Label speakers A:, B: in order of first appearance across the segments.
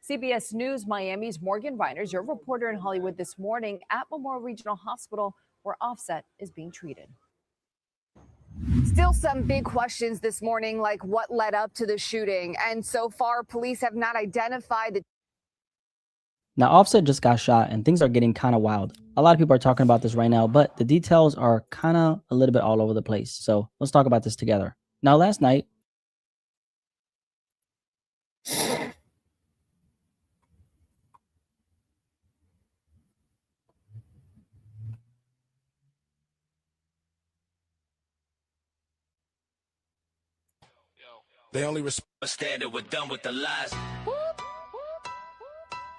A: CBS News Miami's Morgan Viners, your reporter in Hollywood this morning at Memorial Regional Hospital, where Offset is being treated.
B: Still some big questions this morning, like what led up to the shooting. And so far, police have not identified the...
C: Now, Offset just got shot and things are getting kind of wild. A lot of people are talking about this right now, but the details are kind of a little bit all over the place. So let's talk about this together. Now, last night,
D: they only respect it. We're done with the lies.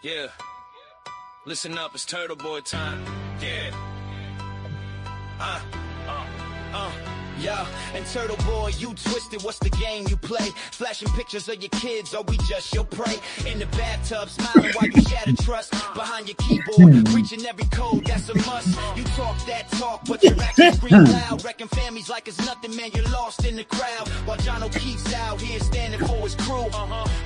D: Yeah. Listen up, it's Turtle Boy time. Yeah. Yeah, and Turtle Boy, you twisted, what's the game you play? Flashing pictures of your kids, or we just your prey? In the bathtub, smiling while you shatter trust. Behind your keyboard, reaching every code, that's a must. You talk that talk, but your actions scream loud. Wrecking families like it's nothing, man, you're lost in the crowd. While John O'Keefe's out here standing for his crew.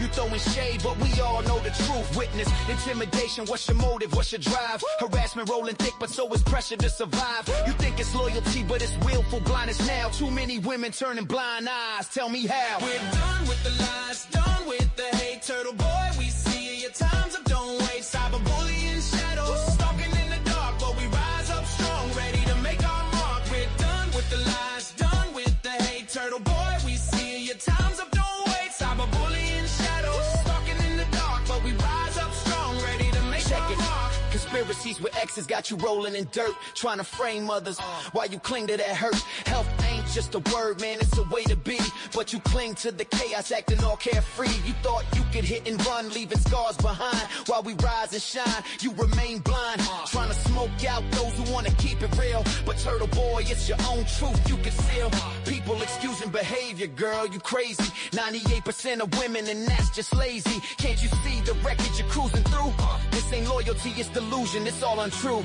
D: You throwing shade, but we all know the truth. Witness, intimidation, what's your motive, what's your drive? Harassment rolling thick, but so is pressure to survive. You think it's loyalty, but it's willful blindness now. Too many women turning blind eyes, tell me how. We're done with the lies, done with the hate. Turtle Boy, we see your time's up, don't wait. Cyberbullying shadows, stalking in the dark, but we rise up strong, ready to make our mark. We're done with the lies, done with the hate. Turtle Boy, we see your time's up, don't wait. Cyberbullying shadows, stalking in the dark, but we rise up strong, ready to make our mark. Conspiracies with exes got you rolling in dirt, trying to frame others while you cling to that hurt. Health ain't just a word, man, it's a way to be. But you cling to the chaos, acting all carefree. You thought you could hit and run, leaving scars behind. While we rise and shine, you remain blind. Trying to smoke out those who want to keep it real. But Turtle Boy, it's your own truth you conceal. People excusing behavior, girl, you crazy. 98% of women, and that's just lazy. Can't you see the wreckage you're cruising through? This ain't loyalty, it's delusion, it's all untrue.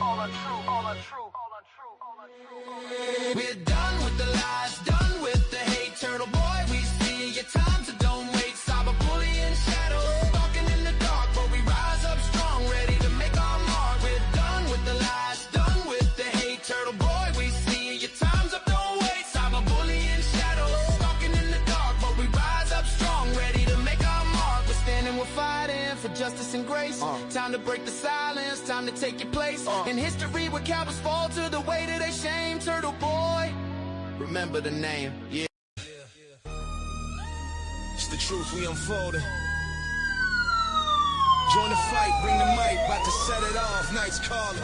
D: We're done with the lies, done with the hate. Turtle Boy, we see your time, so don't wait. Cyberbullying shadows, stalking in the dark, but we rise up strong, ready to make our mark. We're done with the lies, done with the hate. Turtle Boy, we see your time's up, don't wait. Cyberbullying shadows, stalking in the dark, but we rise up strong, ready to make our mark. We're standing, we're fighting for justice and grace. Time to break the silence, time to take your place. In history where cowards fall to the weight of their shame. Turtle Boy, remember the name, yeah. It's the truth we unfolding. Join the fight, bring the mic, about to set it off, night's calling.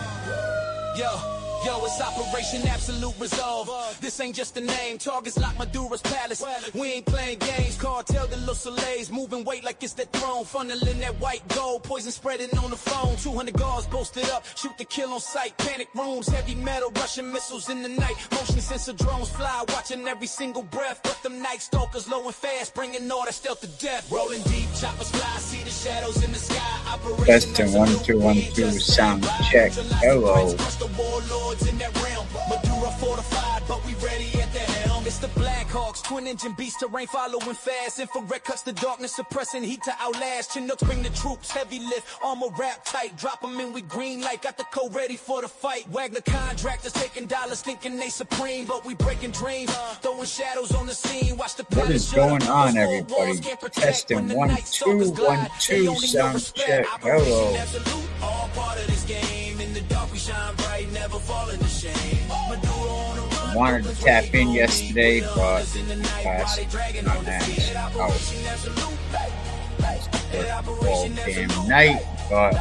D: Yo, it's Operation Absolute Resolve. This ain't just a name, targets like Madura's palace. We ain't playing games, cartel de los Soleils. Moving weight like it's that throne, funneling that white gold. Poison spreading on the phone, 200 guards posted up. Shoot to kill on sight, panic rooms. Heavy metal, Russian missiles in the night. Motion sensor drones fly, watching every single breath. But them night stalkers low and fast, bringing all that stealth to death. Rolling deep, choppers fly, see the shadows in the sky.
E: Testing 1 2 1 2 sound check. Hello.
D: In that realm, Madura fortified, but we ready at the helm. It's the Blackhawks, twin engine beast, terrain following fast. Infrared cuts the darkness, suppressing heat to outlast. Chinooks bring the troops, heavy lift, armor wrap tight. Drop them in with green light, got the code ready for the fight. Wagner contractors taking dollars, thinking they supreme, but we breaking dreams, throwing shadows on the scene. Watch the
E: what is going on, everybody? Testing 1 2 1 2 sound check. Hello.
D: All part of this game. In the dark we shine bright, never fall into shame.
E: I wanted to tap in yesterday, but passed on that. All damn night, but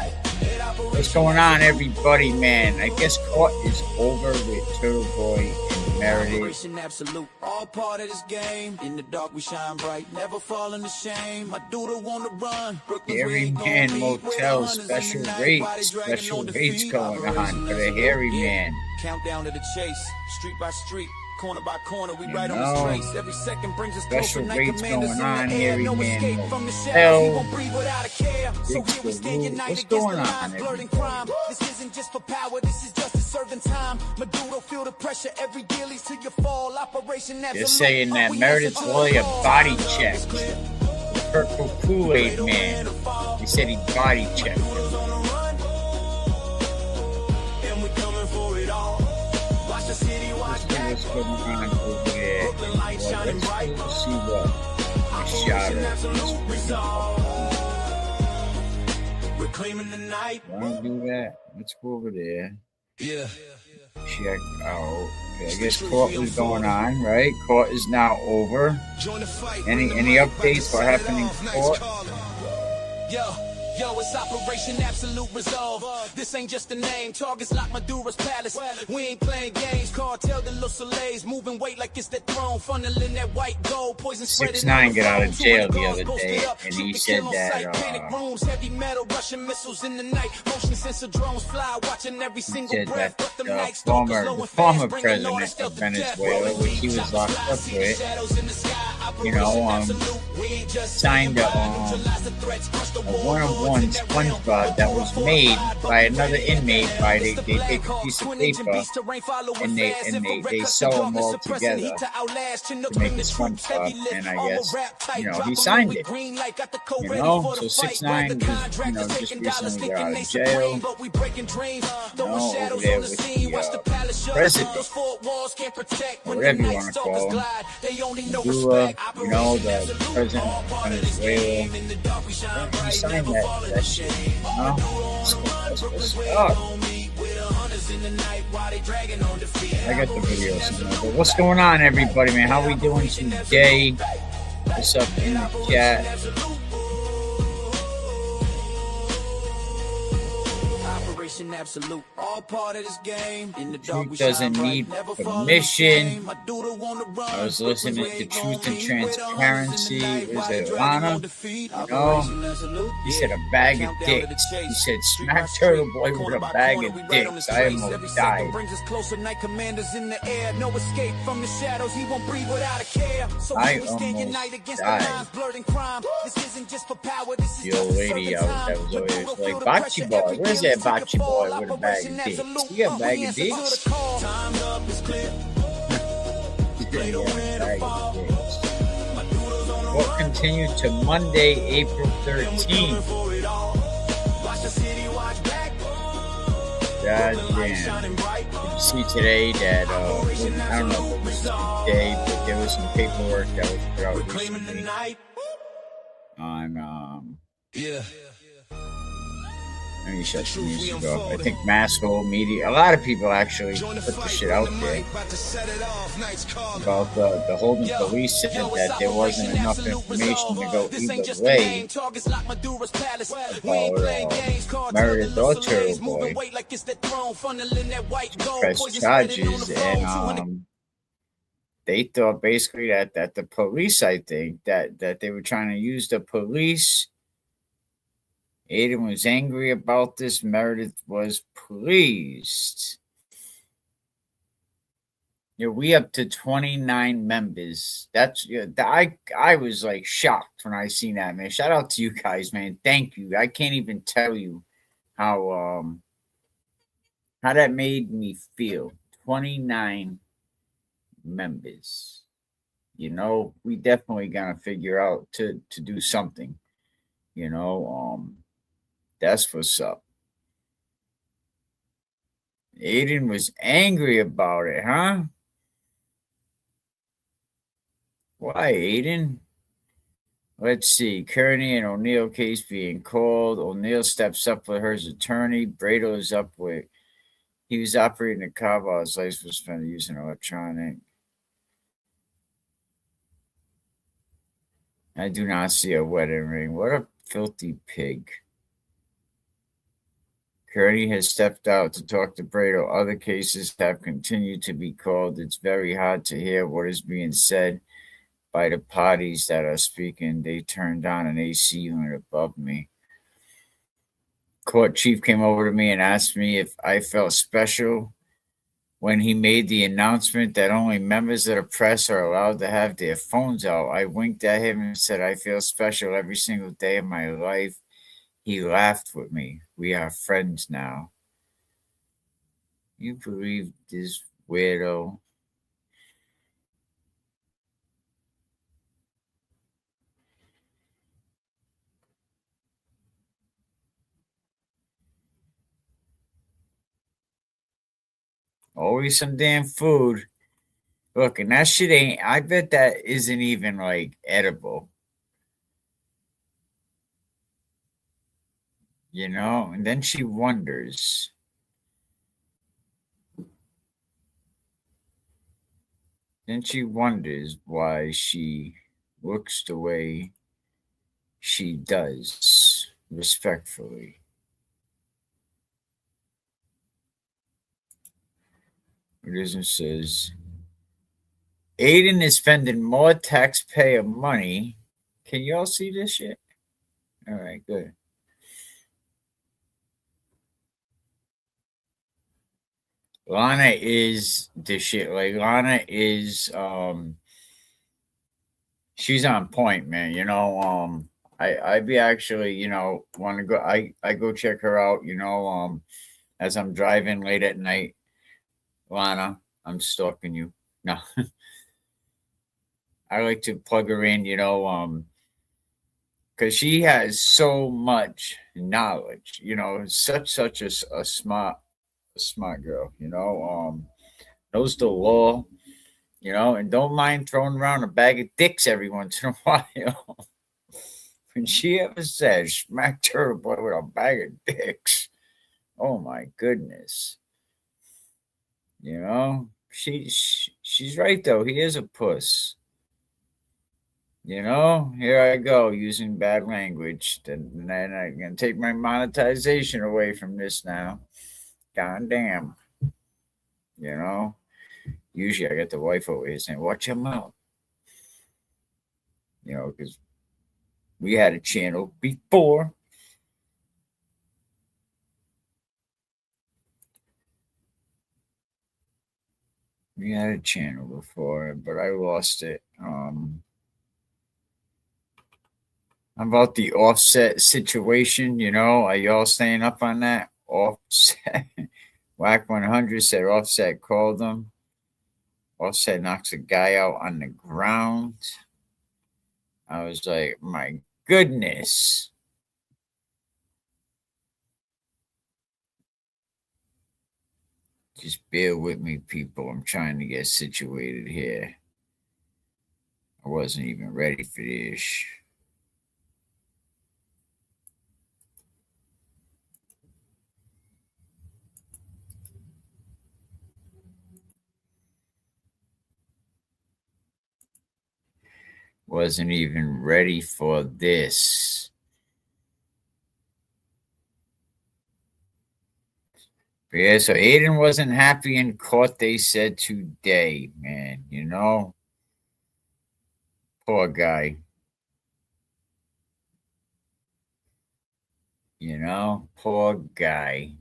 E: what's going on, everybody, man? I guess court is over with Turtle Boy and Meredith.
D: Absolute, all part of this game. In the dark we shine bright, never fall into shame. My dude wanna run.
E: Hairy Man Motel special rates going on for the Hairy Man.
D: Countdown to the chase, street by street. Corner by corner, we right on the trace. Every second brings us
E: special rates going on,
D: Hairy
E: Man
D: Motel.
E: What's going on, everybody?
D: This isn't just for power, this is justice serving time. Maduro feel the pressure, every deal leads to your fall. Operation
E: They're saying that Meredith's lawyer body checked Purple Kool-Aid Man. They said he body checked him. Let's see what's going on over there. Let's see what the shadow wanna do that? Let's go over there.
D: Yeah.
E: Check out. Okay, I guess court was going on, right? Court is now over. Any updates? What happened in court?
D: Yo, it's Operation Absolute Resolve. This ain't just a name. Targets like Madura's palace. We ain't playing games. Cartel de los Soleils. Moving weight like it's that throne. Funneling that white gold. Poison
E: 6ix9ine got out of jail the other day, and he said that
D: heavy metal Russian missiles in the night. Motion sensor drones fly, watching every single breath.
E: the former president of Venezuela, which he was locked up with, signed a one-on-one SpongeBob that was made by another inmate. They take a piece of paper and they sew them all together to make a SpongeBob, and I guess he signed it. So 6ix9ine just recently got out of jail. Over there with the president, or whatever you want to call him, Maduro, the president of Venezuela. He signed that shit. That's what's up. I got the video somewhere. But what's going on, everybody, man? How we doing today? What's up in the chat?
D: Absolute. All part of this game. In the dark,
E: Truth doesn't need permission. I was listening to Truth and Transparency. Was it Lana? He said a bag of dicks. He said smack Turtle Boy with a bag of dicks. I almost died. I almost died. The old lady that was always like, Bocce Boy, where's that Bocce Boy with a bag of dicks? You got a bag of dicks? What continued to Monday, April 13th. God damn. You can see today that, I don't know if it was today, but there was some paperwork that was put out recently on, let me shut the music off. I think Masshole Media, a lot of people actually put the shit out there about the Holden police said that there wasn't enough information to go either way about Meredith or Turtle Boy press charges, and they thought basically that the police, I think, that they were trying to use the police. Aiden was angry about this. Meredith was pleased. We up to 29 members. That's I was like shocked when I seen that, man. Shout out to you guys, man. Thank you. I can't even tell you how that made me feel. 29 members. We definitely gonna figure out to do something. That's what's up. Aiden was angry about it, huh? Why, Aiden? Let's see. Kearney and O'Neill case being called. O'Neill steps up with her attorney. Brado is up with. He was operating a car while his license was suspended using electronic. I do not see a wedding ring. What a filthy pig. Kearney has stepped out to talk to Brado. Other cases have continued to be called. It's very hard to hear what is being said by the parties that are speaking. They turned on an AC unit above me. Court chief came over to me and asked me if I felt special when he made the announcement that only members of the press are allowed to have their phones out. I winked at him and said, I feel special every single day of my life. He laughed with me. We are friends now. You believe this weirdo? Always some damn food. Look, and that shit ain't, I bet that isn't even like edible. You know? And then she wonders. Then she wonders why she looks the way she does, respectfully. It says, Aiden is spending more taxpayer money. Can you all see this shit? All right, good. Lana is the shit. Like Lana is she's on point, man. You know, I be actually, you know, want to go I go check her out, you know, as I'm driving late at night. Lana, I'm stalking you. No. I like to plug her in, you know, because she has so much knowledge, you know, such a smart girl, you know, knows the law, you know, and don't mind throwing around a bag of dicks every once in a while. When she ever says smack Turtle Boy with a bag of dicks, oh my goodness, you know, she's right though. He is a puss. You know, here I go using bad language. Then I can take my monetization away from this now. God damn. You know, usually I get the wife over here saying, watch your mouth. You know, because we had a channel before. We had a channel before, but I lost it. About the offset situation, you know, are y'all staying up on that? Offset. Wack 100 said Offset called them. Offset knocks a guy out on the ground. I was like, my goodness. Just bear with me, people. I'm trying to get situated here. I wasn't even ready for this. Wasn't even ready for this. But yeah, so Aiden wasn't happy in court, they said today, man. You know? Poor guy. You know? Poor guy.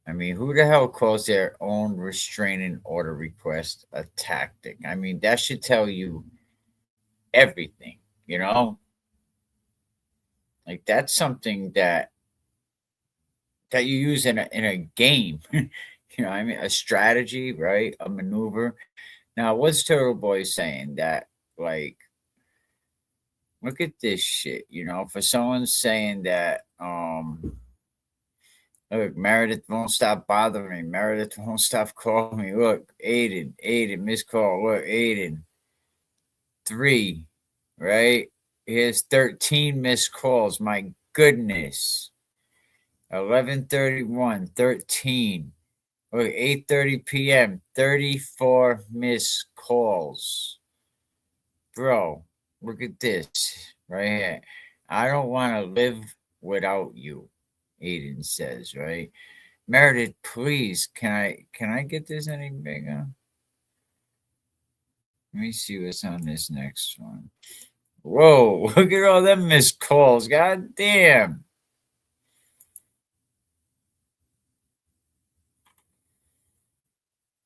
E: I mean, who the hell calls their own restraining order request a tactic? I mean, that should tell you everything, you know? Like that's something that you use in a game. You know, I mean, a strategy, right? A maneuver. Now, what's Turtle Boy saying? That like, look at this shit. You know, for someone saying that, look, Meredith won't stop bothering me. Meredith won't stop calling me. Look, Aiden, missed call. Look, Aiden, 3, right? Here's 13 missed calls. My goodness. 11:31, 13. Look, 8:30 p.m., 34 missed calls. Bro, look at this right here. I don't want to live without you, Aiden says, right? Meredith, please, can I get this any bigger? Let me see what's on this next one. Whoa, look at all them missed calls. God damn.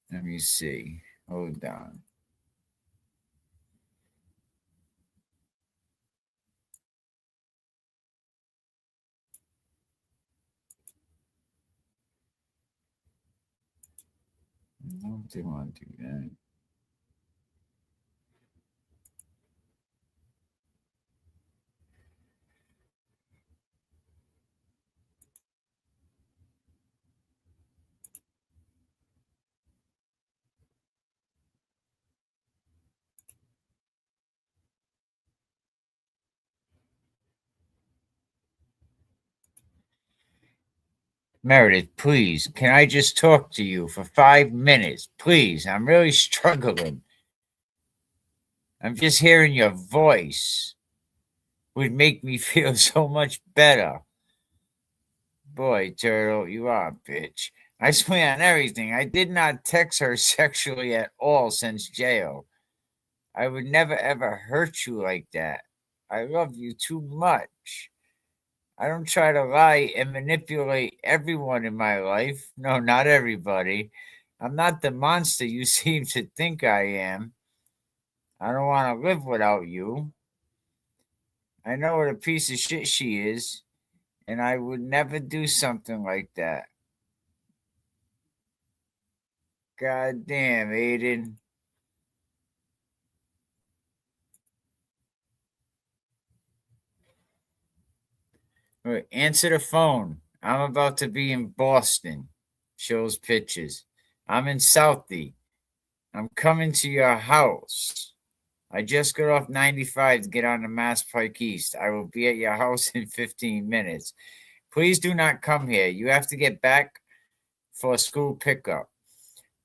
E: Let me see. Hold on. I don't think I want to do that. Meredith, please, can I just talk to you for 5 minutes? Please, I'm really struggling. I'm just hearing your voice would make me feel so much better. Boy, Turtle, you are a bitch. I swear on everything, I did not text her sexually at all since jail. I would never ever hurt you like that. I love you too much. I don't try to lie and manipulate everyone in my life. No, not everybody. I'm not the monster you seem to think I am. I don't want to live without you. I know what a piece of shit she is, and I would never do something like that. God damn, Aiden. Wait, answer the phone. I'm about to be in Boston. Shows pictures. I'm in Southie. I'm coming to your house. I just got off 95 to get on the Mass Pike East. I will be at your house in 15 minutes. Please do not come here. You have to get back for a school pickup.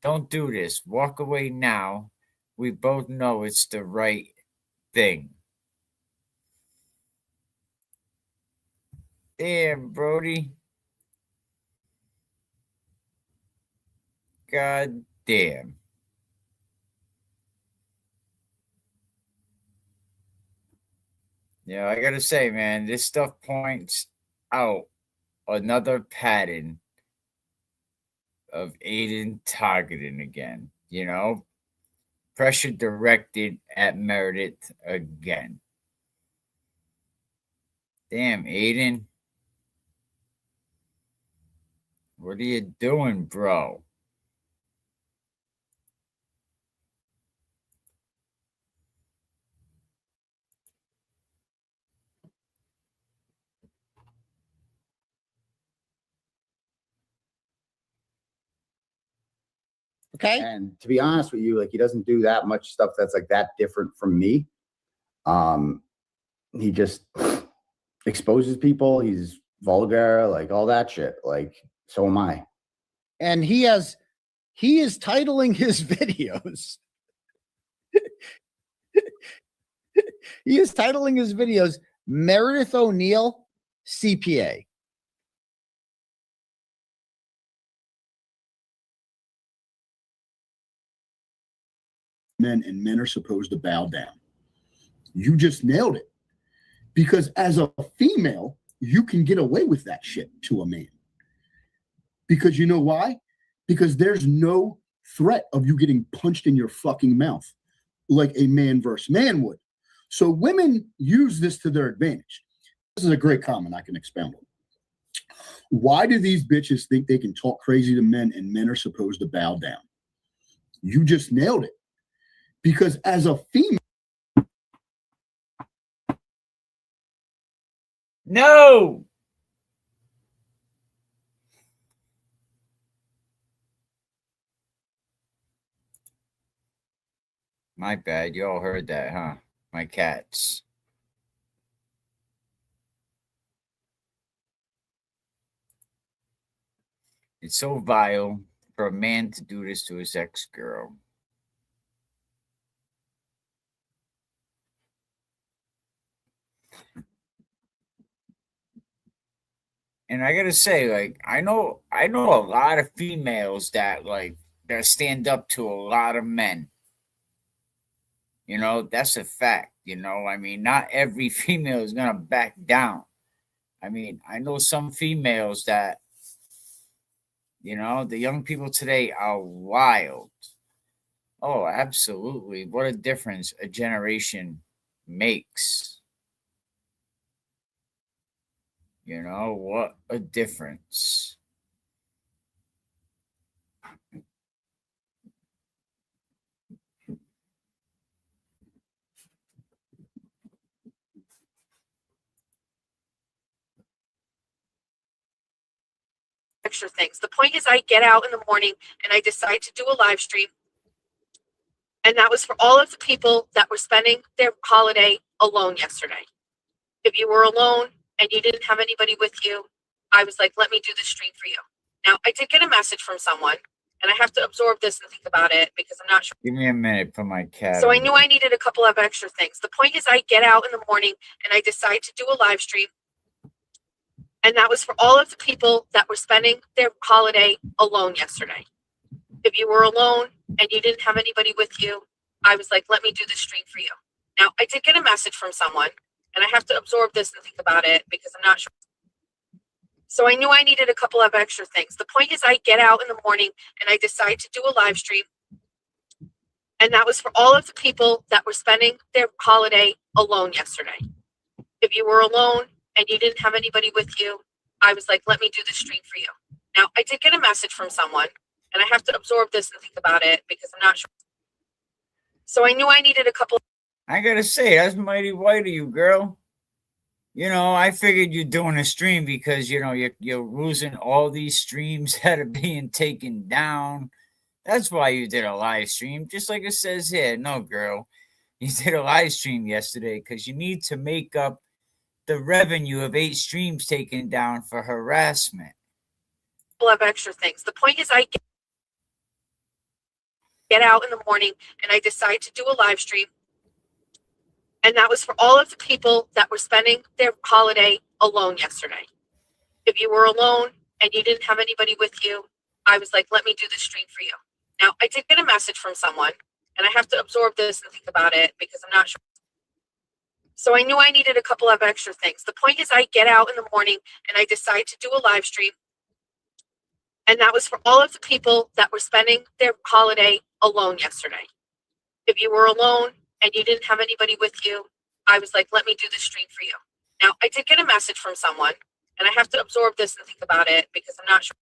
E: Don't do this. Walk away now. We both know it's the right thing. Damn, Brody. God damn. Yeah, I gotta say, man, this stuff points out another pattern of Aiden targeting again, you know? Pressure directed at Meredith again. Damn, Aiden. What are you doing, bro?
F: Okay.
G: And to be honest with you, like he doesn't do that much stuff that's like that different from me. He just exposes people. He's vulgar, like all that shit. Like, so am I.
F: And he is titling his videos. He is titling his videos Meredith O'Neill, CPA.
H: Men and men are supposed to bow down. You just nailed it. Because as a female, you can get away with that shit to a man. Because you know why? Because there's no threat of you getting punched in your fucking mouth like a man versus man would. So women use this to their advantage. This is a great comment I can expound on. Why do these bitches think they can talk crazy to men and men are supposed to bow down? You just nailed it. Because as a female,
E: No! My bad. You all heard that, huh? My cats. It's so vile for a man to do this to his ex-girl. And I gotta say, like, I know a lot of females that stand up to a lot of men. You know, that's a fact. You know, I mean, not every female is gonna back down. I mean, I know some females that, you know, the young people today are wild. Oh, absolutely. What a difference a generation makes. You know, what a difference.
I: Extra things. The point is I get out in the morning and I decide to do a live stream. And that was for all of the people that were spending their holiday alone yesterday. If you were alone and you didn't have anybody with you, I was like, let me do the stream for you. Now, I did get a message from someone, and I have to absorb this and think about it because I'm not sure.
E: Give me a minute for my cat.
I: So I knew I needed a couple of extra things. The point is, I get out in the morning and I decide to do a live stream. And that was for all of the people that were spending their holiday alone yesterday. If you were alone and you didn't have anybody with you, I was like, let me do the stream for you. Now, I did get a message from someone, and I have to absorb this and think about it because I'm not sure. So I knew I needed a couple of extra things. The point is, I get out in the morning and I decide to do a live stream. And that was for all of the people that were spending their holiday alone yesterday. If you were alone and you didn't have anybody with you, I was like, let me do the stream for you. Now, I did get a message from someone, and I have to absorb this and think about it because I'm not sure. So I knew I needed a couple.
E: I gotta say, that's mighty white of you, girl. You know, I figured you're doing a stream because, you know, you're losing all these streams that are being taken down. That's why you did a live stream, just like it says here. No, girl, you did a live stream yesterday because you need to make up the revenue of 8 streams taken down for harassment.
I: Of extra things. The point is, I get out in the morning and I decide to do a live stream. And that was for all of the people that were spending their holiday alone yesterday. If you were alone and you didn't have anybody with you, I was like, let me do the stream for you. Now, I did get a message from someone, and I have to absorb this and think about it because I'm not sure. So I knew I needed a couple of extra things. The point is, I get out in the morning and I decide to do a live stream. And that was for all of the people that were spending their holiday alone yesterday. If you were alone and you didn't have anybody with you, I was like, let me do the stream for you. Now, I did get a message from someone, and I have to absorb this and think about it because I'm not sure.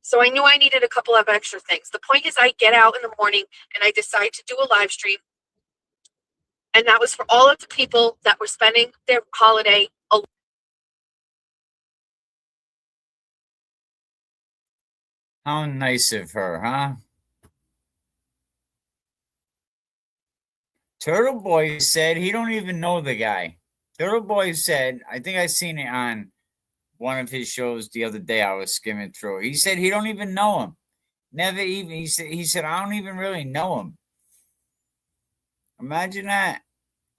I: So I knew I needed a couple of extra things. The point is, I get out in the morning and I decide to do a live stream. And that was for all of the people that were spending their holiday alone.
E: How nice of her, huh? Turtle Boy said he don't even know the guy. Turtle Boy said, I think I seen it on one of his shows the other day. I was skimming through. He said he don't even know him. Never even. He said I don't even really know him. Imagine that.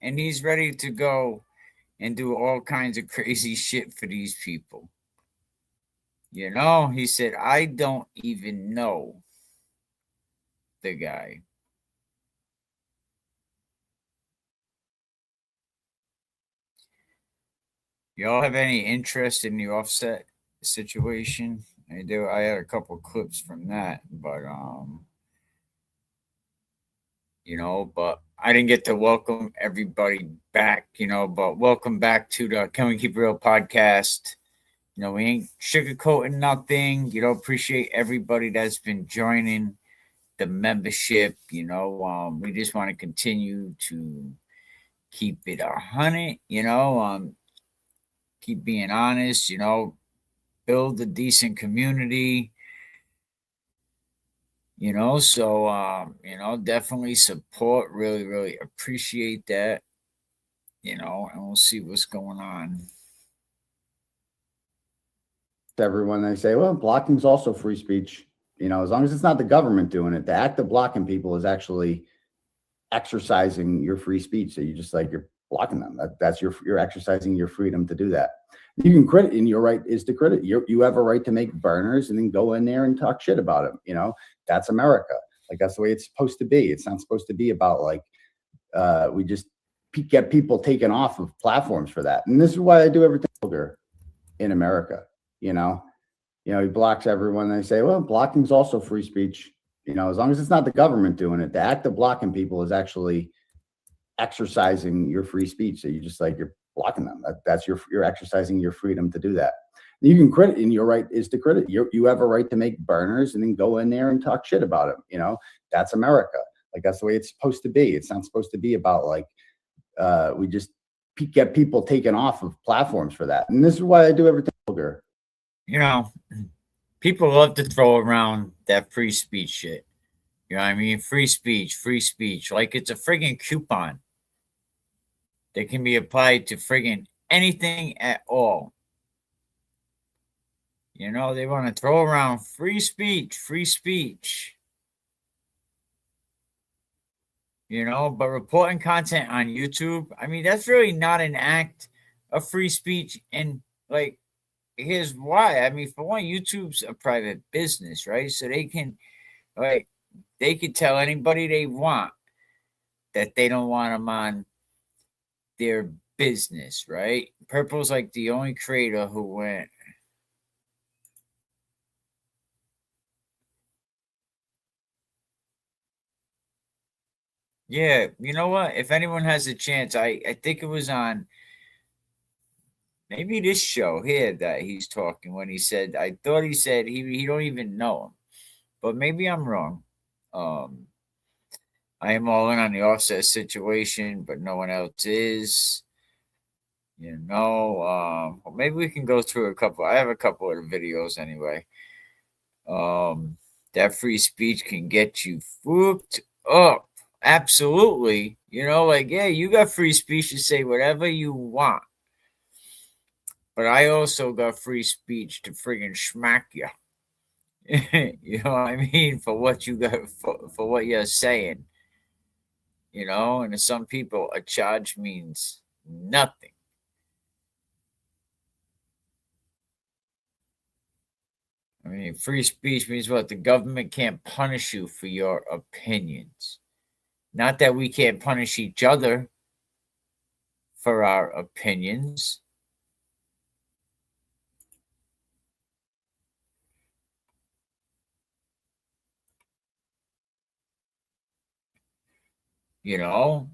E: And he's ready to go and do all kinds of crazy shit for these people. You know, he said, I don't even know the guy. Y'all have any interest in the Offset situation? I do. I had a couple clips from that, but you know, but I didn't get to welcome everybody back, you know, but welcome back to the Can We Keep It Real podcast. You know, we ain't sugarcoating nothing. You know, appreciate everybody that's been joining the membership. You know, we just want to continue to keep it 100, you know, keep being honest, you know, build a decent community, you know, so, you know, definitely support, really, really appreciate that, you know, and we'll see what's going on.
G: To everyone, they say, well, blocking is also free speech. You know, as long as it's not the government doing it, the act of blocking people is actually exercising your free speech. So you just like, you're blocking them. That's you're exercising your freedom to do that. You can credit, and your right is to credit. You have a right to make burners and then go in there and talk shit about them. You know, that's America. Like, that's the way it's supposed to be. It's not supposed to be about like, we just get people taken off of platforms for that. And this is why I do everything in America. You know, he blocks everyone. They say, well, blocking is also free speech. You know, as long as it's not the government doing it, the act of blocking people is actually exercising your free speech. So you just like, you're blocking them. That's you're exercising your freedom to do that. You can credit, and your right is to credit. You have a right to make burners and then go in there and talk shit about them. You know, that's America. Like, that's the way it's supposed to be. It's not supposed to be about like, we just get people taken off of platforms for that. And this is why I do everything.
E: You know, people love to throw around that free speech shit. You know what I mean? Free speech, like it's a friggin' coupon that can be applied to friggin' anything at all. You know, they want to throw around free speech, free speech. You know, but reporting content on YouTube, I mean, that's really not an act of free speech. And like, here's why. I mean, for one, YouTube's a private business, right? So they can, like, they could tell anybody they want that they don't want them on their business, right? Purple's like the only creator who went. Yeah, you know what? If anyone has a chance, I think it was on maybe this show here that he's talking when he said, I thought he said he don't even know him, but maybe I'm wrong. I am all in on the Offset situation, but no one else is. You know, well, maybe we can go through a couple. I have a couple of the videos anyway. That free speech can get you fucked up. Absolutely. You know, like, yeah, you got free speech to say whatever you want. But I also got free speech to friggin' smack you. You know what I mean? For what you got, for what you're saying. You know, and to some people, a charge means nothing. I mean, free speech means what? The government can't punish you for your opinions. Not that we can't punish each other for our opinions. You know,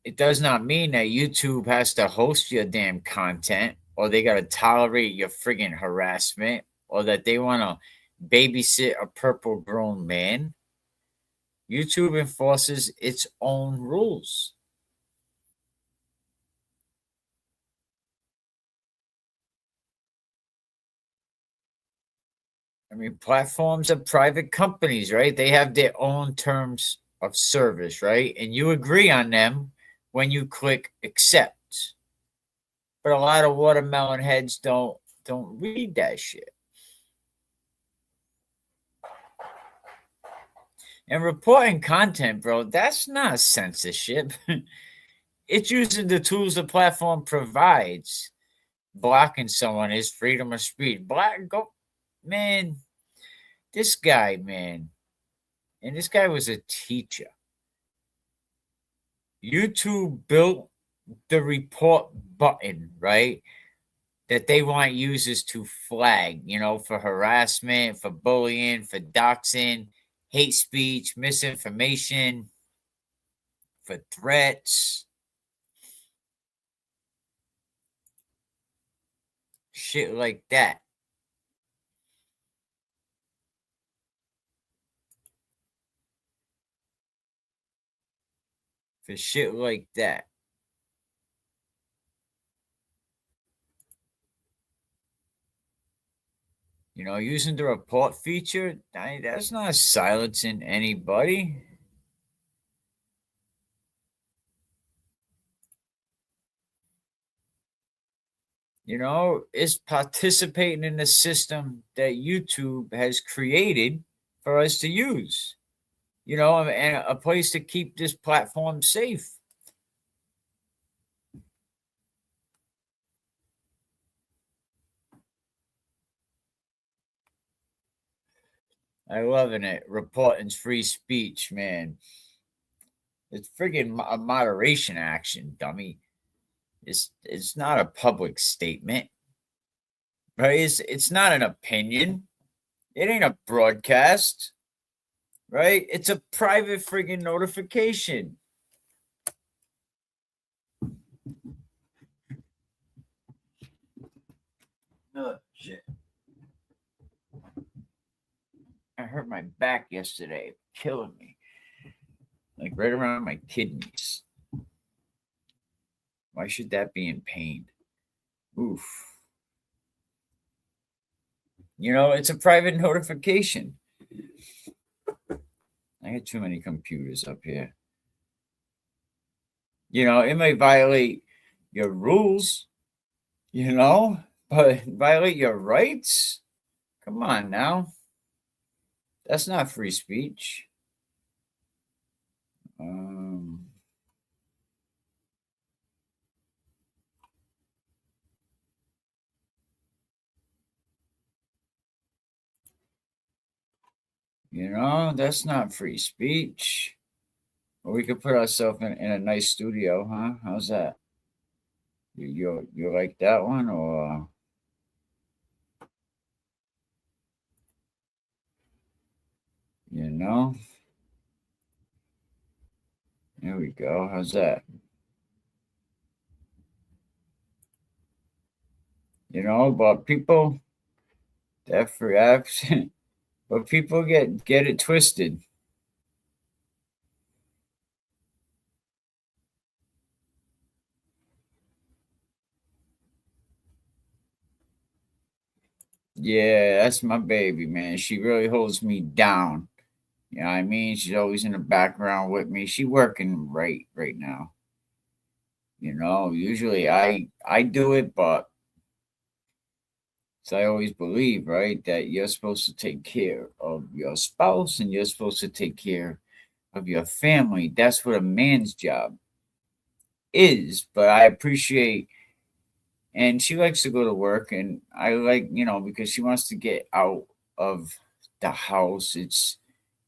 E: it does not mean that YouTube has to host your damn content or they got to tolerate your friggin' harassment or that they want to babysit a purple grown man. YouTube enforces its own rules. I mean, platforms are private companies, right? They have their own terms of service, right? And you agree on them when you click accept. But a lot of watermelon heads don't read that shit. And reporting content, bro, that's not censorship. It's using the tools the platform provides. Blocking someone is freedom of speech. Man, this guy, man. And this guy was a teacher. YouTube built the report button, right? That they want users to flag, you know, for harassment, for bullying, for doxing, hate speech, misinformation, for threats. Shit like that. For shit like that. You know, using the report feature, that's not silencing anybody. You know, it's participating in the system that YouTube has created for us to use. You know, and a place to keep this platform safe. I loving it. Reporting's free speech, man. It's friggin' a moderation action, dummy. It's not a public statement, right? It's not an opinion. It ain't a broadcast, right? It's a private friggin' notification. Oh, shit. I hurt my back yesterday, killing me. Like right around my kidneys. Why should that be in pain? Oof. You know, it's a private notification. I got too many computers up here. You know, it may violate your rules, you know, But violate your rights? Come on now. That's not free speech. You know, that's not free speech. Or we could put ourselves in a nice studio, huh? How's that? You like that one, or you know? There we go. How's that? You know, but people that free apps, but people get it twisted. Yeah, that's my baby, man. She really holds me down. You know what I mean? She's always in the background with me. She working right now. You know, usually I do it, but so I always believe, right, that you're supposed to take care of your spouse and you're supposed to take care of your family. That's what a man's job is. But I appreciate, and she likes to go to work, and I like, you know, because she wants to get out of the house.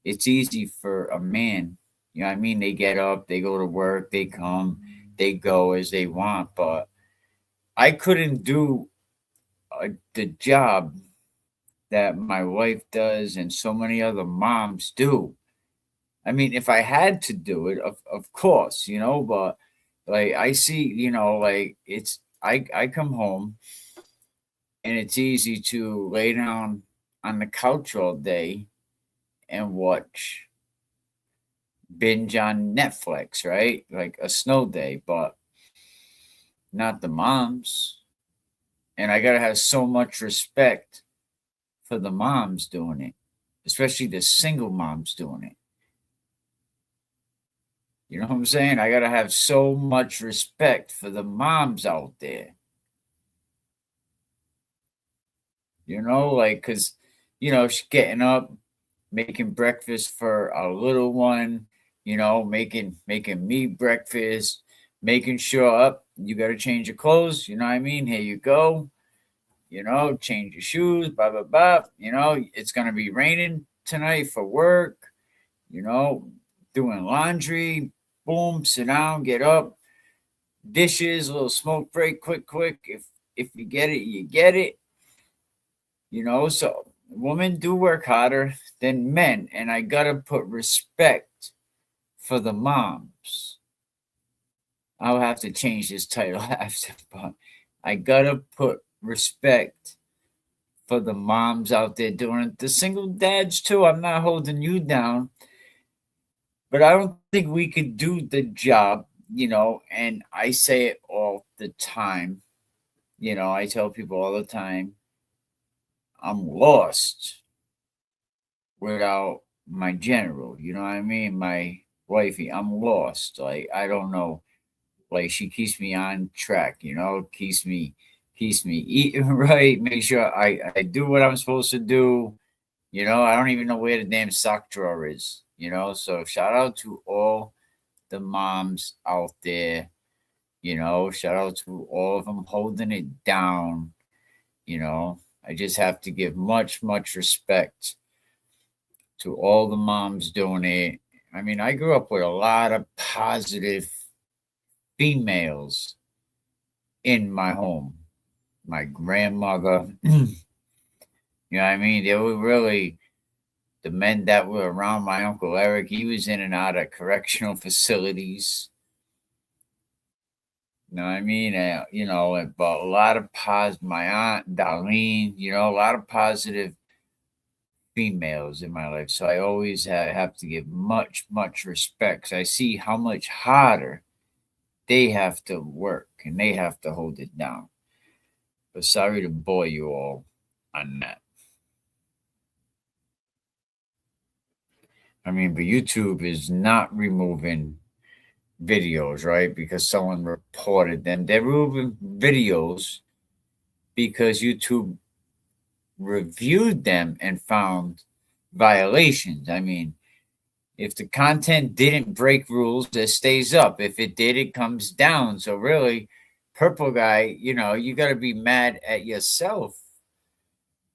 E: It's easy for a man. You know what I mean? They get up, they go to work, they come, they go as they want. But I couldn't do the job that my wife does and so many other moms do. I mean, if I had to do it, of course, you know, but like I see, you know, like I come home and it's easy to lay down on the couch all day and watch binge on Netflix, right? Like a snow day, but not the moms. And I gotta have so much respect for the moms doing it, especially the single moms doing it. You know what I'm saying? I gotta have so much respect for the moms out there. You know, like, cause you know, she's getting up, making breakfast for a little one, you know, making me breakfast, making sure up you got to change your clothes, you know what I mean? Here you go, you know, change your shoes, blah blah blah. You know, it's gonna be raining tonight for work, you know, doing laundry, boom, sit down, get up, dishes, a little smoke break, quick. If you get it, you get it. You know, so women do work harder than men, and I gotta put respect for the moms. I'll have to change this title after, but I gotta put respect for the moms out there doing it. The single dads too. I'm not holding you down, but I don't think we could do the job, you know, and I say it all the time. You know, I tell people all the time, I'm lost without my general. You know what I mean? My wifey, I'm lost. Like I don't know. Like she keeps me on track, you know, keeps me eating right, make sure I do what I'm supposed to do. You know, I don't even know where the damn sock drawer is, you know. So shout out to all the moms out there, you know, shout out to all of them holding it down, you know. I just have to give much respect to all the moms doing it. I mean, I grew up with a lot of positive females in my home. My grandmother, you know what I mean? They were really the men that were around my Uncle Eric. He was in and out of correctional facilities. You know what I mean? You know, but a lot of my aunt Darlene, you know, a lot of positive females in my life. So I always have to give much respect. 'Cause I see how much harder they have to work and they have to hold it down. But sorry to bore you all on that. I mean, but YouTube is not removing videos, right? Because someone reported them. They're removing videos because YouTube reviewed them and found violations. I mean, if the content didn't break rules, it stays up. If it did, it comes down. So really, Purple Guy, you know, you got to be mad at yourself,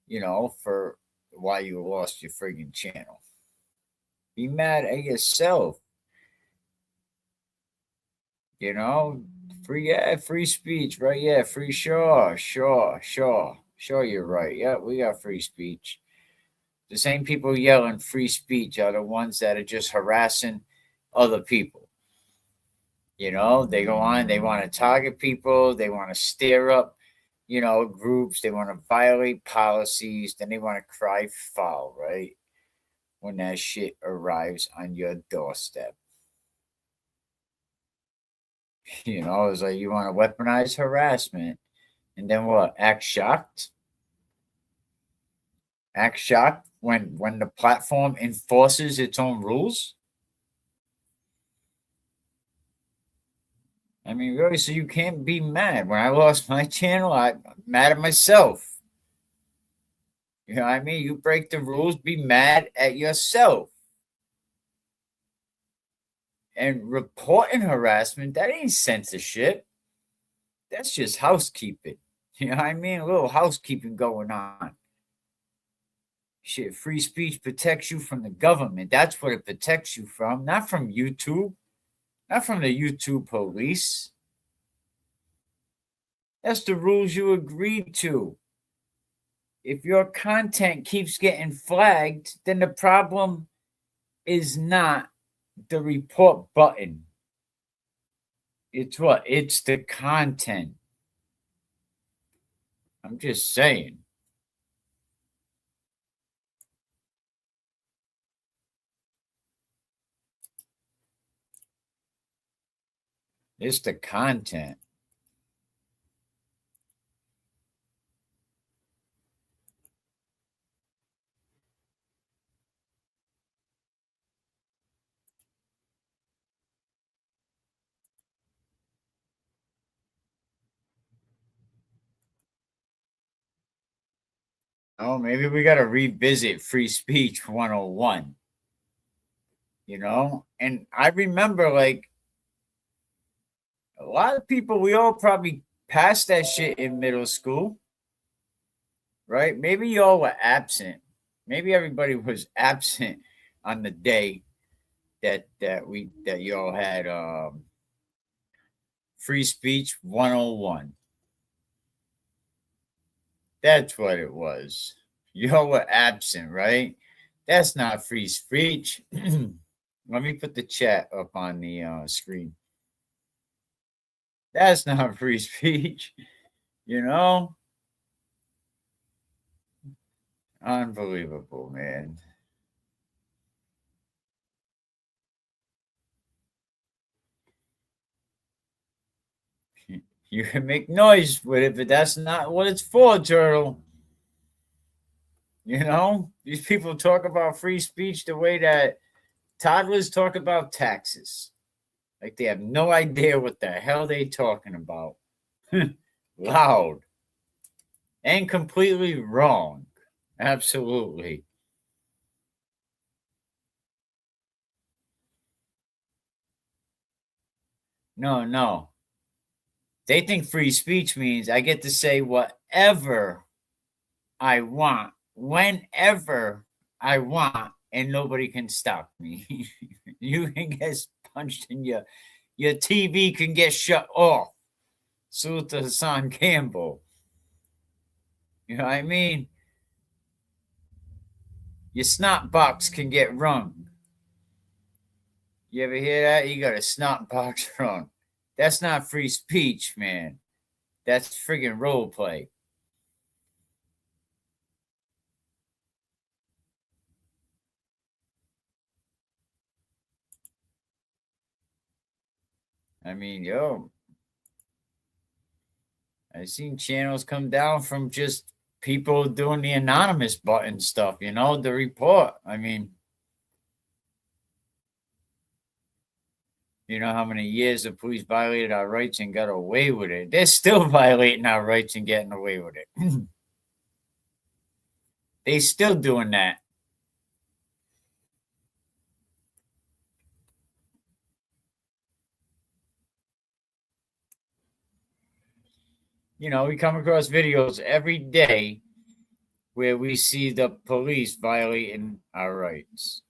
E: you know, for why you lost your friggin' channel. Be mad at yourself. You know, free speech, right? Yeah, free, sure, you're right. Yeah, we got free speech. The same people yelling free speech are the ones that are just harassing other people. You know, they go on, they want to target people, they want to stir up, you know, groups, they want to violate policies, then they want to cry foul, right? When that shit arrives on your doorstep. You know, it's like you want to weaponize harassment. And then what? Act shocked? Act shocked when the platform enforces its own rules? I mean, really, so you can't be mad. When I lost my channel, I'm mad at myself. You know what I mean? You break the rules, be mad at yourself. And reporting harassment, that ain't censorship. That's just housekeeping. You know what I mean? A little housekeeping going on. Shit, free speech protects you from the government. That's what it protects you from, not from YouTube, not from the YouTube police. That's the rules you agreed to. If your content keeps getting flagged, then the problem is not the report button. It's what? It's the content. I'm just saying. It's the content. Oh, maybe we got to revisit Free Speech 101. You know? And I remember, like, a lot of people, we all probably passed that shit in middle school, right? Maybe y'all were absent. Maybe everybody was absent on the day that y'all had Free Speech 101. That's what it was. Y'all were absent, right? That's not free speech. Let me put the chat up on the screen. That's not free speech, you know? Unbelievable, man. You can make noise with it, but that's not what it's for, Turtle. You know? These people talk about free speech the way that toddlers talk about taxes. Like they have no idea what the hell they talking about. Loud. And completely wrong. Absolutely. No. They think free speech means I get to say whatever I want, whenever I want, and nobody can stop me. You can get punched in your TV can get shut off. Salute to Hassan Campbell. You know what I mean? Your snot box can get rung. You ever hear that? You got a snot box rung. That's not free speech, man. That's friggin' role play. I mean, yo, I've seen channels come down from just people doing the anonymous button stuff, you know, the report. I mean, You know how many years the police violated our rights and got away with it? They're still violating our rights and getting away with it. They still doing that. You know, we come across videos every day where we see the police violating our rights.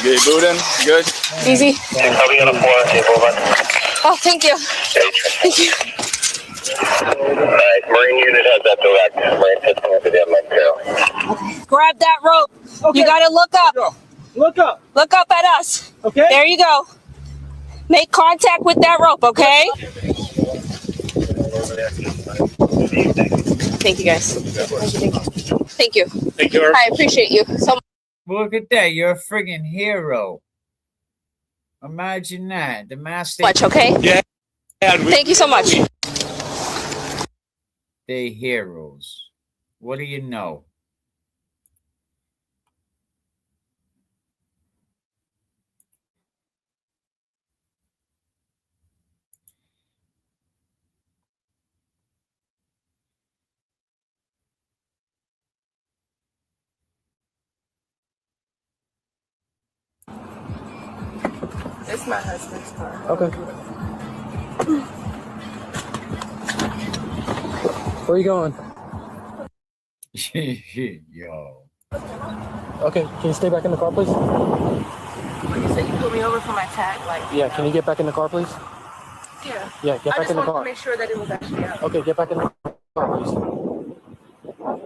J: Good, Buden. Good.
B: Easy.
J: Coming in a 4.
B: Oh, thank you. Thank you.
J: Alright, Marine unit has that direct. Marine system to the Edmund Trail.
B: Grab that rope. Okay. You gotta look up.
K: Look up.
B: Look up at us.
K: Okay.
B: There you go. Make contact with that rope, okay? Thank you, guys. Thank you.
J: Thank you.
B: I appreciate you so much.
E: Look at that. You're a friggin' hero. Imagine that. The master.
B: Much, okay?
J: Yeah.
B: Thank you so much.
E: They heroes. What do you know?
B: It's my husband's car.
K: Okay. Where are you going?
E: Yo.
K: Okay, can you stay back in the car, please?
B: You said you put me over for my tag, like.
K: Yeah, can you get back in the car, please?
B: Yeah.
K: Yeah, get back in the car.
B: I just wanted to make sure that it was actually out.
K: Okay, get back in the car, please.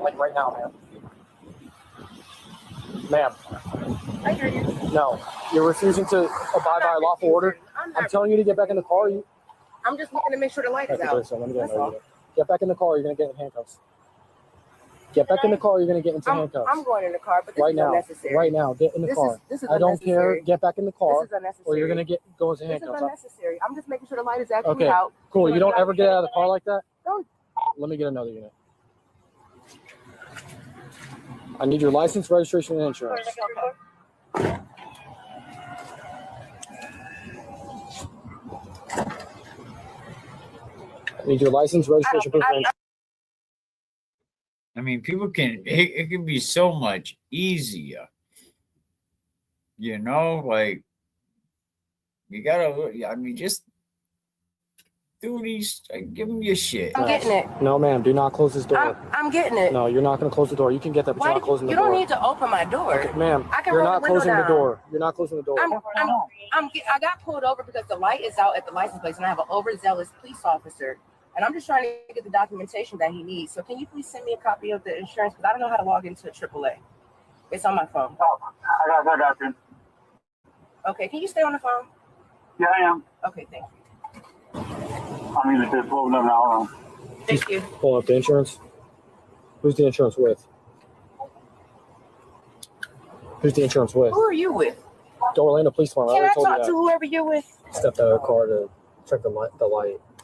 K: Like right now, ma'am. Ma'am.
B: I hear you.
K: No, you're refusing to abide by a lawful order. I'm telling you to get back in the car.
B: I'm just looking to make sure the light is
K: Okay,
B: out.
K: so let me get Get back in the car. You're gonna get in handcuffs. Get back in the car. You're gonna get into handcuffs.
B: I'm going in the car, but this
K: right
B: is
K: now.
B: unnecessary.
K: Right now, get in the car.
B: This is
K: I don't care.
B: unnecessary.
K: Get back in the car,
B: This is unnecessary.
K: or you're gonna go into
B: This is
K: handcuffs.
B: unnecessary. I'm just making sure the light is actually
K: Okay,
B: out.
K: cool. You don't ever get out of the car like that?
B: Don't.
K: Let me get another unit. I need your license, registration, and insurance. I need your license, registration, proof of insurance.
E: I mean, people can, it can be so much easier. You know, like, you gotta, I mean, just do these, give them your shit.
B: I'm getting it.
K: No, ma'am, do not close this door.
B: I'm getting it.
K: No, you're not going to close the door. You can get that, but you're not closing the
B: You
K: door.
B: don't need to open my door.
K: Okay, ma'am,
B: I can
K: you're
B: roll
K: not
B: the window
K: closing the
B: down.
K: door. You're not closing the door.
B: I got pulled over because the light is out at the license plate, and I have an overzealous police officer. And I'm just trying to get the documentation that he needs. So can you please send me a copy of the insurance? Because I don't know how to log into AAA. It's on my phone.
J: Oh, I got that doctor.
B: Okay, can you stay on the phone?
J: Yeah, I am.
B: Okay, thank you.
J: I mean, if it's pulling up now.
B: Thank you.
K: Pulling up the insurance. Who's the insurance with? Who's the insurance with?
B: Who are you with?
K: The Orlando Police Department.
B: Can I
K: told you
B: talk
K: that.
B: to whoever you're with?
K: Stepped out of the car to check the light.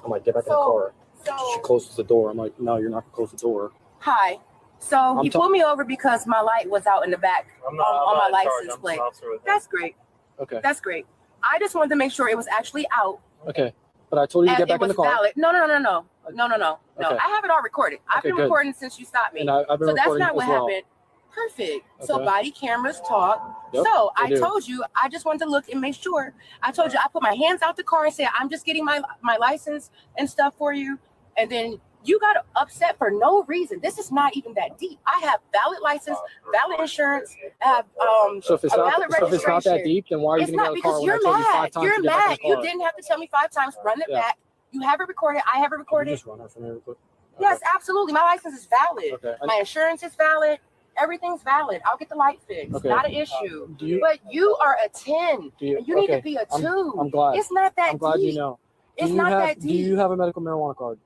K: I'm like, get back in the car. She closes the door. I'm like, no, you're not gonna close the door.
B: Hi. So he pulled me over because my light was out in the back on my license plate. That's great.
K: Okay.
B: That's great. I just wanted to make sure it was actually out.
K: Okay. But I told you to get back in the car.
B: Valid. No.
K: Okay.
B: I have it all recorded. I've been recording since you stopped me.
K: And I've been
B: so that's
K: recording
B: not what
K: as well.
B: happened. Perfect. So
K: Okay.
B: body cameras talk.
K: Yep,
B: So
K: they
B: I
K: do.
B: told you, I just wanted to look and make sure. I told you, I put my hands out the car and said, I'm just getting my license and stuff for you. And then you got upset for no reason. This is not even that deep. I have valid license, valid insurance. I have
K: So if it's
B: a
K: not,
B: valid
K: so if it's not that
B: registration.
K: deep, then why are you
B: It's
K: getting out
B: not
K: of the car
B: because
K: when I
B: you're
K: told you 5
B: mad.
K: times
B: You're
K: to get back in
B: mad.
K: the
B: You
K: car?
B: didn't have to tell me 5 times. Run it
K: Yeah.
B: back. You have it recorded. I have it
K: Can you
B: recorded.
K: just run her from here real quick?
B: Yes, absolutely. My license is valid.
K: Okay.
B: My insurance is valid. Everything's valid. I'll get the light fixed.
K: Okay.
B: Not an issue.
K: Do you-
B: But you are a 10.
K: Do you-
B: And you need
K: okay.
B: to be a 2.
K: I'm glad.
B: It's not that
K: I'm glad
B: deep.
K: you know.
B: It's
K: do you
B: not
K: have,
B: that
K: Do
B: deep.
K: you have a medical marijuana card?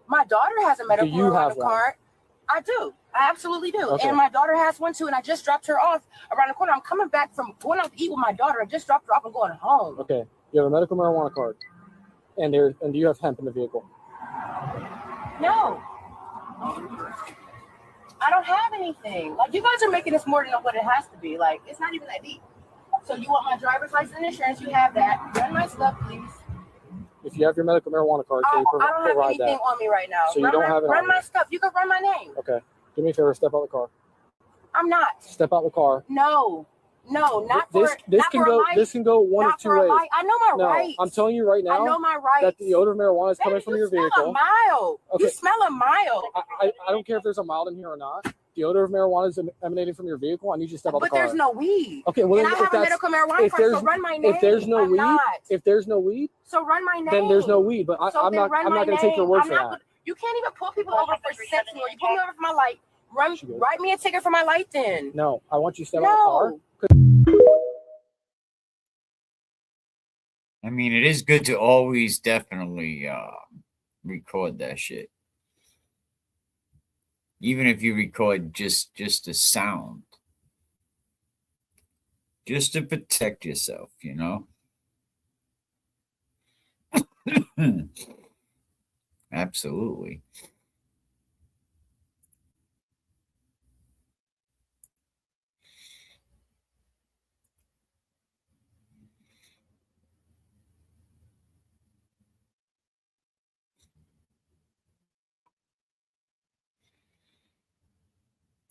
B: My daughter has a medical
K: you have
B: marijuana
K: one?
B: card. I do. I absolutely do.
K: Okay.
B: And my daughter has one too. And I just dropped her off around the corner. I'm coming back from going out to eat with my daughter. I just dropped her off and going home.
K: Okay. You have a medical marijuana card. And do you have hemp in the vehicle?
B: No. I don't have anything. Like, you guys are making this more than what it has to be. Like, it's not even that deep. So you want my driver's license and insurance? You have that. Run my stuff, please.
K: If you have your medical marijuana card, can you
B: I don't have anything
K: that?
B: on me right now.
K: So you don't have it
B: Run
K: on
B: my
K: you.
B: stuff. You can run my name.
K: Okay. Do me a favor. Step out the car.
B: I'm not.
K: Step out the car.
B: No, not
K: This
B: for
K: this
B: not
K: can
B: for
K: go
B: a life.
K: this can go one
B: Not
K: of two
B: for a
K: ways.
B: life. I know my
K: No,
B: rights.
K: I'm telling you right
B: I know
K: now
B: my rights.
K: that the odor of marijuana is coming
B: Baby,
K: from
B: you
K: your
B: smell
K: vehicle.
B: a mile.
K: Okay.
B: You smell a mile.
K: I don't care if there's a mild in here or not. The odor of marijuana is emanating from your vehicle. I need you to step out the
B: But
K: car.
B: there's no weed.
K: Okay, well,
B: And I
K: if
B: have a
K: that's-
B: medical marijuana
K: if
B: card, so
K: there's-
B: run my name.
K: If there's no
B: I'm
K: weed,
B: not.
K: if there's no weed,
B: So run my name.
K: then there's no weed. But
B: So
K: I'm
B: then
K: not
B: run my
K: going to take your
B: name.
K: word
B: I'm
K: for
B: not
K: that.
B: You can't even pull people over for sex more. You pull me over for my light. Write me a ticket for my light then.
K: No, I want you to step out the car.
E: I mean, it is good to always definitely record that shit. Even if you record just the sound. Just to protect yourself, you know? Absolutely.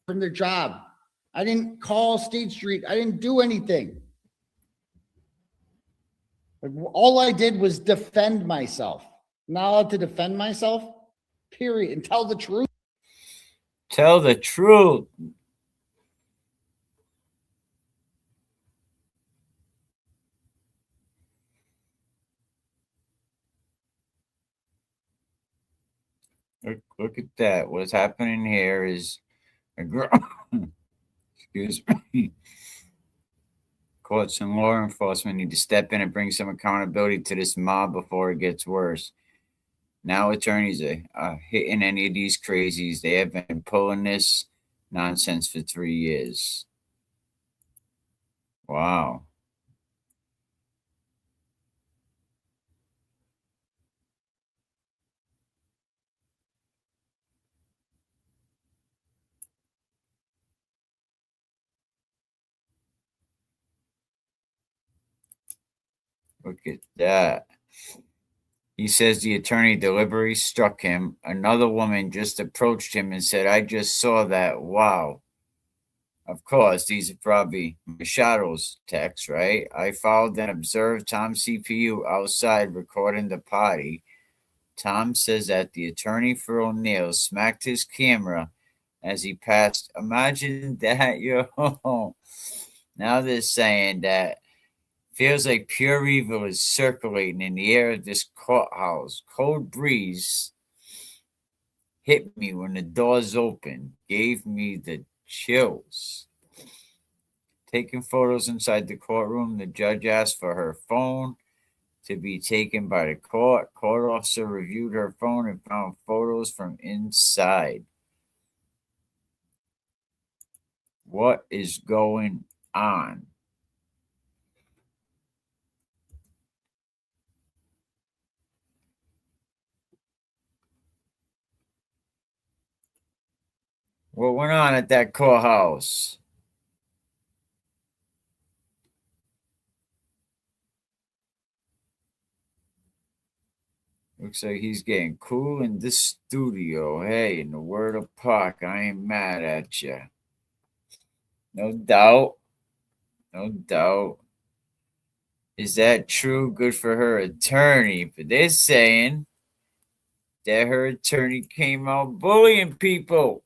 F: From their job. I didn't call State Street. I didn't do anything. Like, all I did was defend myself. Not allowed to defend myself, period, and tell the truth.
E: Tell the truth. Look at that. What's happening here is a girl. Excuse me. Courts and law enforcement need to step in and bring some accountability to this mob before it gets worse. Now attorneys are hitting any of these crazies. They have been pulling this nonsense for 3 years. Wow. Look at that. He says the attorney deliberately struck him. Another woman just approached him and said, I just saw that. Wow. Of course, these are probably Machado's texts, right? I followed and observed Tom's CPU outside recording the party. Tom says that the attorney for O'Neill smacked his camera as he passed. Imagine that, yo. Now they're saying that feels like pure evil is circulating in the air of this courthouse. Cold breeze hit me when the doors opened, gave me the chills. Taking photos inside the courtroom, the judge asked for her phone to be taken by the court. Court officer reviewed her phone and found photos from inside. What is going on? What went on at that courthouse? Looks like he's getting cool in this studio. Hey, in the word of Pac, I ain't mad at you. No doubt. No doubt. Is that true? Good for her attorney. But they're saying that her attorney came out bullying people.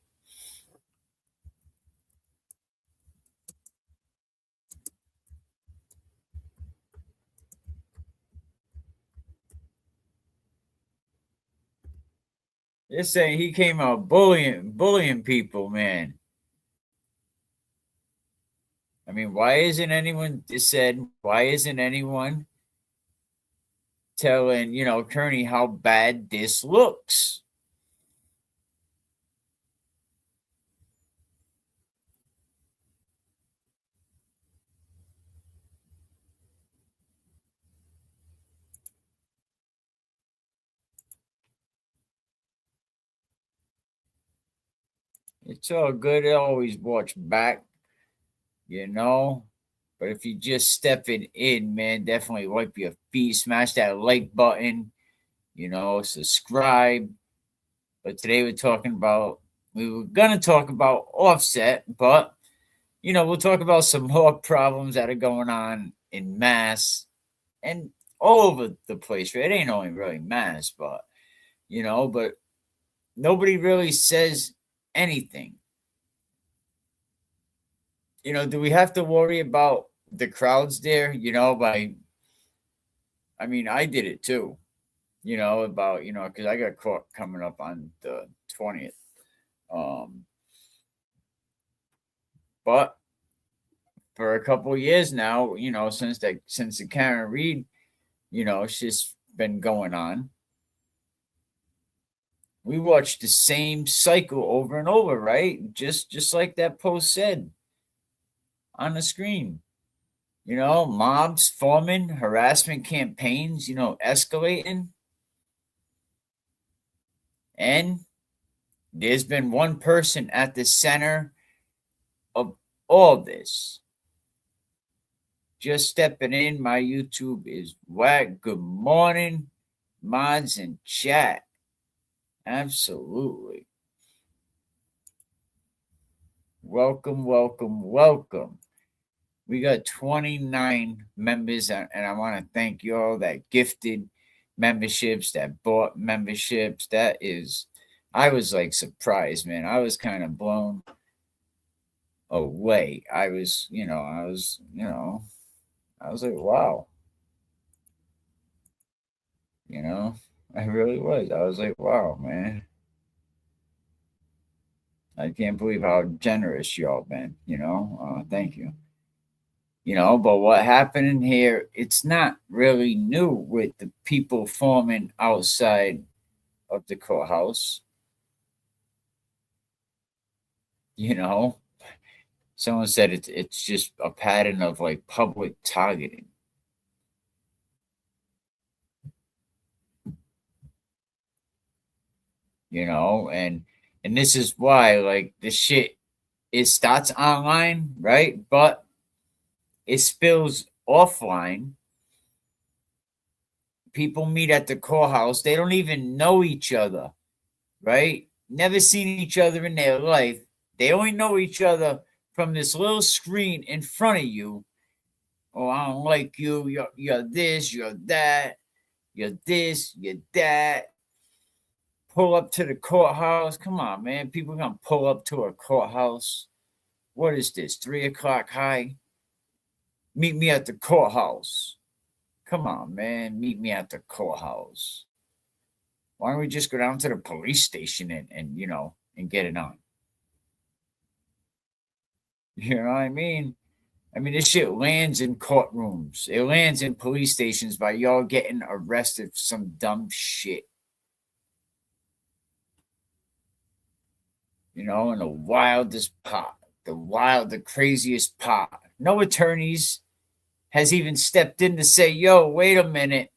E: They're saying he came out bullying people, man. I mean, why isn't anyone telling, Kearney how bad this looks? It's all good. I always watch back, you know. But if you just stepping in, man, definitely wipe your feet, smash that like button, you know, subscribe. But today we were gonna talk about Offset, but you know, we'll talk about some more problems that are going on in Mass and all over the place. Right? It ain't only really Mass, but you know, but nobody really says anything. You know, do we have to worry about the crowds there? You know, I mean, I did it too. You know, about because I got caught coming up on the 20th. But for a couple of years now, you know, since the Karen Reed, you know, she's been going on. We watched the same cycle over and over, right? Just like that post said on the screen. You know, mobs forming, harassment campaigns, you know, escalating. And there's been one person at the center of all this. Just stepping in, my YouTube is Wack. Good morning, mods and chat. Absolutely. Welcome, welcome, welcome. We got 29 members, and I want to thank you all that gifted memberships, that bought memberships. I was like surprised, man. I was kind of blown away. I was like, wow. You know, I really was. I was like, wow, man. I can't believe how generous y'all been, you know. Thank you. You know, but what happened in here, it's not really new with the people forming outside of the courthouse. You know, someone said it's just a pattern of like public targeting. You know, and this is why like the shit it starts online, right? But it spills offline. People meet at the courthouse. They don't even know each other, right? Never seen each other in their life. They only know each other from this little screen in front of you. Oh, I don't like you. You're this, you're that. You're this, you're that. Pull up to the courthouse. Come on, man. People gonna pull up to a courthouse. What is this? 3:00 high? Meet me at the courthouse. Come on, man. Meet me at the courthouse. Why don't we just go down to the police station and you know, and get it on? You know what I mean? I mean, this shit lands in courtrooms. It lands in police stations by y'all getting arrested for some dumb shit. You know, in the wildest pot, the craziest pot. No attorneys has even stepped in to say, yo, wait a minute,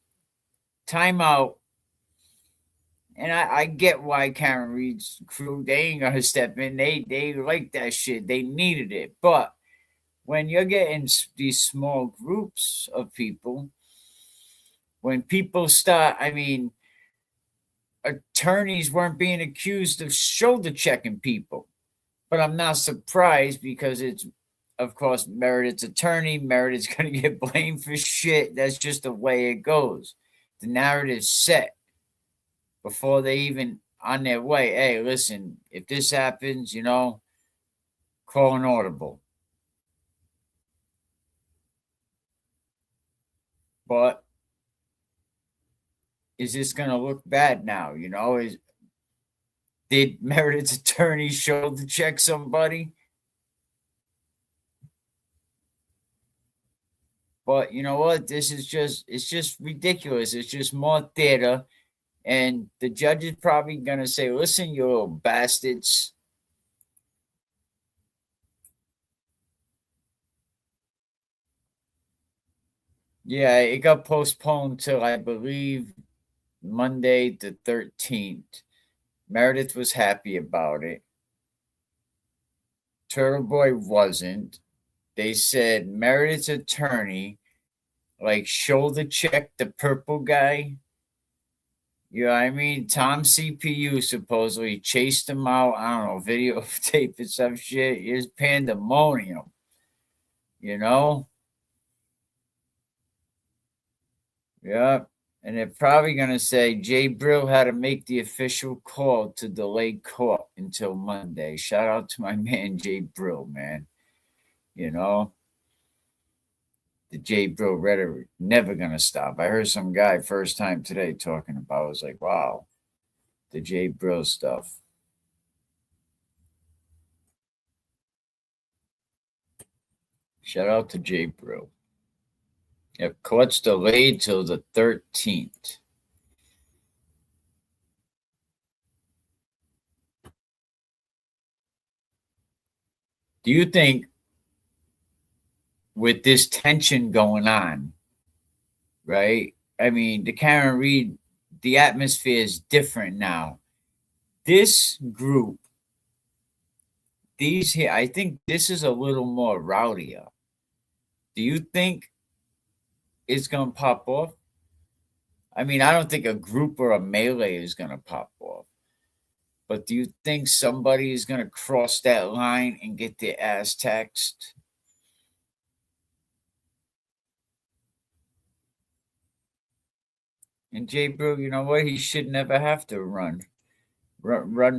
E: time out. And I get why Karen Reed's crew, they ain't gonna step in. They like that shit. They needed it. But when you're getting these small groups of people, when people start, I mean, attorneys weren't being accused of shoulder checking people. But I'm not surprised because it's, of course, Meredith's attorney. Meredith's going to get blamed for shit. That's just the way it goes. The narrative's set before they even on their way. Hey, listen, if this happens, you know, call an audible. But is this going to look bad now? You know, did Meredith's attorney shoulder check somebody? But you know what? It's just ridiculous. It's just more theater. And the judge is probably going to say, listen, you little bastards. Yeah, it got postponed till, I believe, Monday the 13th. Meredith was happy about it. Turtle Boy wasn't. They said Meredith's attorney, like, shoulder checked the purple guy. You know what I mean? Tom CPU supposedly chased him out. I don't know, videotape and some shit. It's pandemonium. You know? Yeah. And they're probably going to say Jay Brill had to make the official call to delay court until Monday. Shout out to my man, Jay Brill, man. You know? The Jay Brill rhetoric never going to stop. I heard some guy first time today talking about it. I was like, wow. The Jay Brill stuff. Shout out to Jay Brill. Yep, court's delayed till the 13th. Do you think with this tension going on, right? I mean, the Karen Reed, the atmosphere is different now. This group, these here, I think this is a little more rowdier. Do you think it's going to pop off? I mean, I don't think a group or a melee is going to pop off. But do you think somebody is going to cross that line and get their ass taxed? And Jay Brew, you know what? He should never have to run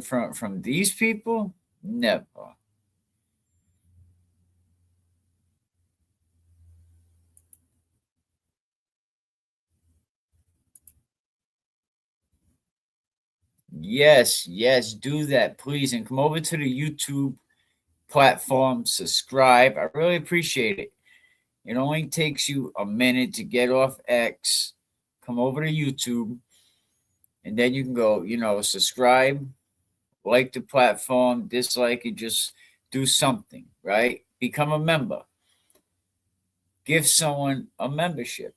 E: from these people? Never. Yes, do that, please. And come over to the YouTube platform, subscribe. I really appreciate it. It only takes you a minute to get off X, come over to YouTube, and then you can go, subscribe, like the platform, dislike it, just do something, right? Become a member. Give someone a membership.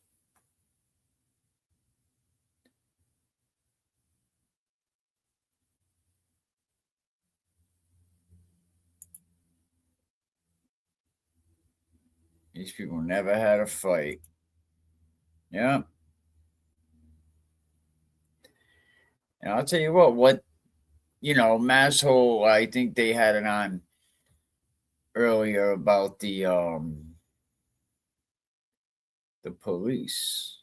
E: These people never had a fight. Yeah. And I'll tell you what, Masshole, I think they had it on earlier about the police.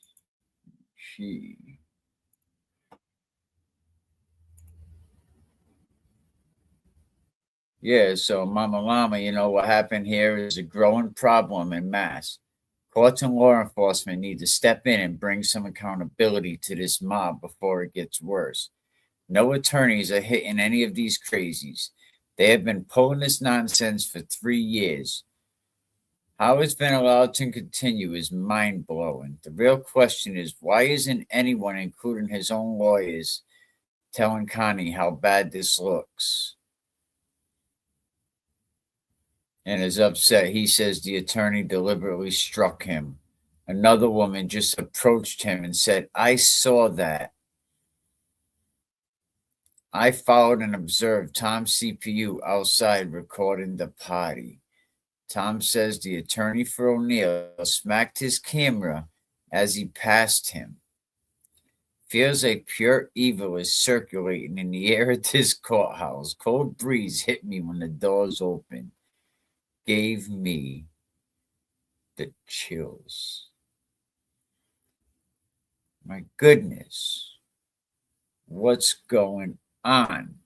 E: Yeah, so Mama Llama, what happened here is a growing problem in Mass. Courts and law enforcement need to step in and bring some accountability to this mob before it gets worse. No attorneys are hitting any of these crazies. They have been pulling this nonsense for 3 years. How it's been allowed to continue is mind-blowing. The real question is, why isn't anyone, including his own lawyers, telling Kearney how bad this looks? And is upset. He says the attorney deliberately struck him. Another woman just approached him and said, I saw that. I followed and observed Tom CPU outside recording the party. Tom says the attorney for O'Neill smacked his camera as he passed him. Feels like pure evil is circulating in the air at this courthouse. Cold breeze hit me when the doors opened. Gave me the chills. My goodness. What's going on?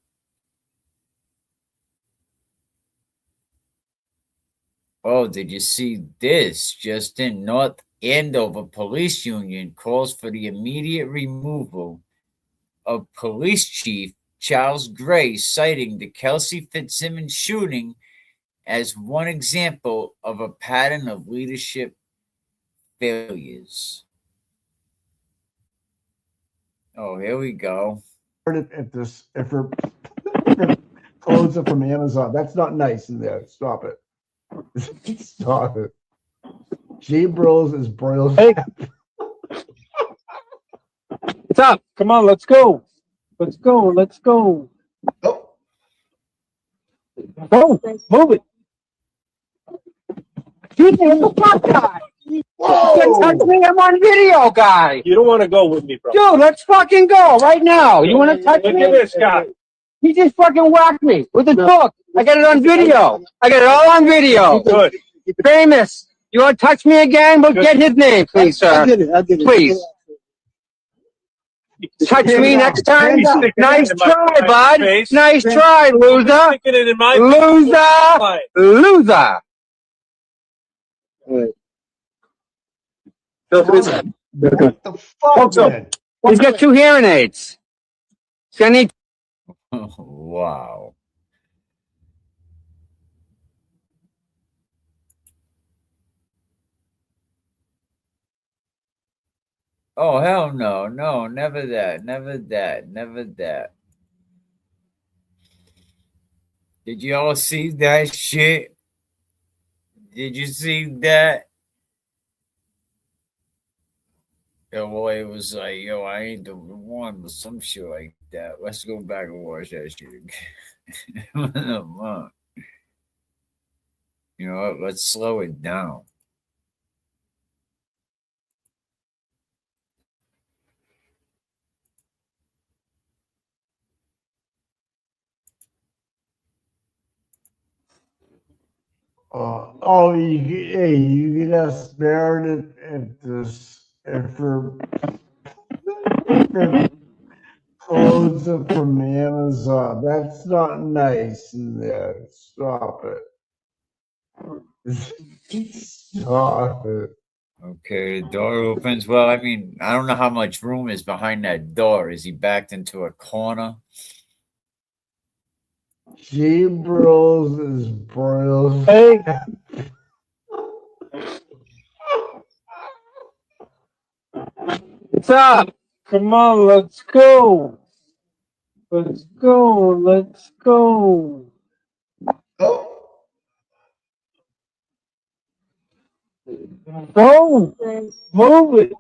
E: Oh, did you see this? Just in North Andover Police Union calls for the immediate removal of Police Chief Charles Gray, citing the Kelsey Fitzsimmons shooting as one example of a pattern of leadership failures. Oh, here we go.
L: If it clothes it from Amazon, that's not nice in there. Stop it. Stop it. G Bros is broiled.
K: Hey, what's up? Come on, let's go. Let's go.
L: Oh.
K: Go, move it.
M: Shoot me in the fuck guy. Whoa! Touch me, I'm on video, guy.
K: You don't want to go with me, bro.
M: Dude, let's fucking go right now. You want to touch me?
K: Look at this guy.
M: He just fucking whacked me with his book. I got it on video. I got it all on video.
K: Good.
M: Famous. You want to touch me again? We'll get his name, please, sir.
L: I did it.
M: Please. Touch me next time. Nice try, bud. Nice try, loser.
K: Sticking it in my
M: Loser.
L: What the fuck, man?
M: He's got 2 hearing aids. He's gonna need.
E: Wow. Oh, hell no. No, never that. Never that. Never that. Did you all see that shit? Did you see that? The boy was like, yo, I ain't the one, but some shit like that. Let's go back and watch that shit again. You know what? Let's slow it down.
L: You can ask Meredith for clothes from Amazon. That's not nice in there. Stop it. Stop it.
E: Okay, the door opens. Well, I mean, I don't know how much room is behind that door. Is he backed into a corner?
L: Ebro is brilliant.
M: Hey. What's up?
K: Come on, let's go. Let's go. Let's go. Go. Move it.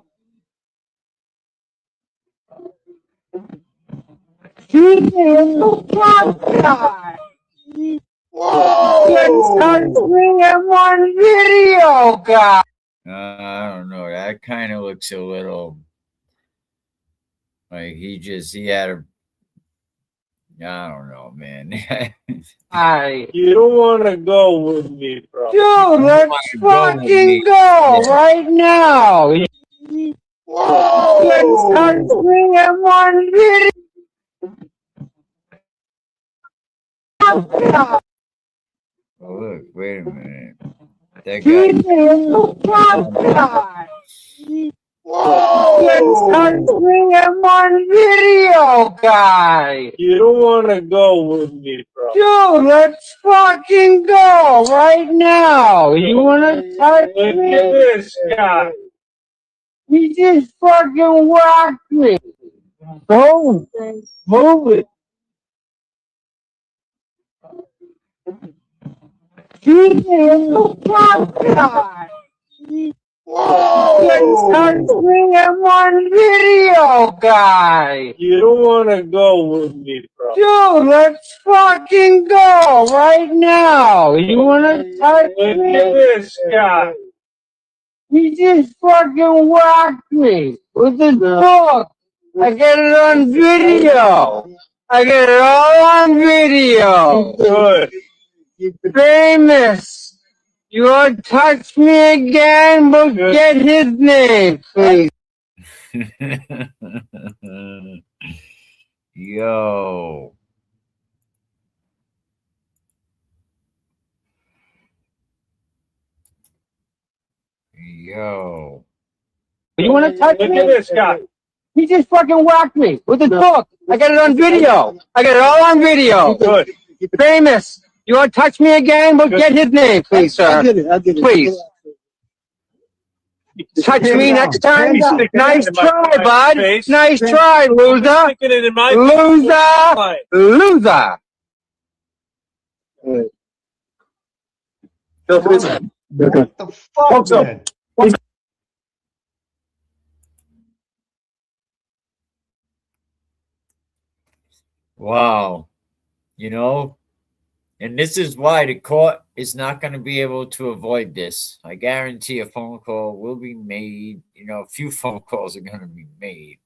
M: Shoot me in the fuck guy.
L: Whoa!
M: I'm on video, guy.
E: I don't know. That kind of looks a little like he had a. I don't know, man.
K: You don't want to go with me, bro.
M: Dude, let's fucking go right now.
L: Whoa!
M: Touch me, I'm on video.
E: Oh, look, wait a minute. That
M: Shoot
E: guy.
M: me in the fuck guy.
L: Whoa!
M: Touch me, I'm on video, guy.
K: You don't want to go with me, bro.
M: Dude, let's fucking go right now. You want to touch
K: Look
M: me?
K: at this guy.
M: He just fucking whacked me.
K: Go. Move it.
M: Shoot me in the fuck guy.
L: Whoa!
M: Touch me, I'm on video, guy.
K: You don't want to go with me, bro.
M: Dude, let's fucking go right now. You want to touch
K: Look
M: me?
K: at this guy.
M: He just fucking whacked me with his book. I got it on video. I got it all on video.
K: Good.
M: Famous. You want to touch me again? We'll get his name, please.
E: Yo. Yo.
M: You want to touch
K: Look
M: me?
K: at this guy.
M: He just fucking whacked me with his book. I got it on video. I got it all on video.
K: Good.
M: Famous. You want to touch me again? We'll get his name, please, sir.
L: I did it.
M: Please. Touch me next time. Nice try, bud. Nice try, loser.
K: Sticking it in my
M: Loser. Loser.
L: What the fuck, man?
E: Wow. You know, and this is why the court is not going to be able to avoid this. I guarantee a phone call will be made. You know, a few phone calls are going to be made.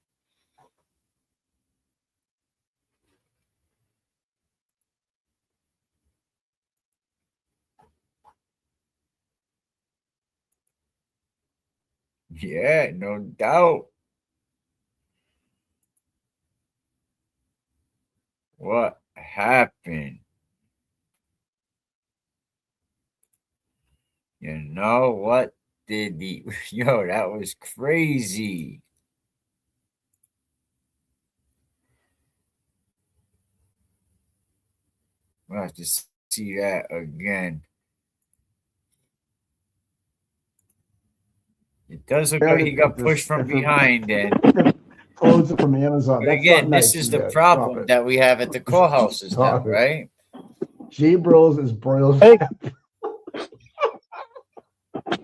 E: Yeah, no doubt. What happened? You know what did the yo? That was crazy. We'll have to see that again. It does look like he got pushed from behind, and
L: Clothes from Amazon.
E: but
L: That's
E: again,
L: not
E: this
L: nice.
E: is
L: in
E: the
L: there.
E: problem
L: Stop it.
E: that we have at the courthouses now,
L: Stop it.
E: right?
L: J Bros is broiled.
K: Hey,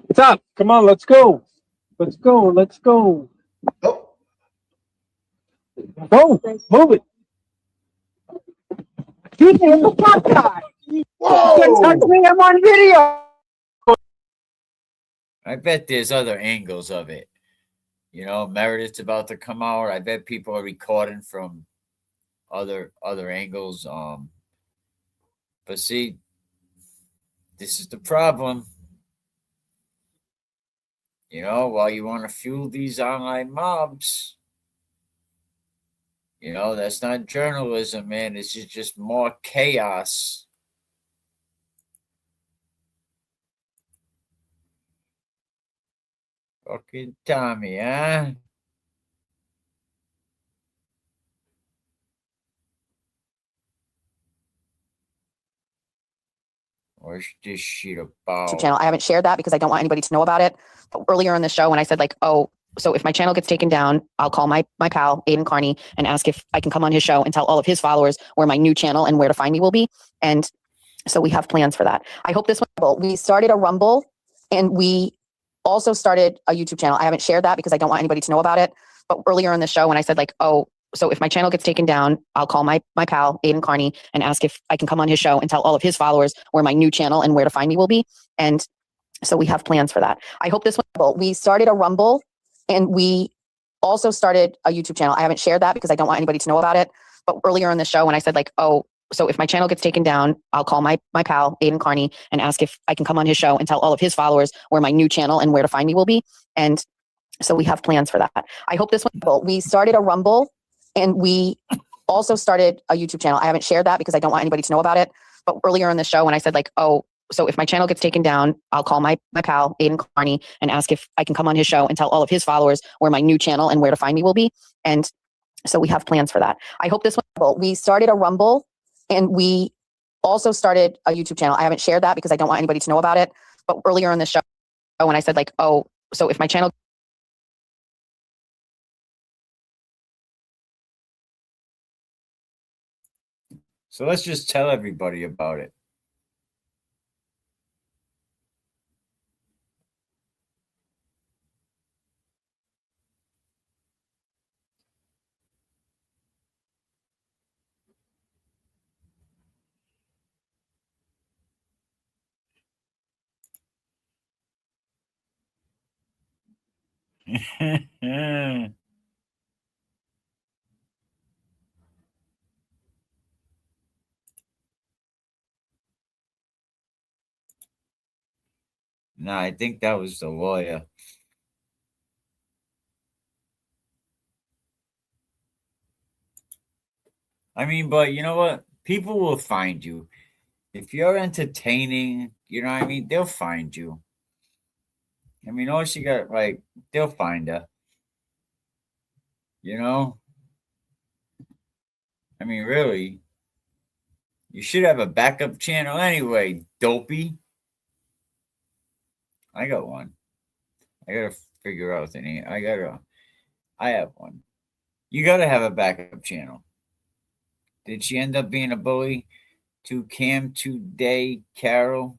K: what's up? Come on, let's go. Let's go. Let's go.
L: Oh,
K: Go. Move it. Keep me in the front guy. Don't touch
L: whoa!
K: me. I'm on video.
E: I bet there's other angles of it. You know, Meredith's about to come out. I bet people are recording from other angles. But see, this is the problem. You know, while you want to fuel these online mobs, you know, that's not journalism, man. This is just more chaos. Fucking Tommy, huh? What's this shit about?
B: Channel. I haven't shared that because I don't want anybody to know about it. But earlier in the show, when I said like, oh, so if my channel gets taken down, I'll call my pal Aiden Kearney and ask if I can come on his show and tell all of his followers where my new channel and where to find me will be. And so we have plans for that. I hope this one. We started a Rumble and we also started a YouTube channel. I haven't shared that because I don't want anybody to know about it. But earlier in the show, when I said like, oh, so if my channel gets taken down, I'll call my pal Aiden Kearney and ask if I can come on his show and tell all of his followers where my new channel and where to find me will be. And so we have plans for that. I hope this one. We started a Rumble and we also started a YouTube channel. I haven't shared that because I don't want anybody to know about it. But earlier in the show, when I said like, oh, so if my channel gets taken down, I'll call my pal Aiden Kearney and ask if I can come on his show and tell all of his followers where my new channel and where to find me will be. And so we have plans for that. I hope this one. We started a Rumble and we also started a YouTube channel. I haven't shared that because I don't want anybody to know about it. But earlier in the show, when I said like, oh, so if my channel gets taken down, I'll call my pal Aiden Kearney and ask if I can come on his show and tell all of his followers where my new channel and where to find me will be. And so we have plans for that. I hope this one. We started a Rumble and we also started a YouTube channel. I haven't shared that because I don't want anybody to know about it. But earlier in the show, when I said like, oh, so if my channel.
E: So let's just tell everybody about it. No, I think that was the lawyer. I mean, but you know what? People will find you. If you're entertaining, you know what I mean? They'll find you. I mean, all she got, like, they'll find her. You know? I mean, really? You should have a backup channel anyway, dopey. I got one. I gotta figure out the name. I have one. You gotta have a backup channel. Did she end up being a bully to Cam today, Carol?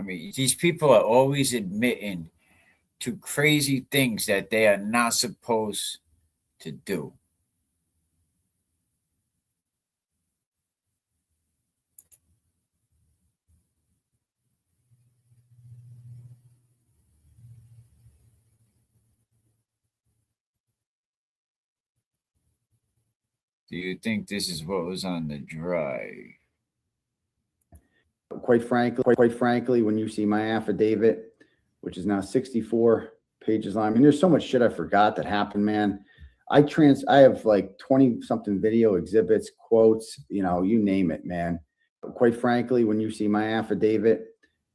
E: I mean, these people are always admitting to crazy things that they are not supposed to do. Do you think this is what was on the drive?
G: Quite frankly, when you see my affidavit, which is now 64 pages long, I mean, there's so much shit I forgot that happened, man. I have like 20 something video exhibits, quotes, you know, you name it, man. Quite frankly, when you see my affidavit,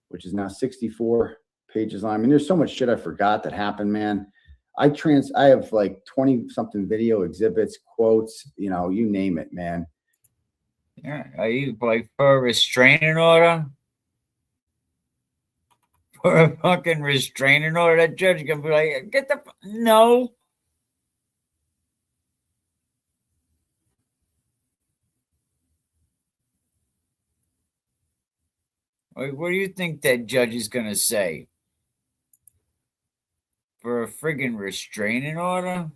G: which is now 64 pages long, I mean, there's so much shit I forgot that happened, man. I have like 20 something video exhibits, quotes, you know, you name it, man.
E: Yeah, are you like for a restraining order? For a fucking restraining order, that judge can be like, get the no. What do you think that judge is gonna say? For a friggin' restraining order?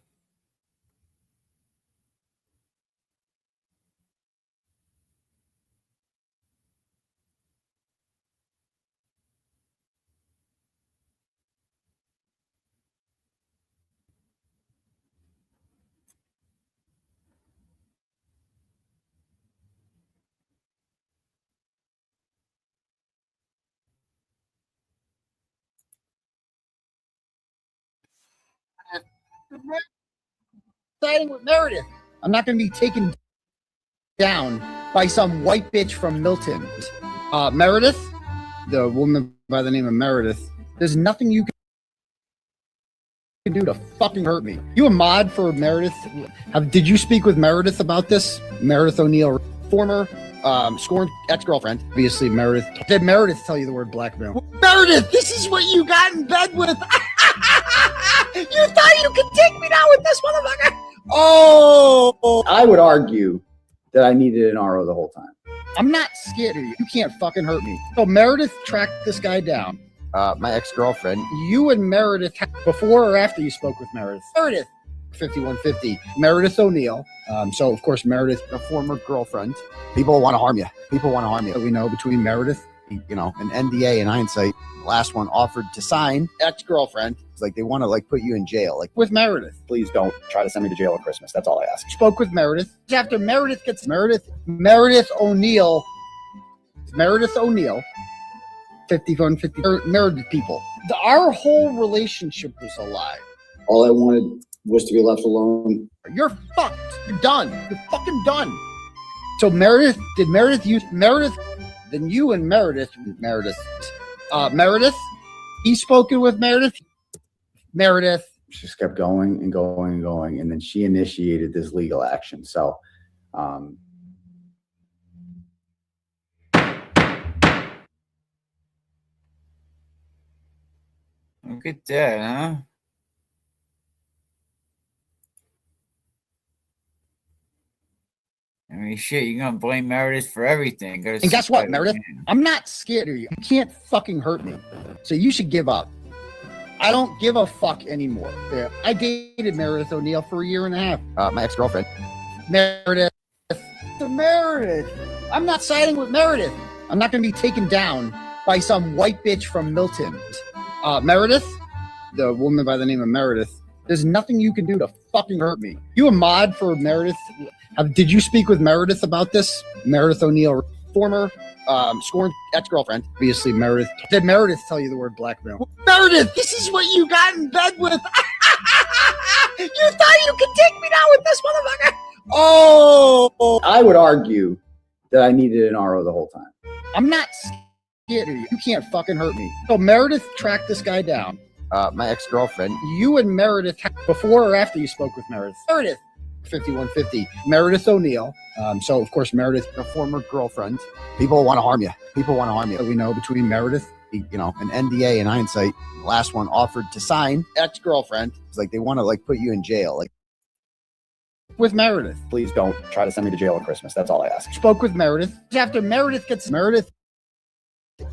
F: Siding with Meredith. I'm not going to be taken down by some white bitch from Milton. Meredith, the woman by the name of Meredith, there's nothing you can do to fucking hurt me. You a mod for Meredith? Did you speak with Meredith about this? Meredith O'Neill, former scorned ex-girlfriend. Obviously, Meredith. Did Meredith tell you the word blackmail? Meredith, this is what you got in bed with. You thought you could take me down with this motherfucker? Oh!
G: I would argue that I needed an RO the whole time.
F: I'm not scared of you. You can't fucking hurt me. So Meredith tracked this guy down. My ex-girlfriend. You and Meredith, before or after you spoke with Meredith? Meredith. 5150. Meredith O'Neill. So, of course, Meredith, a former girlfriend. People want to harm you. People want to harm you. We know between Meredith, you know, an NDA in hindsight, the last one offered to sign, ex-girlfriend. It's like they want to like put you in jail, like with Meredith.
G: Please don't try to send me to jail at Christmas. That's all I ask.
F: Spoke with Meredith. After Meredith gets Meredith O'Neill, 5150, Meredith people. Our whole relationship was a lie.
G: All I wanted was to be left alone.
F: You're fucked. You're done. You're fucking done. So Meredith, did Meredith use Meredith? Then you and Meredith, Meredith, he spoken with Meredith. Meredith.
G: She just kept going and going and going. And then she initiated this legal action. So,
E: Look at that, huh? I mean, shit, you're gonna blame Meredith for everything.
F: And guess what, Meredith? I'm not scared of you. You can't fucking hurt me. So you should give up. I don't give a fuck anymore. Yeah. I dated Meredith O'Neill for 1.5 years. My ex-girlfriend. Meredith. Meredith. I'm not siding with Meredith. I'm not going to be taken down by some white bitch from Milton. Meredith, the woman by the name of Meredith, there's nothing you can do to fucking hurt me. You a mod for Meredith? Did you speak with Meredith about this? Meredith O'Neill, former scorned ex-girlfriend. Obviously, Meredith. Did Meredith tell you the word blackmail? Meredith, this is what you got in bed with. You thought you could take me down with this motherfucker? Oh!
G: I would argue that I needed an RO the whole time.
F: I'm not scared of you. You can't fucking hurt me. So Meredith tracked this guy down. My ex-girlfriend. You and Meredith, before or after you spoke with Meredith? Meredith. 5150. Meredith O'Neill. So, of course, Meredith, a former girlfriend. People want to harm you. People want to harm you. We know between Meredith, you know, an NDA in hindsight, the last one offered to sign, ex-girlfriend. It's like they want to like put you in jail, like with Meredith.
G: Please don't try to send me to jail at Christmas. That's all I ask.
F: Spoke with Meredith. After Meredith gets Meredith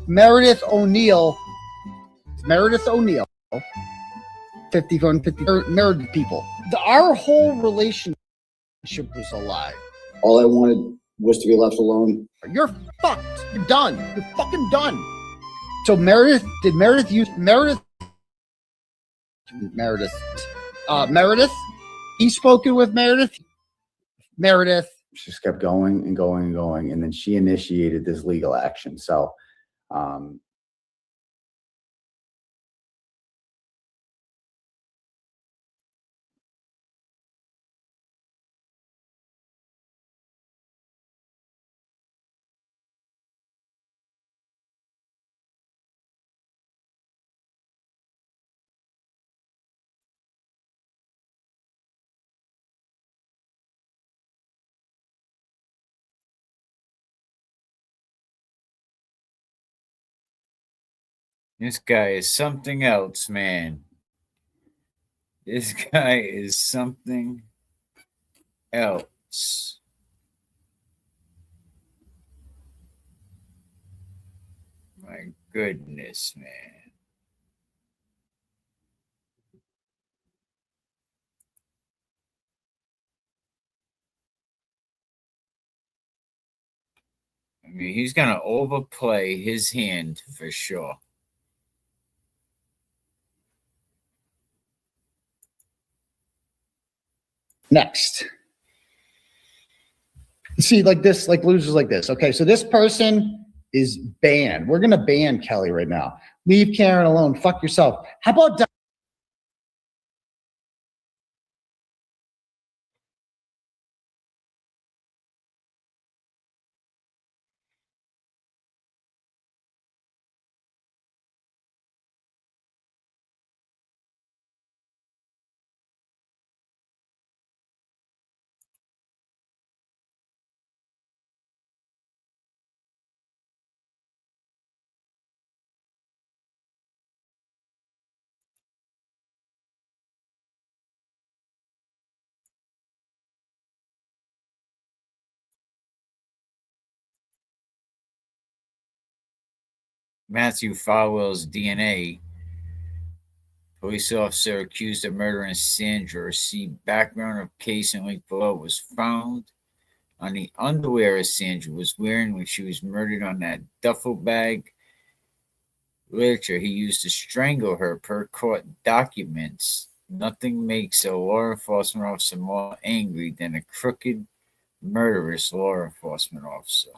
F: Meredith O'Neill, 50 gun 50 Meredith people. Our whole relationship was a lie.
G: All I wanted was to be left alone.
F: You're fucked. You're done. You're fucking done. So Meredith, did Meredith use Meredith? Meredith. He's spoken with Meredith. Meredith.
G: She just kept going and going and going. And then she initiated this legal action. So,
E: This guy is something else, man. This guy is something else. My goodness, man. I mean, he's going to overplay his hand for sure.
F: Next. See, like this, like losers like this. Okay, so this person is banned. We're going to ban Kelly right now. Leave Karen alone. Fuck yourself. How about
E: Matthew Falwell's DNA. Police officer accused of murdering Sandra. See background of case and link below was found on the underwear Sandra was wearing when she was murdered on that duffel bag. Literature he used to strangle her per court documents. Nothing makes a law enforcement officer more angry than a crooked, murderous law enforcement officer.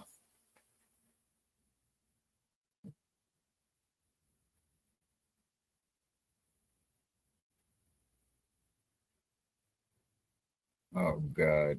E: Oh, God.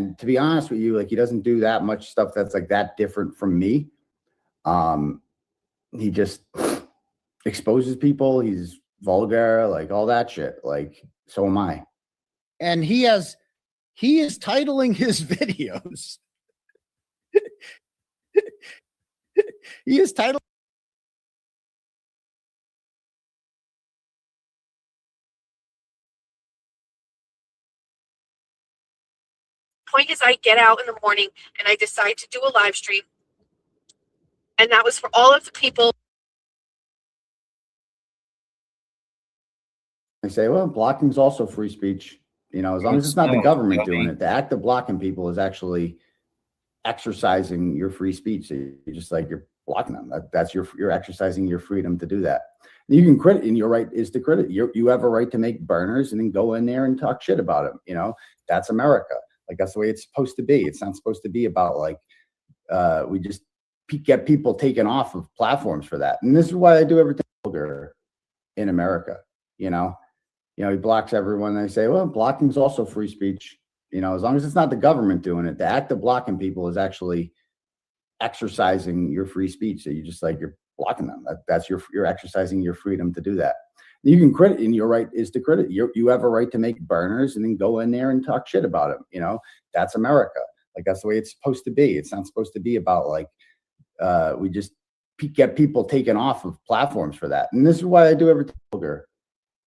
G: and to be honest with you, like he doesn't do that much stuff that's like that different from me. He just exposes people. He's vulgar, like all that shit. Like, so am I.
F: And he is titling his videos. He is titling.
I: Point is, I get out in the morning and I decide to do a live stream. And that was for all of the people.
G: I say, well, blocking is also free speech. You know, as long as it's not the government doing it. The act of blocking people is actually exercising your free speech. So you're just like, you're blocking them. That's you're exercising your freedom to do that. You can credit, and your right is to credit. You have a right to make burners and then go in there and talk shit about them. You know, that's America. Like, that's the way it's supposed to be. It's not supposed to be about like, we just get people taken off of platforms for that. And this is why I do everything in America. You know, he blocks everyone. They say, well, blocking is also free speech. You know, as long as it's not the government doing it. The act of blocking people is actually exercising your free speech. So you just like, you're blocking them. That's you're exercising your freedom to do that. You can credit, and your right is to credit. You have a right to make burners and then go in there and talk shit about them. You know, that's America. Like, that's the way it's supposed to be. It's not supposed to be about like, we just get people taken off of platforms for that. And this is why I do every blogger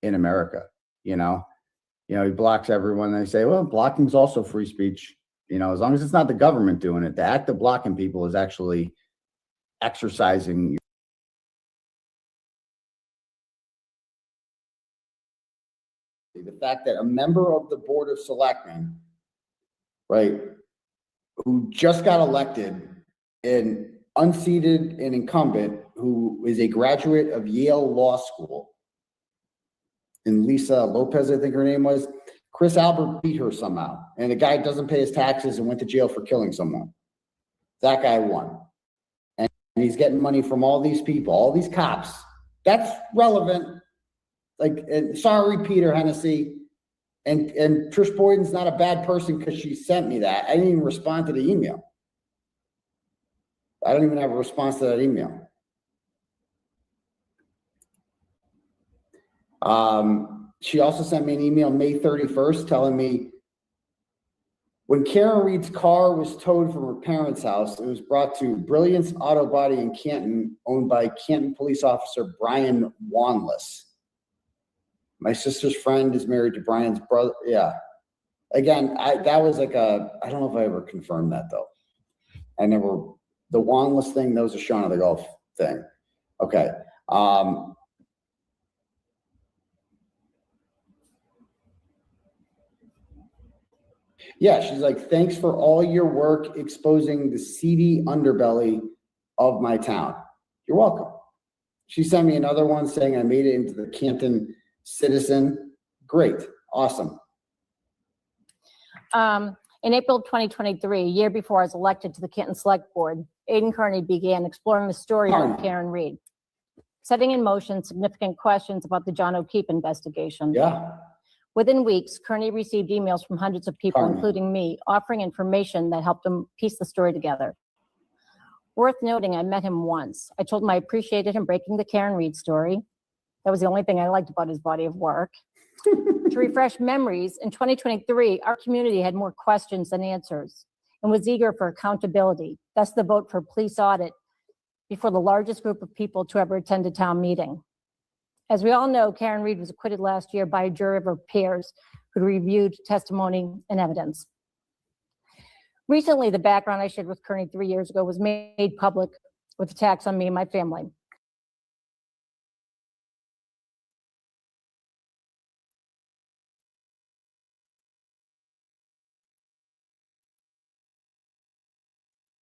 G: in America. You know, he blocks everyone. They say, well, blocking is also free speech. You know, as long as it's not the government doing it, the act of blocking people is actually exercising. The fact that a member of the Board of Selectmen, right, who just got elected, an unseated and incumbent who is a graduate of Yale Law School, and Lisa Lopez, I think her name was, Chris Albert beat her somehow. And the guy doesn't pay his taxes and went to jail for killing someone. That guy won. And he's getting money from all these people, all these cops. That's relevant. Like, sorry, Peter Hennessy. And Trish Boyden's not a bad person because she sent me that. I didn't even respond to the email. I don't even have a response to that email. She also sent me an email May 31st telling me when Karen Reed's car was towed from her parents' house, it was brought to Brilliance Auto Body in Canton, owned by Canton police officer Brian Wanless. My sister's friend is married to Brian's brother. Yeah. Again, that was like I don't know if I ever confirmed that though. The Wanless thing, that was a Shaun of the Golf thing. Okay. Yeah, she's like, thanks for all your work exposing the seedy underbelly of my town. You're welcome. She sent me another one saying I made it into the Canton Citizen. Great. Awesome.
N: In April of 2023, a year before I was elected to the Canton Select Board, Aidan Kearney began exploring the story of Karen Reed, setting in motion significant questions about the John O'Keefe investigation.
G: Yeah.
N: Within weeks, Kearney received emails from hundreds of people, including me, offering information that helped him piece the story together. Worth noting, I met him once. I told him I appreciated him breaking the Karen Reed story. That was the only thing I liked about his body of work. To refresh memories, in 2023, our community had more questions than answers and was eager for accountability. Thus the vote for police audit before the largest group of people to ever attend a town meeting. As we all know, Karen Reed was acquitted last year by a jury of her peers who reviewed testimony and evidence. Recently, the background I shared with Kearney 3 years ago was made public with attacks on me and my family.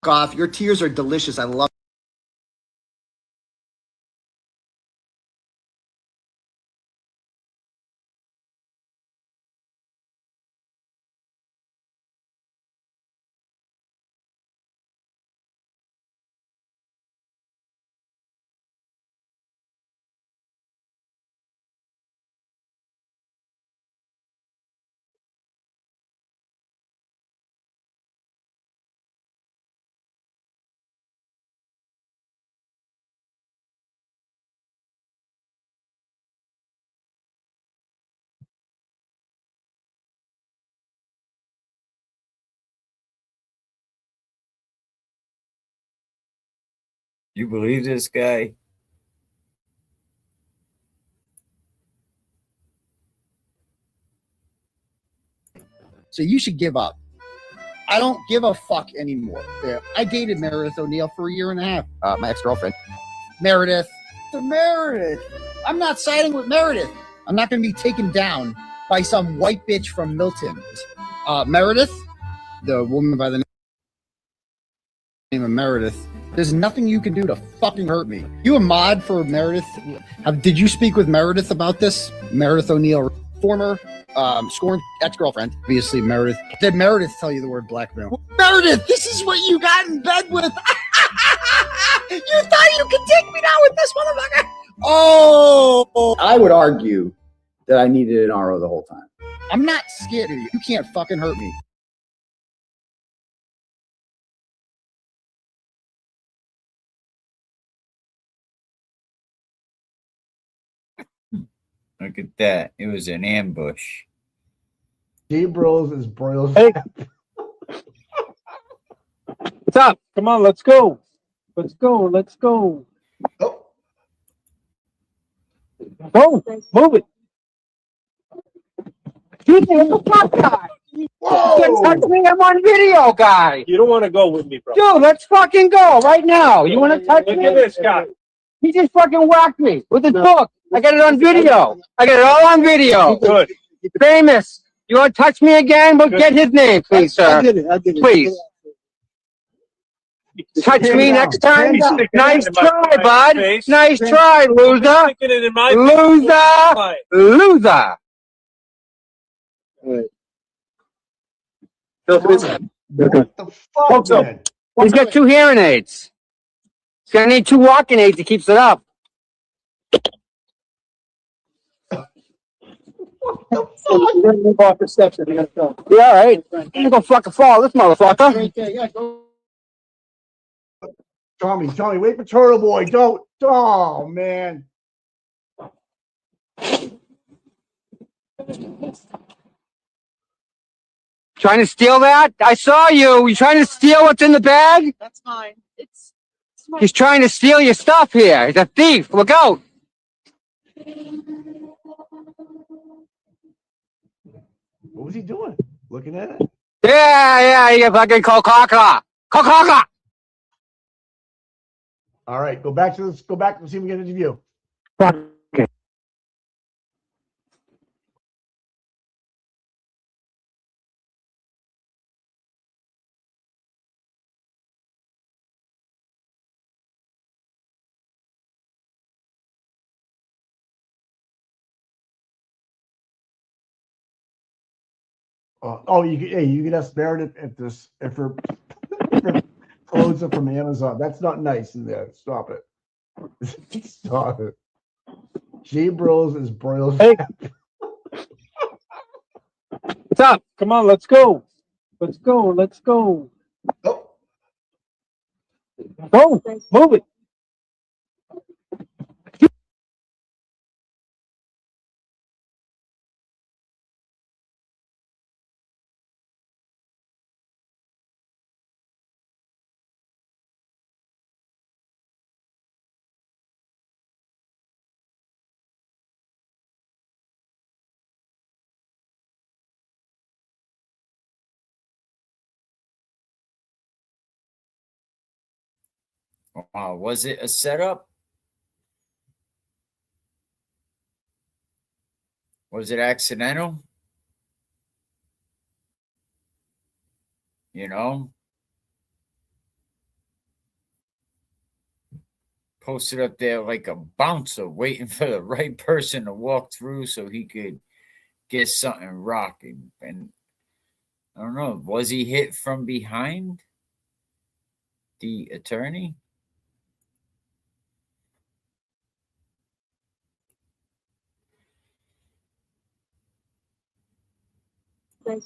F: Off. Your tears are delicious. I love.
E: You believe this guy?
F: So you should give up. I don't give a fuck anymore. Yeah. I dated Meredith O'Neill for a year and a half. My ex-girlfriend. Meredith. Meredith. I'm not siding with Meredith. I'm not going to be taken down by some white bitch from Milton. Meredith, the woman by the name of Meredith, there's nothing you can do to fucking hurt me. You a mod for Meredith? Did you speak with Meredith about this? Meredith O'Neill, former scorned ex-girlfriend. Obviously, Meredith. Did Meredith tell you the word blackmail? Meredith, this is what you got in bed with. You thought you could take me down with this motherfucker? Oh!
G: I would argue that I needed an RO the whole time.
F: I'm not scared of you. You can't fucking hurt me.
E: Look at that. It was an ambush.
L: Ebro is broiled.
M: Hey. What's up? Come on, let's go. Let's go. Let's go.
L: Oh.
M: Go. Move it. What the fuck, guy?
L: Whoa.
M: Touch me. I'm on video, guy. You don't want to go with me, bro. Dude, let's fucking go right now. You want to touch me? Look at this guy. He just fucking whacked me with his book. I got it on video. I got it all on video. Good. Famous. You want to touch me again? We'll get his name, please, sir.
H: I did it.
M: Please. Touch me next time. Nice try, bud. Nice try, loser. Loser. Loser.
L: What the fuck, man?
M: He's got 2 hearing aids. He's gonna need 2 walking aids to keep it up. Move off the steps if you're gonna go. Yeah, all right. I'm gonna fucking fall, this motherfucker.
L: Tommy, wait for Turtle Boy. Don't. Oh, man.
M: Trying to steal that? I saw you. You trying to steal what's in the bag?
B: That's fine. It's
M: He's trying to steal your stuff here. He's a thief. Look out.
L: What was he doing? Looking at it?
M: Yeah, you fucking Coca-Cola. Coca-Cola.
L: All right, go back and see if we can get an interview.
M: Okay.
L: You can ask Meredith if her clothes are from Amazon. That's not nice in there. Stop it. Stop it. Ebro is broiled.
M: Hey. What's up? Come on, let's go. Let's go. Let's go.
L: Oh.
M: Go. Move it.
E: Wow, was it a setup? Was it accidental? You know? Posted up there like a bouncer waiting for the right person to walk through so he could get something rocking. And I don't know, was he hit from behind the attorney?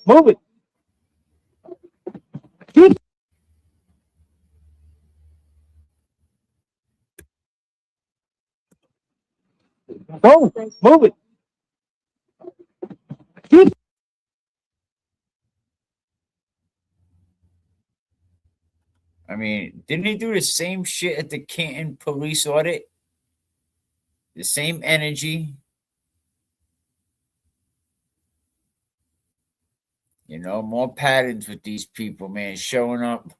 M: Move it. Go. Move it.
E: I mean, didn't he do the same shit at the Canton police audit? The same energy. You know, more patterns with these people, man, showing up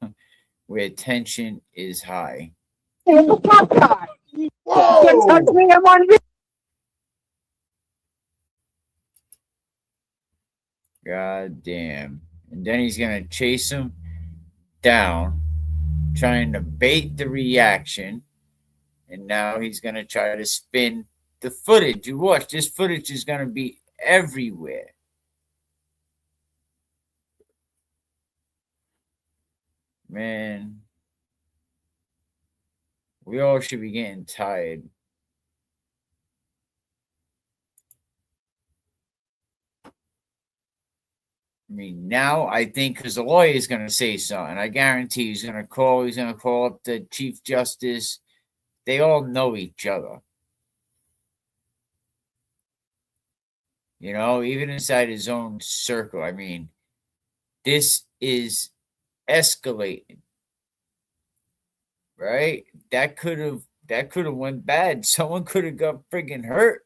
E: where tension is high.
M: Whoa. Touch me, I'm on video.
E: God damn. And then he's going to chase him down, trying to bait the reaction. And now he's going to try to spin the footage. You watch, this footage is going to be everywhere. Man, we all should be getting tired. I mean, now I think because the lawyer is going to say something, I guarantee he's going to call up the Chief Justice. They all know each other. You know, even inside his own circle. I mean, this is escalating, right? That could have went bad. Someone could have got friggin' hurt.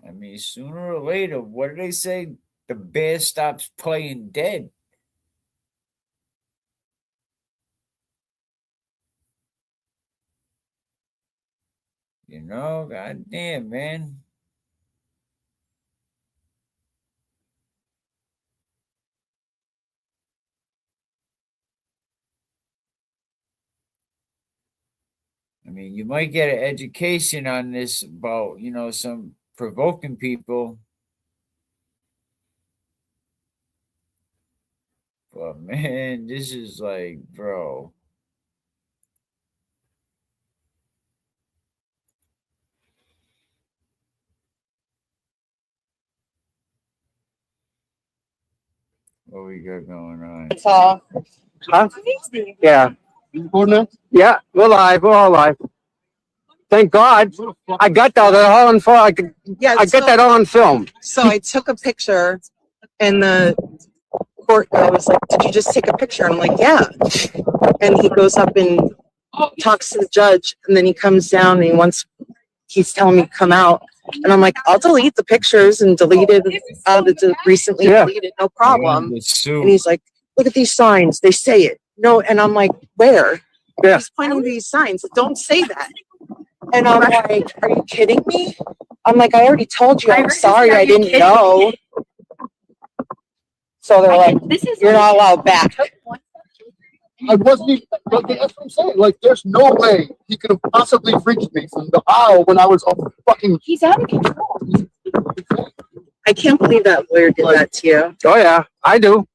E: I mean, sooner or later, what do they say? The bear stops playing dead. You know, goddamn, man. I mean, you might get an education on this about, some provoking people. But man, this is like, bro. What we got going on?
M: It's all. Huh? Yeah. Yeah, we're live. We're all live. Thank God. I got that all on film. I got that all on film.
O: So I took a picture, and the court guy was like, "Did you just take a picture?" And I'm like, "Yeah." And he goes up and talks to the judge, and then he comes down and he's telling me to come out, and I'm like, "I'll delete the pictures and delete it out of the recently deleted, no problem." And he's like, "Look at these signs. They say it." No, and I'm like, "Where?" Yeah. He's pointing to these signs that don't say that. And I'm like, "Are you kidding me?" I'm like, "I already told you. I'm sorry. I didn't know." So they're like, "You're not allowed back."
H: I wasn't even, but that's what I'm saying. Like, there's no way he could have possibly reached me from the aisle when I was fucking.
O: He's out of control. I can't believe that lawyer did that to you.
M: Oh yeah, I do.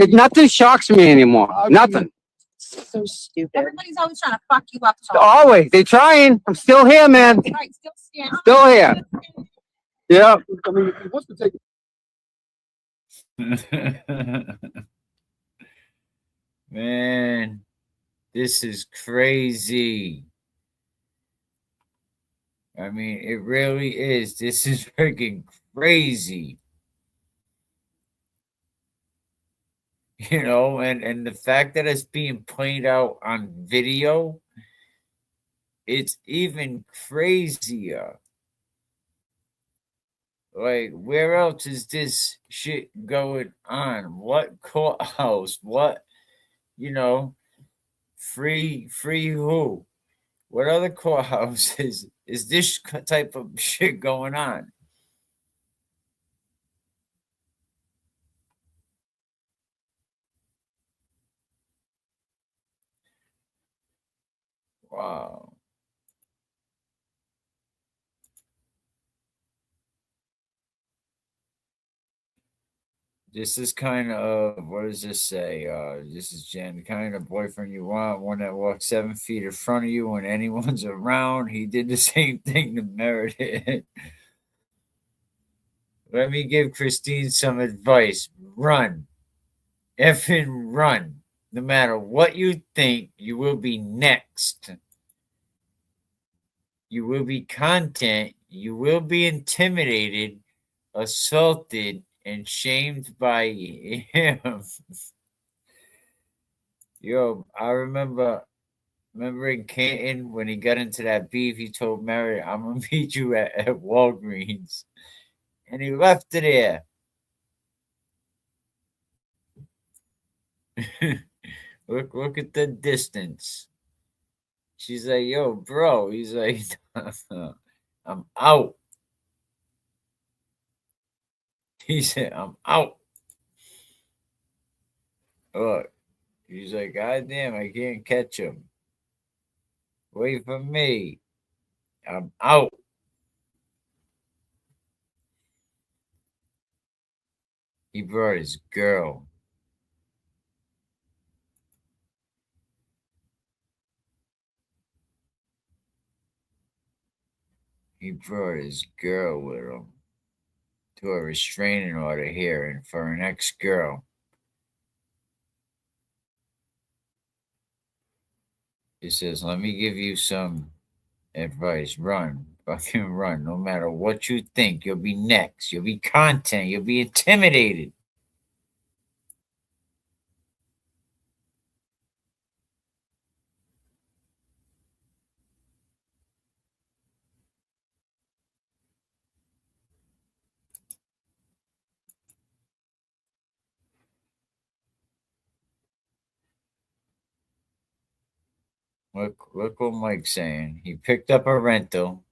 M: Nothing shocks me anymore. Nothing.
O: So stupid.
P: Everybody's always trying to fuck you up.
M: Always. They're trying. I'm still here, man.
P: Right, still stand.
M: Still here. Yeah.
H: I mean, if he wants to take.
E: Man, this is crazy. I mean, it really is. This is freaking crazy. And the fact that it's being played out on video, it's even crazier. Like, where else is this shit going on? What courthouse? What, free who? What other courthouses is this type of shit going on? Wow. This is kind of, what does this say? This is Jen, kind of boyfriend you want, one that walks 7 feet in front of you when anyone's around. He did the same thing to Meredith. Let me give Christine some advice. Run. Effing run. No matter what you think, you will be next. You will be content. You will be intimidated, assaulted, and shamed by him. Yo, I remember in Canton when he got into that beef, he told Mary, "I'm gonna meet you at Walgreens," and he left her there. Look at the distance. She's like, "Yo, bro." He's like, "I'm out." He said, "I'm out." Look, he's like, "God damn, I can't catch him. Wait for me. I'm out." He brought his girl. He brought his girl with him to a restraining order hearing for an ex-girl. He says, "Let me give you some Advice: run, fucking run. No matter what you think, you'll be next. You'll be content. You'll be intimidated. Look what Mike's saying. He picked up a rental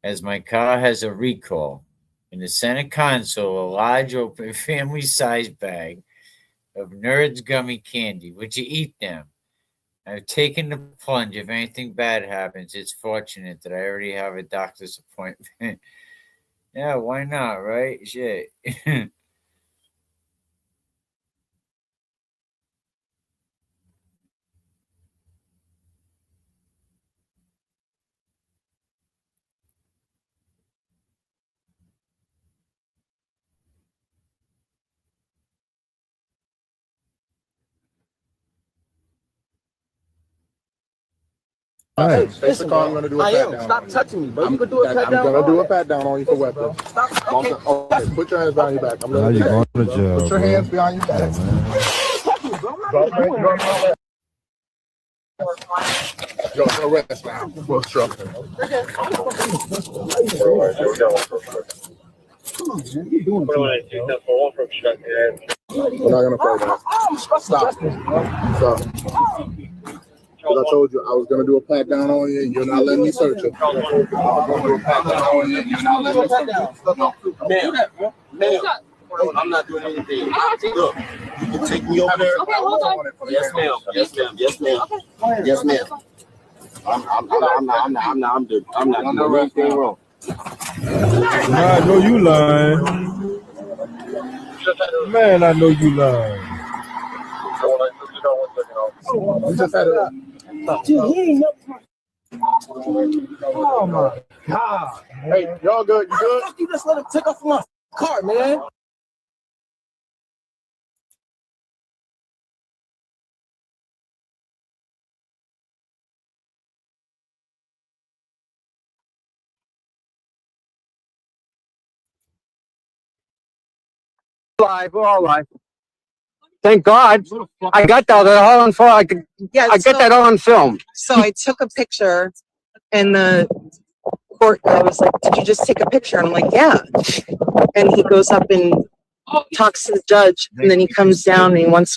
E: as my car has a recall. In the center console, a large open family-sized bag of Nerds gummy candy. Would you eat them? I've taken the plunge. If anything bad happens, it's fortunate that I already have a doctor's appointment. Yeah, why not, right? Shit.
Q: Basically, I'm gonna do a pat down. Stop touching me, bro. You can do a pat down. I'm gonna do a pat down on you for weapons. Stop. Okay, put your hands behind your back. I'm gonna do that. Put your hands behind your back. Yo, rest now. We'll truck. Come on, man. You doing We're not gonna play that. Stop. Stop. Because I told you I was gonna do a pat down on you, and you're not letting me search it. I'm gonna do a pat down on you, and you're not letting me search it. Ma'am, I'm not doing anything. Look, you can take me over there.
P: Okay, hold on.
Q: Yes, ma'am. Yes, ma'am. Yes, ma'am. Yes, ma'am. I'm good. I'm not doing anything wrong.
R: I know you lying. Man, I know you lying.
Q: You just had a...
P: Dude, he ain't no.
Q: Oh my God. Hey, y'all good? You good?
P: You just let him take off my car, man.
M: Live, we're all live. Thank God. I got that all on film. I got that all on film.
O: So I took a picture, and the court guy was like, "Did you just take a picture?" And I'm like, "Yeah." And he goes up and talks to the judge, and then he comes down and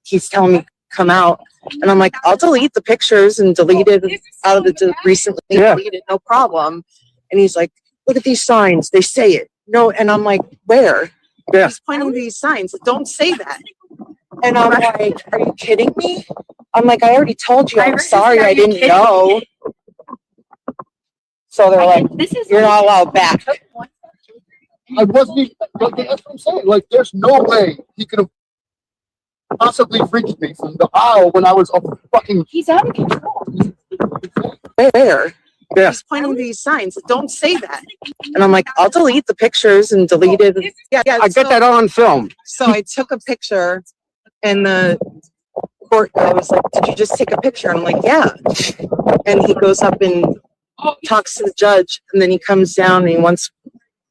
O: he's telling me come out, and I'm like, "I'll delete the pictures and delete it out of the recently deleted, no problem." And he's like, "Look at these signs. They say it." No, and I'm like, "Where?" Yeah. He's pointing to these signs. Don't say that. And I'm like, "Are you kidding me?" I'm like, "I already told you. I'm sorry. I didn't know." So they're like, "You're not allowed back."
Q: I wasn't. That's what I'm saying. Like, there's no way he could have possibly reached me from the aisle when I was fucking.
P: He's out of control.
O: Where? Yeah. He's pointing to these signs. Don't say that. And I'm like, "I'll delete the pictures and delete it." Yeah,
M: I got that all on film.
O: So I took a picture, and the court guy was like, "Did you just take a picture?" And I'm like, "Yeah." And he goes up and talks to the judge, and then he comes down and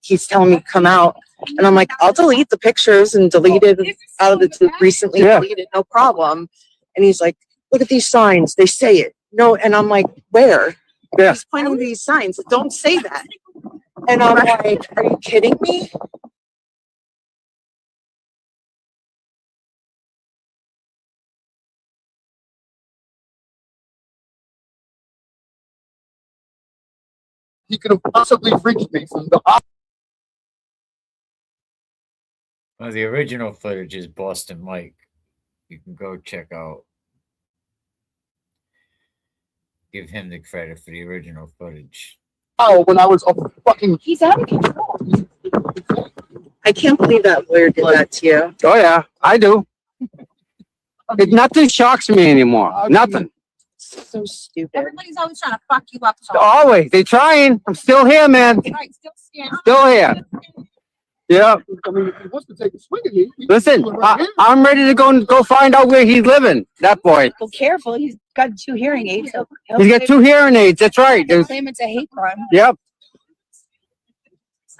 O: he's telling me come out, and I'm like, "I'll delete the pictures and delete it out of the recently deleted, no problem." And he's like, "Look at these signs. They say it." No, and I'm like, "Where?" Yeah. He's pointing to these signs. Don't say that. And I'm like, "Are you kidding me?"
Q: He could have possibly reached me from the aisle.
E: Well, the original footage is Boston Mike. You can go check out. Give him the credit for the original footage.
Q: Oh, when I was fucking.
P: He's out of control.
O: I can't believe that lawyer did that to you.
M: Oh yeah, I do. Nothing shocks me anymore. Nothing.
O: So stupid.
P: Everybody's always trying to fuck you up.
M: Always. They trying. I'm still here, man.
P: Right, still
M: Still here. Yeah.
Q: I mean, if he wants to take a swing at me, he can
M: Listen,
Q: do it right now.
M: I'm ready to go find out where he's living. That boy.
S: Well, careful. He's got 2 hearing aids.
M: He's got 2 hearing aids. That's right.
S: He'll claim it's a hate crime.
M: Yep.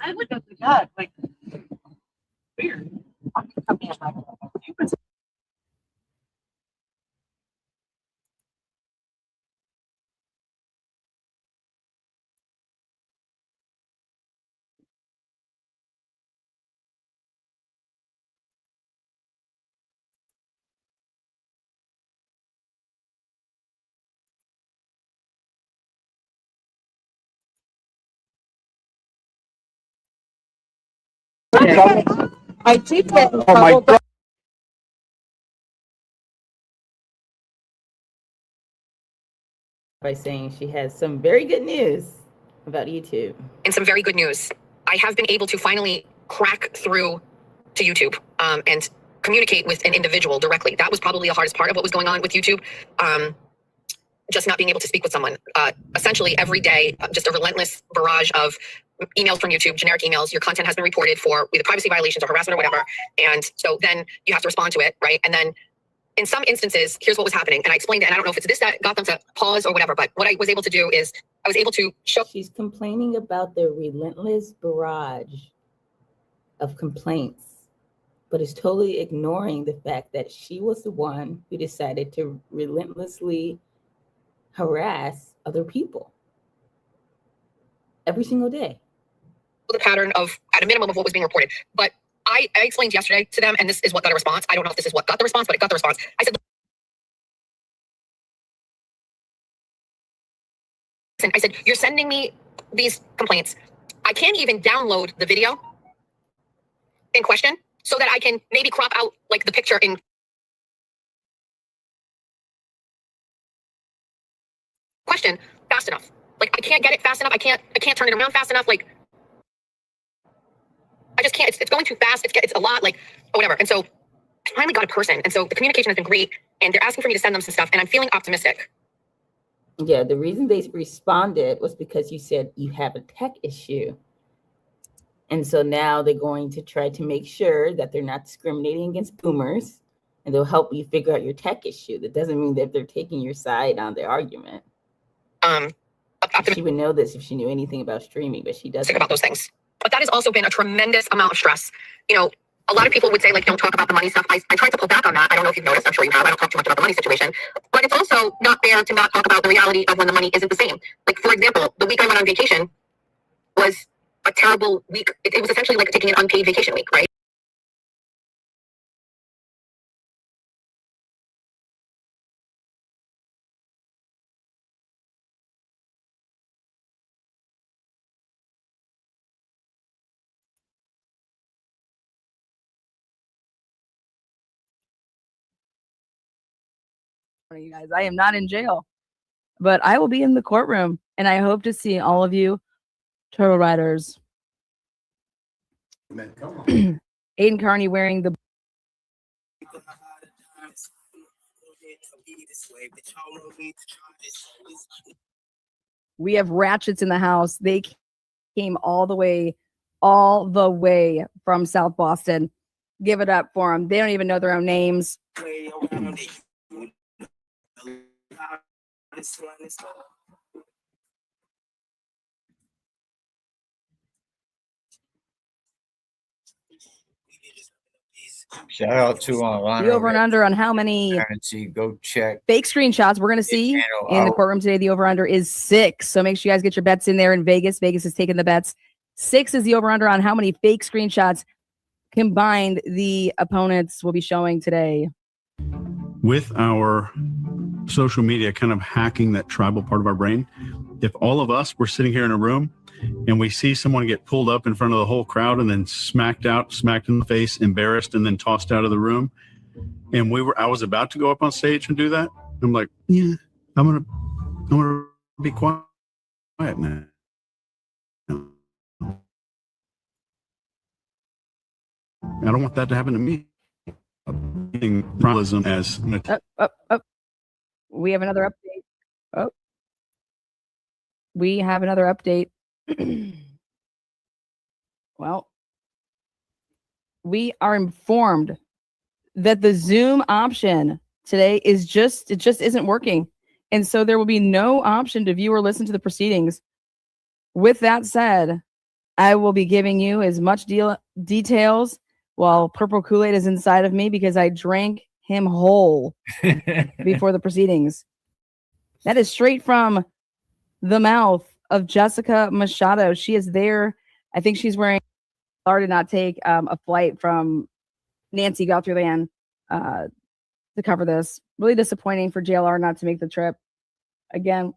S: I would have that. Like, weird. I did get in
M: Oh my
S: trouble,
M: God.
T: By saying she has some very good news about YouTube.
U: And some very good news. I have been able to finally crack through to YouTube and communicate with an individual directly. That was probably the hardest part of what was going on with YouTube. Just not being able to speak with someone. Essentially every day, just a relentless barrage of emails from YouTube, generic emails. Your content has been reported for either privacy violations or harassment or whatever. And so then you have to respond to it, right? And then in some instances, here's what was happening. And I explained it, and I don't know if it's this that got them to pause or whatever, but what I was able to do is I was able to show.
T: She's complaining about the relentless barrage of complaints, but is totally ignoring the fact that she was the one who decided to relentlessly harass other people every single day.
U: The pattern of, at a minimum, of what was being reported. But I explained yesterday to them, and this is what got a response. I don't know if this is what got the response, but it got the response. I said, listen, I said, you're sending me these complaints. I can't even download the video in question so that I can maybe crop out like the picture in question fast enough. Like I can't get it fast enough. I can't turn it around fast enough. Like I just can't. It's going too fast. It's a lot. Like or whatever. And so I finally got a person. And so the communication has been great. And they're asking for me to send them some stuff. And I'm feeling optimistic.
T: Yeah, the reason they responded was because you said you have a tech issue. And so now they're going to try to make sure that they're not discriminating against boomers, and they'll help you figure out your tech issue. That doesn't mean that they're taking your side on the argument. She would know this if she knew anything about streaming, but she doesn't.
U: Think about those things. But that has also been a tremendous amount of stress. You know, a lot of people would say, like, don't talk about the money stuff. I tried to pull back on that. I don't know if you've noticed. I'm sure you have. I don't talk too much about the money situation. But it's also not fair to not talk about the reality of when the money isn't the same. Like, for example, the week I went on vacation was a terrible week. It was essentially like taking an unpaid vacation week, right?
V: You guys, I am not in jail, but I will be in the courtroom, and I hope to see all of you turtle riders. Aiden Kearney wearing the we have ratchets in the house. They came all the way from South Boston. Give it up for them. They don't even know their own names.
E: Shout out to
V: The over and under on how many
E: go check
V: fake screenshots we're going to see in the courtroom today. The over under is 6. So make sure you guys get your bets in there in Vegas. Vegas is taking the bets. 6 is the over under on how many fake screenshots combined the opponents will be showing today.
W: With our social media kind of hacking that tribal part of our brain, if all of us were sitting here in a room and we see someone get pulled up in front of the whole crowd and then smacked in the face, embarrassed, and then tossed out of the room, and I was about to go up on stage and do that, I'm like, yeah, I'm gonna be quiet now. I don't want that to happen to me. As
V: we have another update. We have another update. Well, we are informed that the Zoom option today is just isn't working. And so there will be no option to view or listen to the proceedings. With that said, I will be giving you as much details while Purple Kool-Aid is inside of me because I drank him whole before the proceedings. That is straight from the mouth of Jessica Machado. She is there. I think she's wearing. Laura did not take a flight from Nancy Gutherland to cover this. Really disappointing for JLR not to make the trip. Again,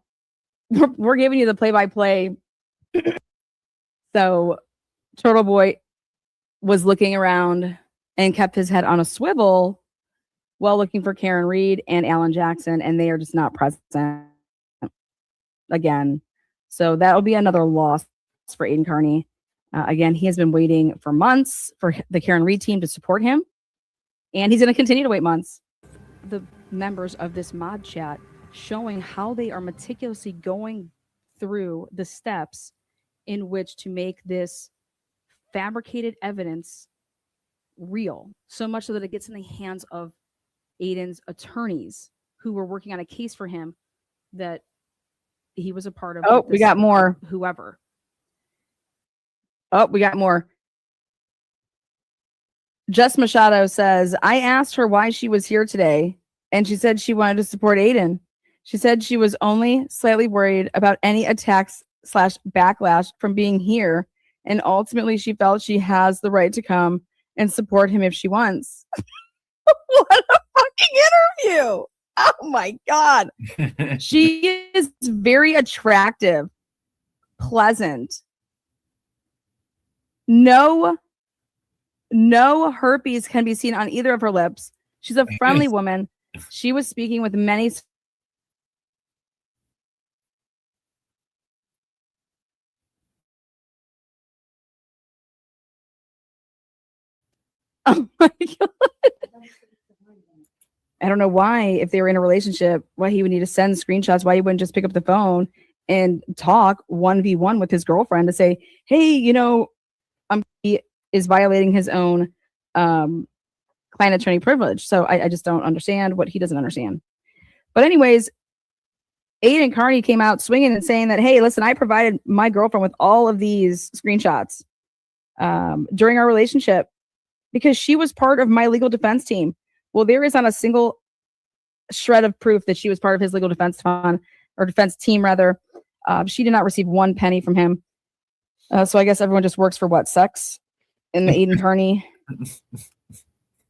V: we're giving you the play-by-play. So Turtle Boy was looking around and kept his head on a swivel while looking for Karen Reed and Alan Jackson, and they are just not present again. So that will be another loss for Aiden Kearney. Again, he has been waiting for months for the Karen Reed team to support him, and he's going to continue to wait months. The members of this mod chat showing how they are meticulously going through the steps in which to make this fabricated evidence real, so much so that it gets in the hands of Aiden's attorneys who were working on a case for him that he was a part of. Oh, we got more. Whoever. Oh, we got more. Jess Machado says, I asked her why she was here today, and she said she wanted to support Aiden. She said she was only slightly worried about any attacks / backlash from being here, and ultimately she felt she has the right to come and support him if she wants. What a fucking interview! Oh my God. She is very attractive, pleasant. No herpes can be seen on either of her lips. She's a friendly woman. She was speaking with many. Oh my God. I don't know why, if they were in a relationship, why he would need to send screenshots, why he wouldn't just pick up the phone and talk 1v1 with his girlfriend to say, hey, you know, he is violating his own client attorney privilege. So I just don't understand what he doesn't understand. But anyways, Aiden Kearney came out swinging and saying that, hey, listen, I provided my girlfriend with all of these screenshots during our relationship because she was part of my legal defense team. Well, there is not a single shred of proof that she was part of his legal defense fund or defense team, rather. She did not receive one penny from him. So I guess everyone just works for what? Sex in the Aiden Kearney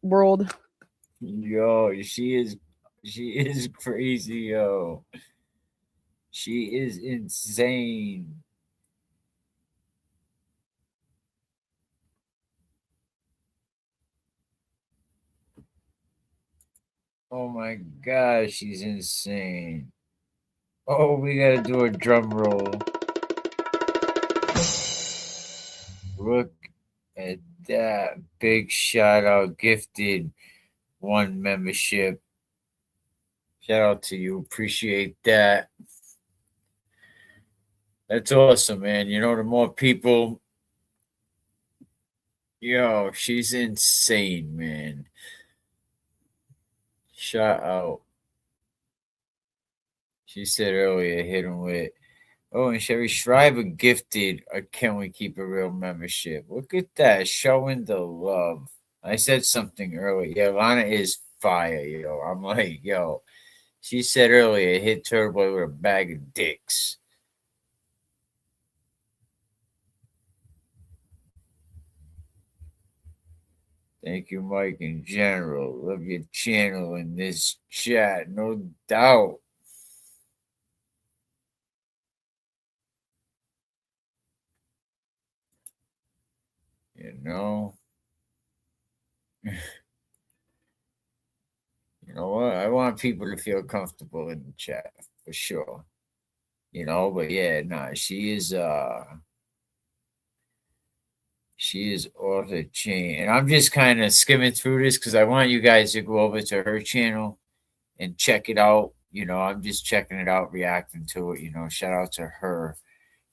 V: world.
E: Yo, she is crazy, yo. She is insane. Oh my gosh, she's insane. Oh, we gotta do a drum roll. Look at that. Big shout out, gifted 1 membership. Shout out to you. Appreciate that. That's awesome, man. You know, the more people, yo, she's insane, man. Shout out. She said earlier, hit him with, oh, and Sherry Schreiber gifted a Can We Keep It Real membership. Look at that, showing the love. I said something earlier. Yeah, Lana is fire, yo. I'm like, yo. She said earlier, hit Turbo with a bag of dicks. Thank you, Mike, in general. Love your channel in this chat, no doubt. You know? You know what? I want people to feel comfortable in the chat, for sure. You know, but yeah, nah, she is off the chain. And I'm just kind of skimming through this because I want you guys to go over to her channel and check it out. You know, I'm just checking it out, reacting to it. You know, shout out to her.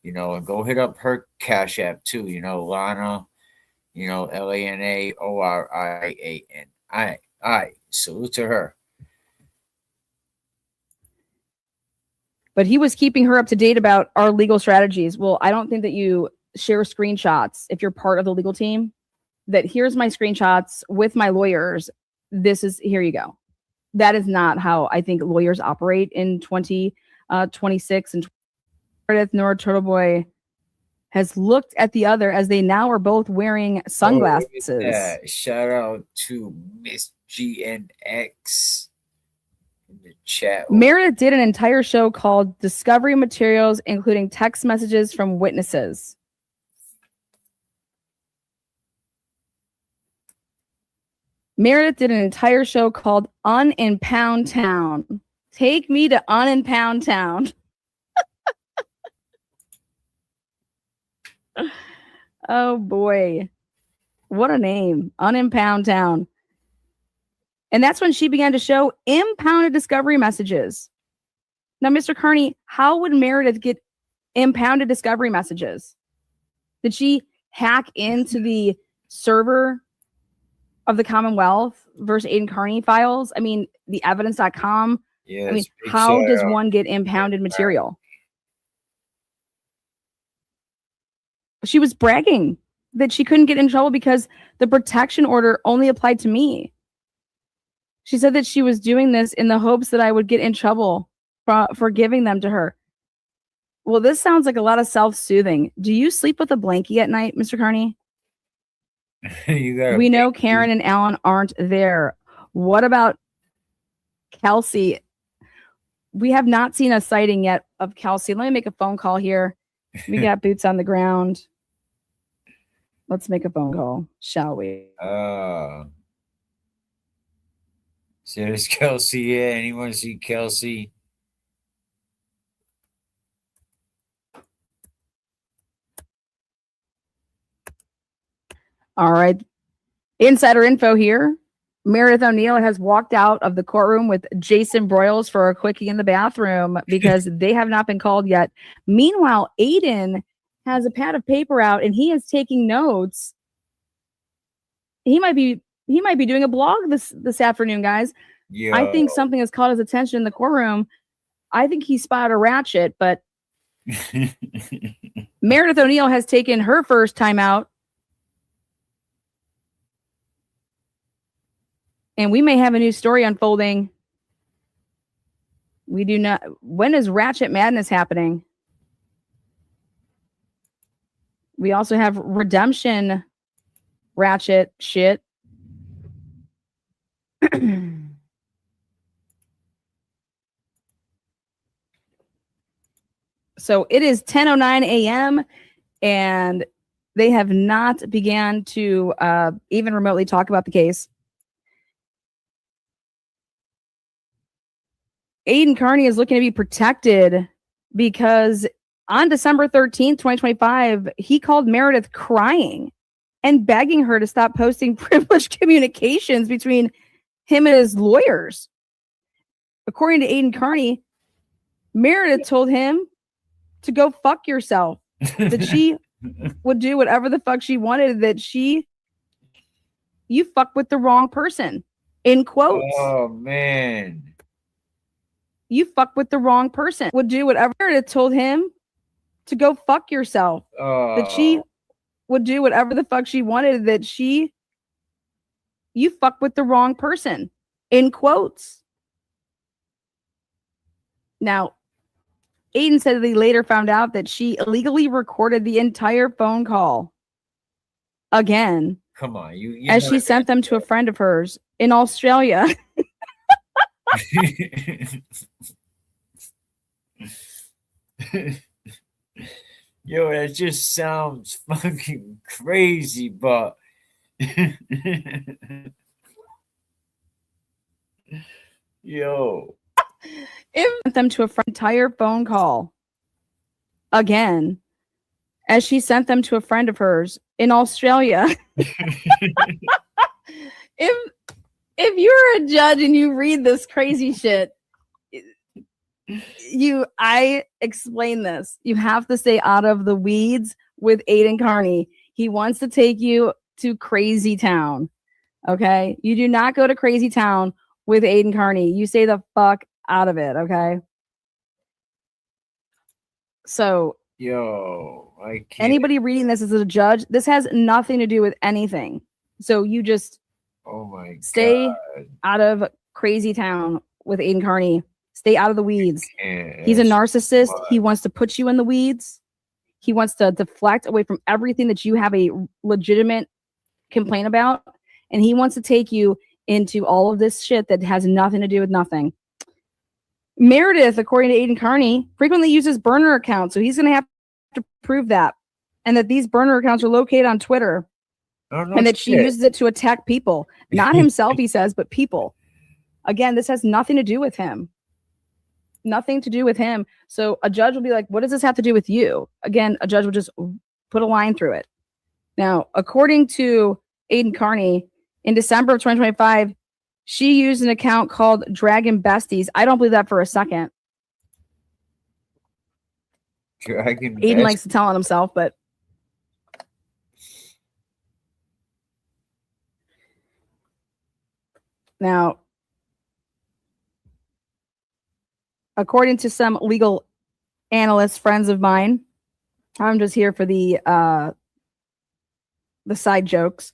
E: You know, and go hit up her Cash App too. You know, Lana You know, LANAORIANI. Salute to her.
V: But he was keeping her up to date about our legal strategies. Well, I don't think that you share screenshots if you're part of the legal team. That here's my screenshots with my lawyers. Here you go. That is not how I think lawyers operate in 2026. And Meredith nor Turtle Boy has looked at the other as they now are both wearing sunglasses.
E: Shout out to Miss GNX in the chat.
V: Meredith did an entire show called Discovery Materials, including text messages from witnesses. Meredith did an entire show called Un in Pound Town. Take me to Un in Pound Town. Oh boy. What a name. Un in Pound Town. And that's when she began to show impounded discovery messages. Now, Mr. Kearney, how would Meredith get impounded discovery messages? Did she hack into the server of the Commonwealth versus Aiden Kearney files? I mean, the evidence.com.
E: Yeah,
V: I mean, how does one get impounded material? She was bragging that she couldn't get in trouble because the protection order only applied to me. She said that she was doing this in the hopes that I would get in trouble for giving them to her. Well, this sounds like a lot of self-soothing. Do you sleep with a blankie at night, Mr. Kearney? We know Karen and Alan aren't there. What about Kelsey? We have not seen a sighting yet of Kelsey. Let me make a phone call here. We got boots on the ground. Let's make a phone call, shall we?
E: So there's Kelsey. Yeah, anyone see Kelsey?
V: All right. Insider info here. Meredith O'Neill has walked out of the courtroom with Jason Broyles for a quickie in the bathroom because they have not been called yet. Meanwhile, Aiden has a pad of paper out and he is taking notes. He might be doing a blog this afternoon, guys.
E: Yo.
V: I think something has caught his attention in the courtroom. I think he spotted a ratchet, but Meredith O'Neill has taken her first time out. And we may have a new story unfolding. We do not. When is Ratchet Madness happening? We also have Redemption Ratchet shit. So it is 10:09 a.m. and they have not began to even remotely talk about the case. Aiden Kearney is looking to be protected because on December 13th, 2025, he called Meredith crying and begging her to stop posting privileged communications between him and his lawyers. According to Aiden Kearney, Meredith told him to go fuck yourself, that she would do whatever the fuck she wanted, that you fuck with the wrong person, in quotes.
E: Oh, man.
V: You fuck with the wrong person. Would do whatever. Meredith told him to go fuck yourself. That she would do whatever the fuck she wanted. That you fuck with the wrong person. In quotes. Now, Aiden said that he later found out that she illegally recorded the entire phone call. Again.
E: Come on.
V: As she sent them to a friend of hers in Australia.
E: Yo, that just sounds fucking crazy, but yo,
V: Sent them to a entire phone call. Again, as she sent them to a friend of hers in Australia. If you're a judge and you read this crazy shit, I explain this. You have to stay out of the weeds with Aiden Kearney. He wants to take you to Crazy Town. Okay? You do not go to Crazy Town with Aiden Kearney. You stay the fuck out of it, okay? So,
E: Yo, I can't.
V: anybody reading this as a judge, this has nothing to do with anything. So you just
E: Oh my
V: stay
E: God.
V: out of Crazy Town with Aiden Kearney. Stay out of the weeds.
E: Yeah,
V: He's a
E: that's
V: narcissist.
E: what-
V: He wants to put you in the weeds. He wants to deflect away from everything that you have a legitimate complaint about. And he wants to take you into all of this shit that has nothing to do with nothing. Meredith, according to Aiden Kearney, frequently uses burner accounts. So he's going to have to prove that. And that these burner accounts are located on Twitter.
E: Oh, no
V: And that she
E: shit.
V: uses it to attack people. Not himself, he says, but people. Again, this has nothing to do with him. Nothing to do with him. So a judge will be like, what does this have to do with you? Again, a judge will just put a line through it. Now, according to Aiden Kearney, in December of 2025, she used an account called Dragon Besties. I don't believe that for a second.
E: Dragon
V: Aiden
E: Best-
V: likes to tell on himself, but now, according to some legal analysts, friends of mine, I'm just here for the side jokes.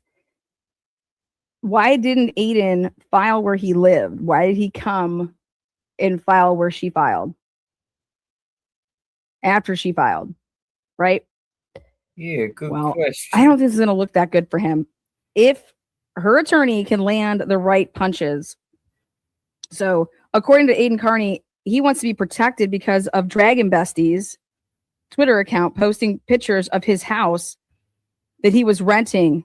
V: Why didn't Aiden file where he lived? Why did he come and file where she filed? After she filed, right?
E: Yeah, good
V: Well,
E: question.
V: I don't think this is going to look that good for him. If her attorney can land the right punches. So, according to Aiden Kearney, he wants to be protected because of Dragon Besties Twitter account posting pictures of his house that he was renting.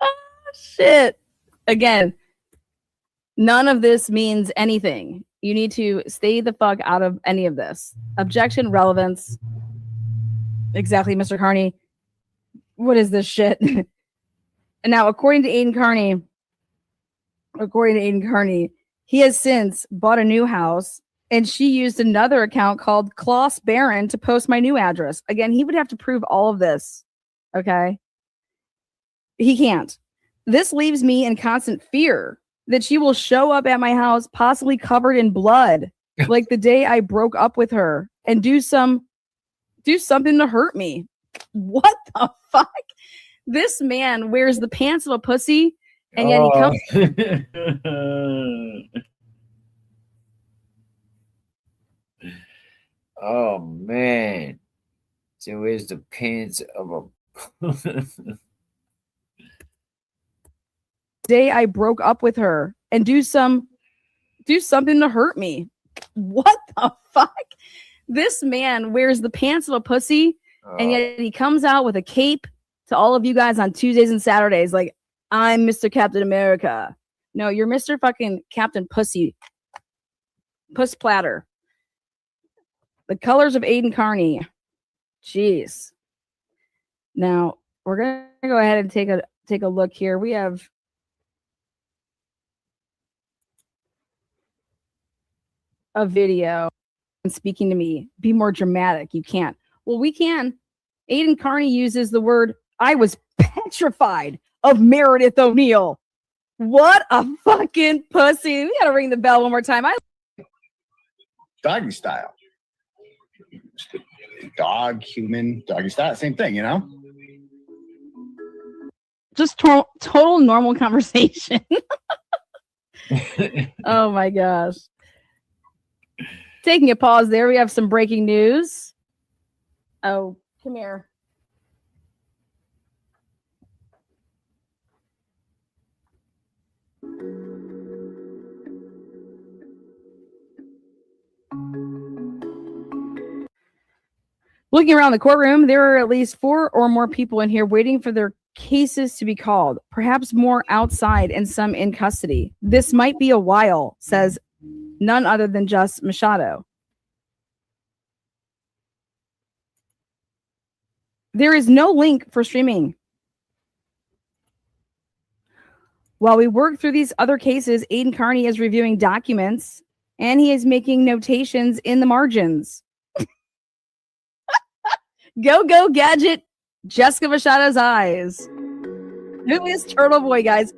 V: Oh, shit. Again, none of this means anything. You need to stay the fuck out of any of this. Objection, relevance. Exactly, Mr. Kearney. What is this shit? And now, according to Aiden Kearney, he has since bought a new house, and she used another account called Klaus Barron to post my new address. Again, he would have to prove all of this. Okay? He can't. This leaves me in constant fear that she will show up at my house, possibly covered in blood, like the day I broke up with her, and do something to hurt me. What the fuck? This man wears the pants of a pussy, and yet he comes.
E: Oh man. So where's the pants of a
V: Day I broke up with her, and do something to hurt me. What the fuck? This man wears the pants of a pussy, and yet he comes out with a cape to all of you guys on Tuesdays and Saturdays like, I'm Mr. Captain America. No, you're Mr. fucking Captain Pussy. Puss platter. The colors of Aiden Kearney. Jeez. Now, we're going to go ahead and take a look here. We have a video and speaking to me. Be more dramatic. You can't. Well, we can. Aiden Kearney uses the word, I was petrified of Meredith O'Neill. What a fucking pussy. We gotta ring the bell one more time.
G: Doggy style. Dog, human, doggy style, same thing, you know?
V: Just total normal conversation. Oh my gosh. Taking a pause there, we have some breaking news. Oh, come here. Looking around the courtroom, there are at least 4 or more people in here waiting for their cases to be called, perhaps more outside and some in custody. This might be a while, says none other than Just Machado. There is no link for streaming. While we work through these other cases, Aiden Kearney is reviewing documents and he is making notations in the margins. Go Gadget, Jessica Machada's eyes. Who is Turtle Boy, guys?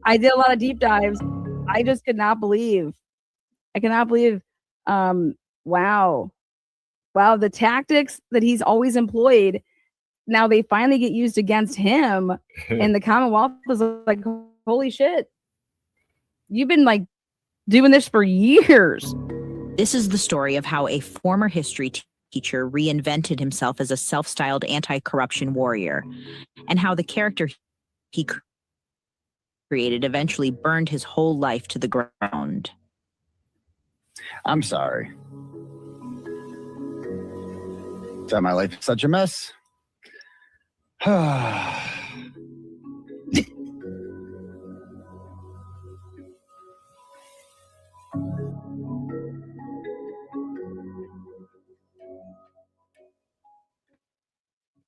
V: I did a lot of deep dives. I just could not believe. I cannot believe. Wow. The tactics that he's always employed, now they finally get used against him, and the Commonwealth is like, holy shit. You've been like doing this for years.
A: This is the story of how a former history teacher reinvented himself as a self-styled anti-corruption warrior, and how the character he created eventually burned his whole life to the ground.
F: I'm sorry. That my life is such a mess.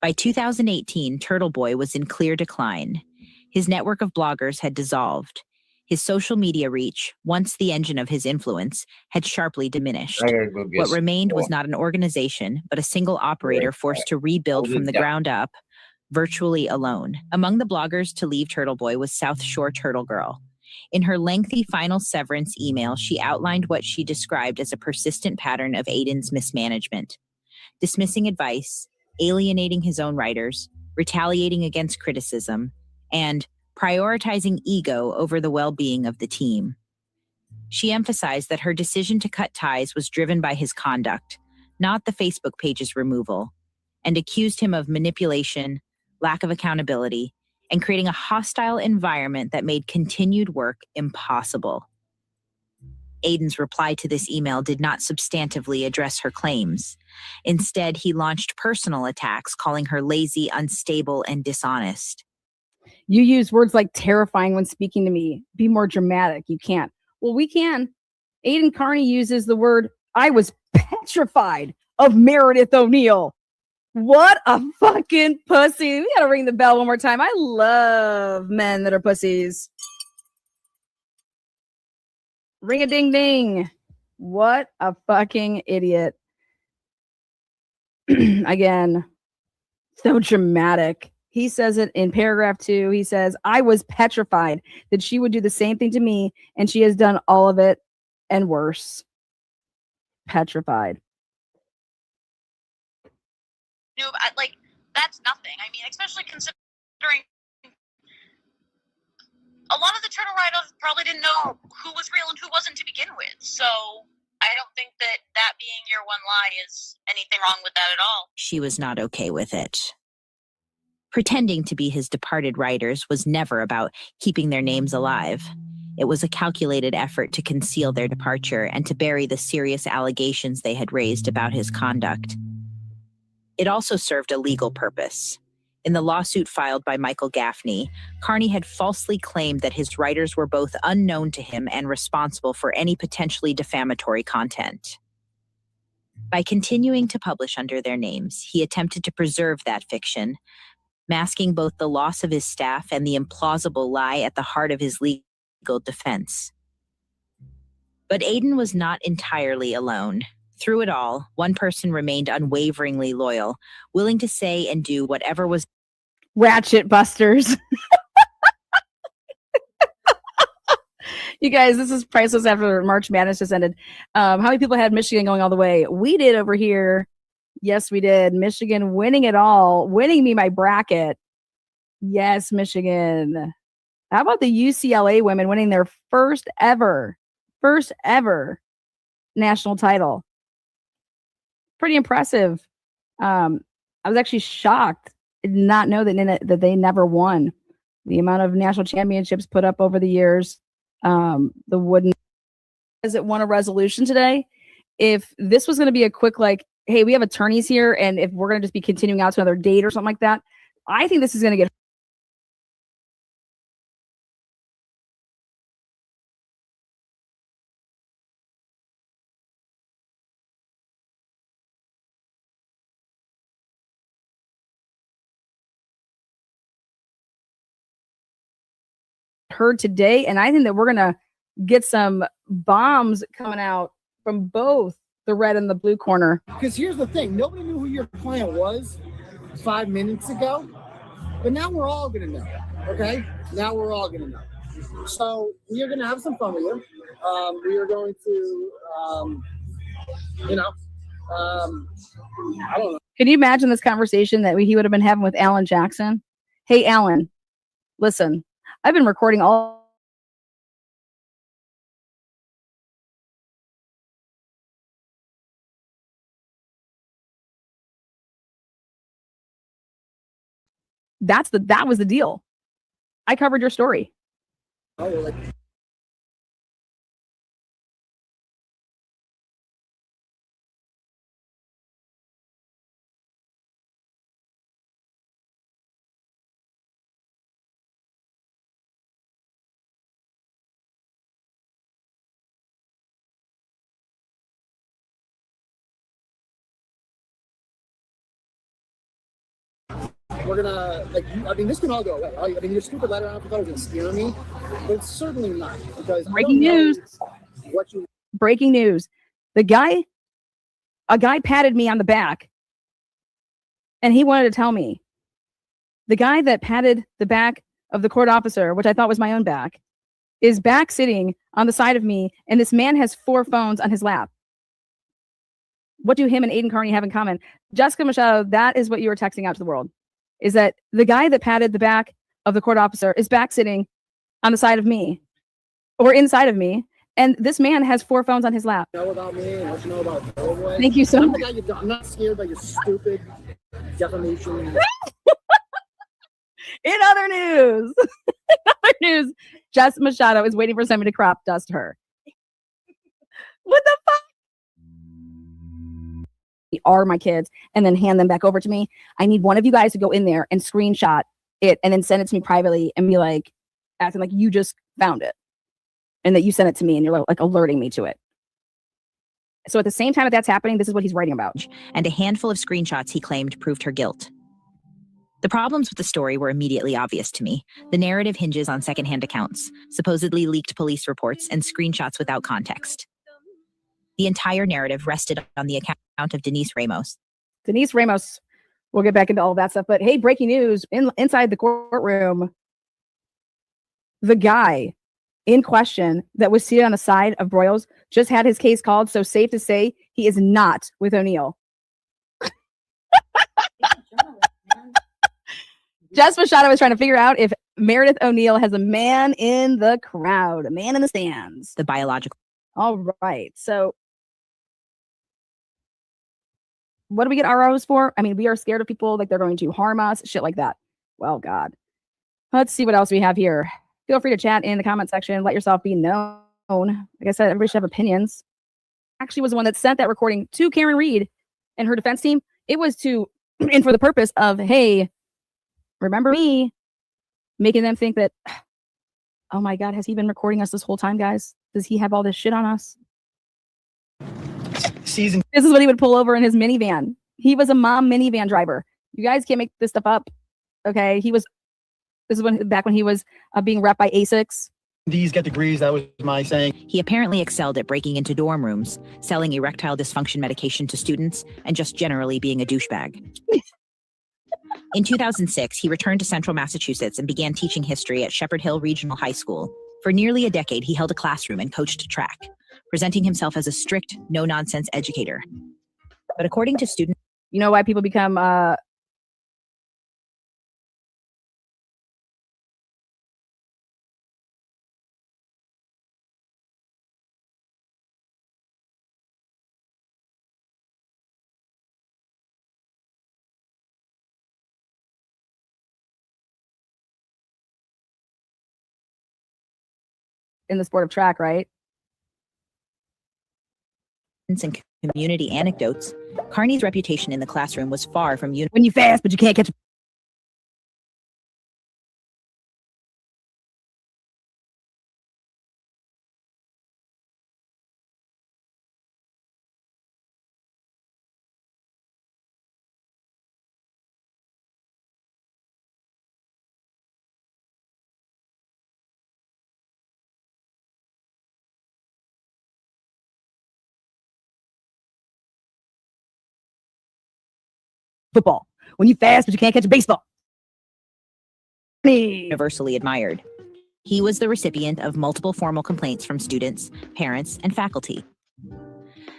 A: By 2018, Turtle Boy was in clear decline. His network of bloggers had dissolved. His social media reach, once the engine of his influence, had sharply diminished. What remained was not an organization, but a single operator forced to rebuild from the ground up, virtually alone. Among the bloggers to leave Turtle Boy was South Shore Turtle Girl. In her lengthy final severance email, she outlined what she described as a persistent pattern of Aiden's mismanagement. Dismissing advice, alienating his own writers, retaliating against criticism, and prioritizing ego over the well-being of the team. She emphasized that her decision to cut ties was driven by his conduct, not the Facebook page's removal, and accused him of manipulation, lack of accountability, and creating a hostile environment that made continued work impossible. Aiden's reply to this email did not substantively address her claims. Instead, he launched personal attacks, calling her lazy, unstable, and dishonest.
V: You use words like terrifying when speaking to me. Be more dramatic. You can't. Well, we can. Aiden Kearney uses the word, I was petrified of Meredith O'Neill. What a fucking pussy. We gotta ring the bell one more time. I love men that are pussies. Ring a ding ding. What a fucking idiot. Again, so dramatic. He says it in paragraph 2. He says, I was petrified that she would do the same thing to me, and she has done all of it and worse. Petrified.
C: No, like, that's nothing. I mean, especially considering a lot of the turtle riders probably didn't know who was real and who wasn't to begin with. So I don't think that that being your one lie is anything wrong with that at all.
A: She was not okay with it. Pretending to be his departed writers was never about keeping their names alive. It was a calculated effort to conceal their departure and to bury the serious allegations they had raised about his conduct. It also served a legal purpose. In the lawsuit filed by Michael Gaffney, Kearney had falsely claimed that his writers were both unknown to him and responsible for any potentially defamatory content. By continuing to publish under their names, he attempted to preserve that fiction, masking both the loss of his staff and the implausible lie at the heart of his legal defense. But Aiden was not entirely alone. Through it all, one person remained unwaveringly loyal, willing to say and do whatever was
V: Ratchet busters. You guys, this is priceless after March Madness just ended. How many people had Michigan going all the way? We did over here. Yes, we did. Michigan winning it all, winning me my bracket. Yes, Michigan. How about the UCLA women winning their first ever national title? Pretty impressive. I was actually shocked. I did not know that they never won. The amount of national championships put up over the years. The wooden has it won a resolution today. If this was going to be a quick like, hey, we have attorneys here, and if we're going to just be continuing out to another date or something like that, I think this is going to get heard today, and I think that we're going to get some bombs coming out from both the red and the blue corner.
F: Because here's the thing, nobody knew who your client was 5 minutes ago, but now we're all gonna know. Okay, now we're all gonna know. So we are gonna have some fun with you. We are going to, I don't know.
V: Can you imagine this conversation that he would have been having with Alan Jackson? Hey, Alan, listen, I've been recording all. That was the deal. I covered your story.
F: Oh, like, we're gonna, like, I mean, this can all go away. I mean, your stupid letter, I thought it was gonna scare me, but it's certainly not. Because
V: Breaking news.
F: What you
V: Breaking news. A guy patted me on the back and he wanted to tell me. The guy that patted the back of the court officer, which I thought was my own back, is back sitting on the side of me, and this man has 4 phones on his lap. What do him and Aiden Kearney have in common? Jessica Machado, that is what you were texting out to the world, is that the guy that patted the back of the court officer is back sitting on the side of me or inside of me, and this man has 4 phones on his lap.
F: know about me and what you know about Illinois.
V: Thank you so much.
F: I'm not scared by your stupid defamation.
V: In other news, Jess Machado is waiting for somebody to crop dust her. What the fuck? Are my kids and then hand them back over to me. I need one of you guys to go in there and screenshot it and then send it to me privately and be like, acting like you just found it and that you sent it to me and you're like alerting me to it. So at the same time that that's happening, this is what he's writing about.
A: And a handful of screenshots he claimed proved her guilt. The problems with the story were immediately obvious to me. The narrative hinges on secondhand accounts, supposedly leaked police reports, and screenshots without context. The entire narrative rested on the account of Denise Ramos.
V: Denise Ramos, we'll get back into all of that stuff. But hey, breaking news, inside the courtroom, the guy in question that was seated on the side of Broyles just had his case called. So safe to say he is not with O'Neill. Jess Machado is trying to figure out if Meredith O'Neill has a man in the crowd, a man in the stands.
A: The biological.
V: All right. So what do we get ROs for? I mean, we are scared of people like they're going to harm us, shit like that. Well, God. Let's see what else we have here. Feel free to chat in the comment section. Let yourself be known. Like I said, everybody should have opinions. Actually was the one that sent that recording to Karen Reed and her defense team. It was to, and for the purpose of, hey, remember me, making them think that, oh my God, has he been recording us this whole time, guys? Does he have all this shit on us? This is what he would pull over in his minivan. He was a mom minivan driver. You guys can't make this stuff up. Okay. This is back when he was being rep by ASICS.
D: These get degrees. That was my saying.
A: He apparently excelled at breaking into dorm rooms, selling erectile dysfunction medication to students, and just generally being a douchebag. In 2006, he returned to Central Massachusetts and began teaching history at Shepherd Hill Regional High School. For nearly a decade, he held a classroom and coached track, presenting himself as a strict, no-nonsense educator. But according to students...
V: You know why people become... in the sport of track, right?
A: And community anecdotes, Kearney's reputation in the classroom was far from
V: when you fast, but you can't catch football. When you fast, but you can't catch a baseball.
A: Universally admired. He was the recipient of multiple formal complaints from students, parents, and faculty.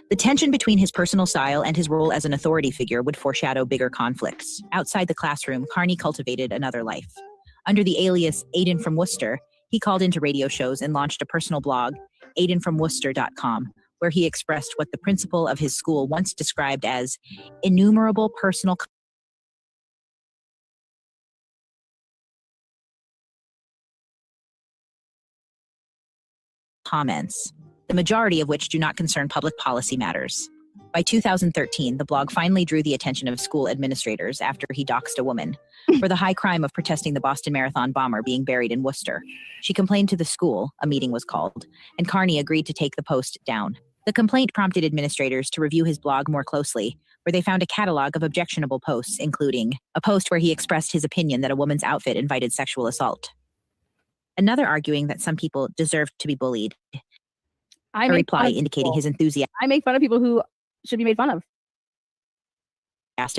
A: The tension between his personal style and his role as an authority figure would foreshadow bigger conflicts. Outside the classroom, Kearney cultivated another life. Under the alias Aiden from Worcester, he called into radio shows and launched a personal blog, aidenfromworcester.com, where he expressed what the principal of his school once described as innumerable personal comments, the majority of which do not concern public policy matters. By 2013, the blog finally drew the attention of school administrators after he doxed a woman for the high crime of protesting the Boston Marathon bomber being buried in Worcester. She complained to the school, a meeting was called, and Kearney agreed to take the post down. The complaint prompted administrators to review his blog more closely, where they found a catalog of objectionable posts, including a post where he expressed his opinion that a woman's outfit invited sexual assault. Another arguing that some people deserved to be bullied. A reply indicating his enthusiastic
V: I make fun of people who should be made fun of.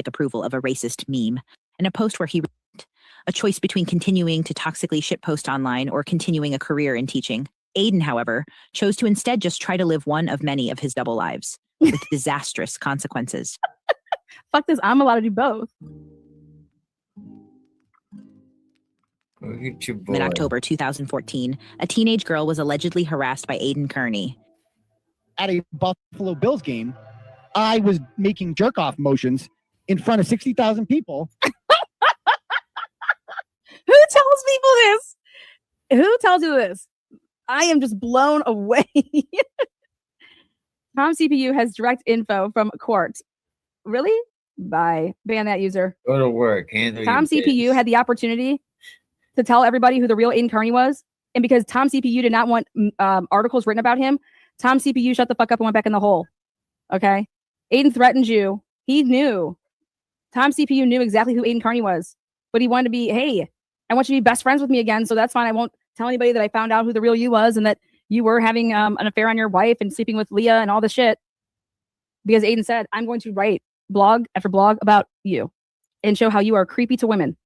A: Approval of a racist meme, and a post where he wrote, a choice between continuing to toxically shitpost online or continuing a career in teaching. Aiden, however, chose to instead just try to live one of many of his double lives, with disastrous consequences.
V: Fuck this, I'm allowed to do both.
A: In October 2014, a teenage girl was allegedly harassed by Aiden Kearney.
F: At a Buffalo Bills game, I was making jerk-off motions in front of 60,000 people.
V: Who tells people this? Who tells you this? I am just blown away. Tom CPU has direct info from court. Really? Bye. Ban that user.
E: Go to work. Handle
V: Tom
E: your
V: CPU
E: biz.
V: had the opportunity to tell everybody who the real Aiden Kearney was. And because Tom CPU did not want articles written about him, Tom CPU shut the fuck up and went back in the hole. Okay? Aiden threatened you. He knew. Tom CPU knew exactly who Aiden Kearney was. But he wanted to be, hey, I want you to be best friends with me again, so that's fine. I won't tell anybody that I found out who the real you was and that you were having an affair on your wife and sleeping with Leah and all this shit. Because Aiden said, I'm going to write blog after blog about you and show how you are creepy to women.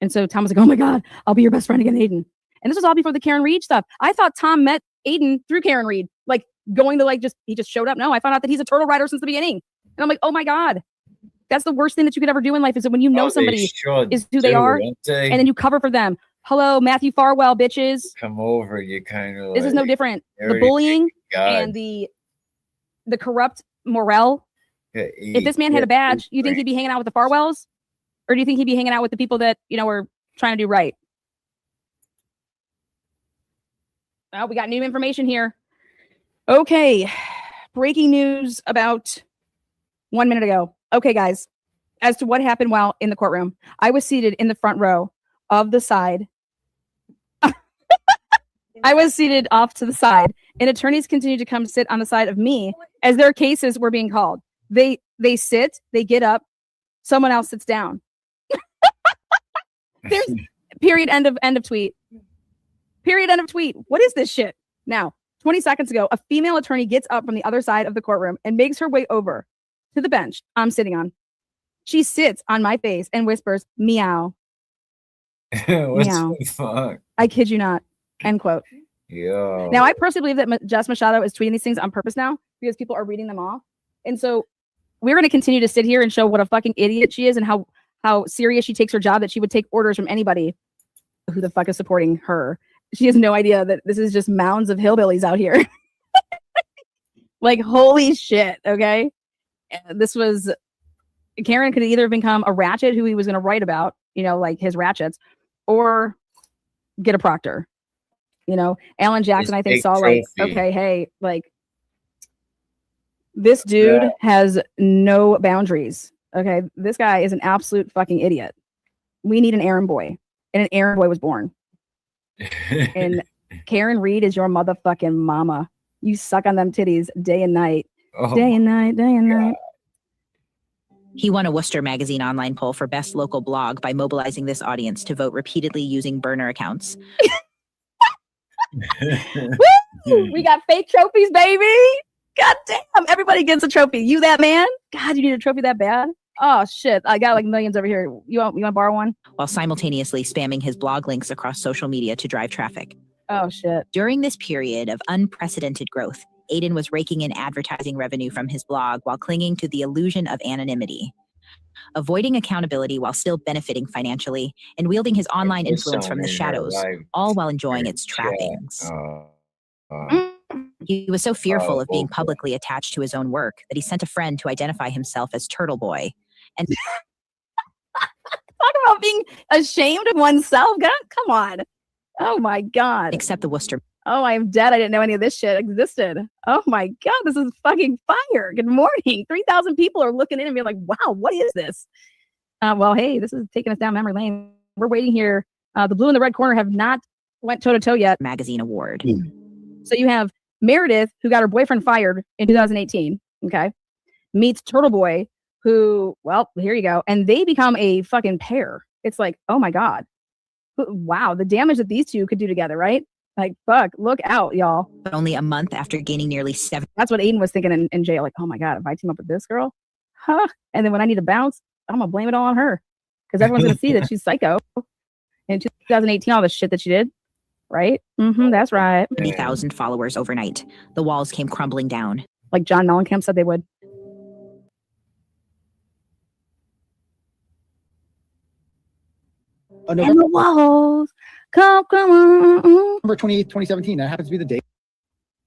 V: And so Tom was like, oh my God, I'll be your best friend again, Aiden. And this was all before the Karen Reed stuff. I thought Tom met Aiden through Karen Reed, like going to he just showed up. No, I found out that he's a turtle rider since the beginning. And I'm like, oh my God, that's the worst thing that you could ever do in life is that when you know somebody is who they are and then you cover for them. Hello, Matthew Farwell, bitches.
E: Come over, you kind of.
V: This is no different. The bullying and the corrupt morale. If this man had a badge, you think he'd be hanging out with the Farwells? Or do you think he'd be hanging out with the people that, are trying to do right? Oh, we got new information here. Okay. Breaking news about 1 minute ago. Okay, guys. As to what happened while in the courtroom, I was seated in the front row of the side. I was seated off to the side, and attorneys continued to come sit on the side of me as their cases were being called. They sit, they get up, someone else sits down. There's period, end of tweet. Period, end of tweet. What is this shit? Now, 20 seconds ago, a female attorney gets up from the other side of the courtroom and makes her way over to the bench I'm sitting on. She sits on my face and whispers, meow.
E: What
V: meow.
E: the fuck?
V: I kid you not. End quote.
E: Yo.
V: Now, I personally believe that Jess Machado is tweeting these things on purpose now because people are reading them off. And so we're going to continue to sit here and show what a fucking idiot she is and how serious she takes her job, that she would take orders from anybody who the fuck is supporting her. She has no idea that this is just mounds of hillbillies out here. Like, holy shit. Okay. This was Karen could either become a ratchet who he was going to write about, like his ratchets, or get a proctor. Alan Jackson, I think, saw like, okay, hey, like this dude has no boundaries. Okay. This guy is an absolute fucking idiot. We need an errand boy, and an errand boy was born. And Karen Reed is your motherfucking mama. You suck on them titties day and night. Day and night, day and night.
A: He won a Worcester Magazine online poll for best local blog by mobilizing this audience to vote repeatedly using burner accounts.
V: Woo! We got fake trophies, baby. God damn, everybody gets a trophy. You that man? God, you need a trophy that bad? Oh shit! I got like millions over here. You want to borrow one?
A: While simultaneously spamming his blog links across social media to drive traffic.
V: Oh shit!
A: During this period of unprecedented growth, Aiden was raking in advertising revenue from his blog while clinging to the illusion of anonymity, avoiding accountability while still benefiting financially, and wielding his online influence from the shadows, all while enjoying its trappings. He was so fearful of being publicly attached to his own work that he sent a friend to identify himself as Turtle Boy. And
V: talk about being ashamed of oneself. God, come on. Oh my God.
A: Except the Worcester.
V: Oh, I'm dead. I didn't know any of this shit existed. Oh my God, this is fucking fire. Good morning. 3,000 people are looking in and being like, wow, what is this? Well, hey, this is taking us down memory lane. We're waiting here. The blue and the red corner have not went toe to toe yet.
A: Magazine award.
V: So you have Meredith, who got her boyfriend fired in 2018. Okay. Meets Turtle Boy, who, well, here you go. And they become a fucking pair. It's like, oh my God. Wow. The damage that these two could do together, right? Like, fuck, look out, y'all.
A: But only a month after gaining nearly 7.
V: That's what Aiden was thinking in jail. Like, oh my God, if I team up with this girl, huh? And then when I need to bounce, I'm going to blame it all on her. Because everyone's going to see that she's psycho. In 2018, all the shit that she did. Right? Mm-hmm, that's right.
A: 30,000 followers overnight. The walls came crumbling down.
V: Like John Mellencamp said they would.
F: And
V: the walls come.
F: November 28th, 2017. That happens to be the day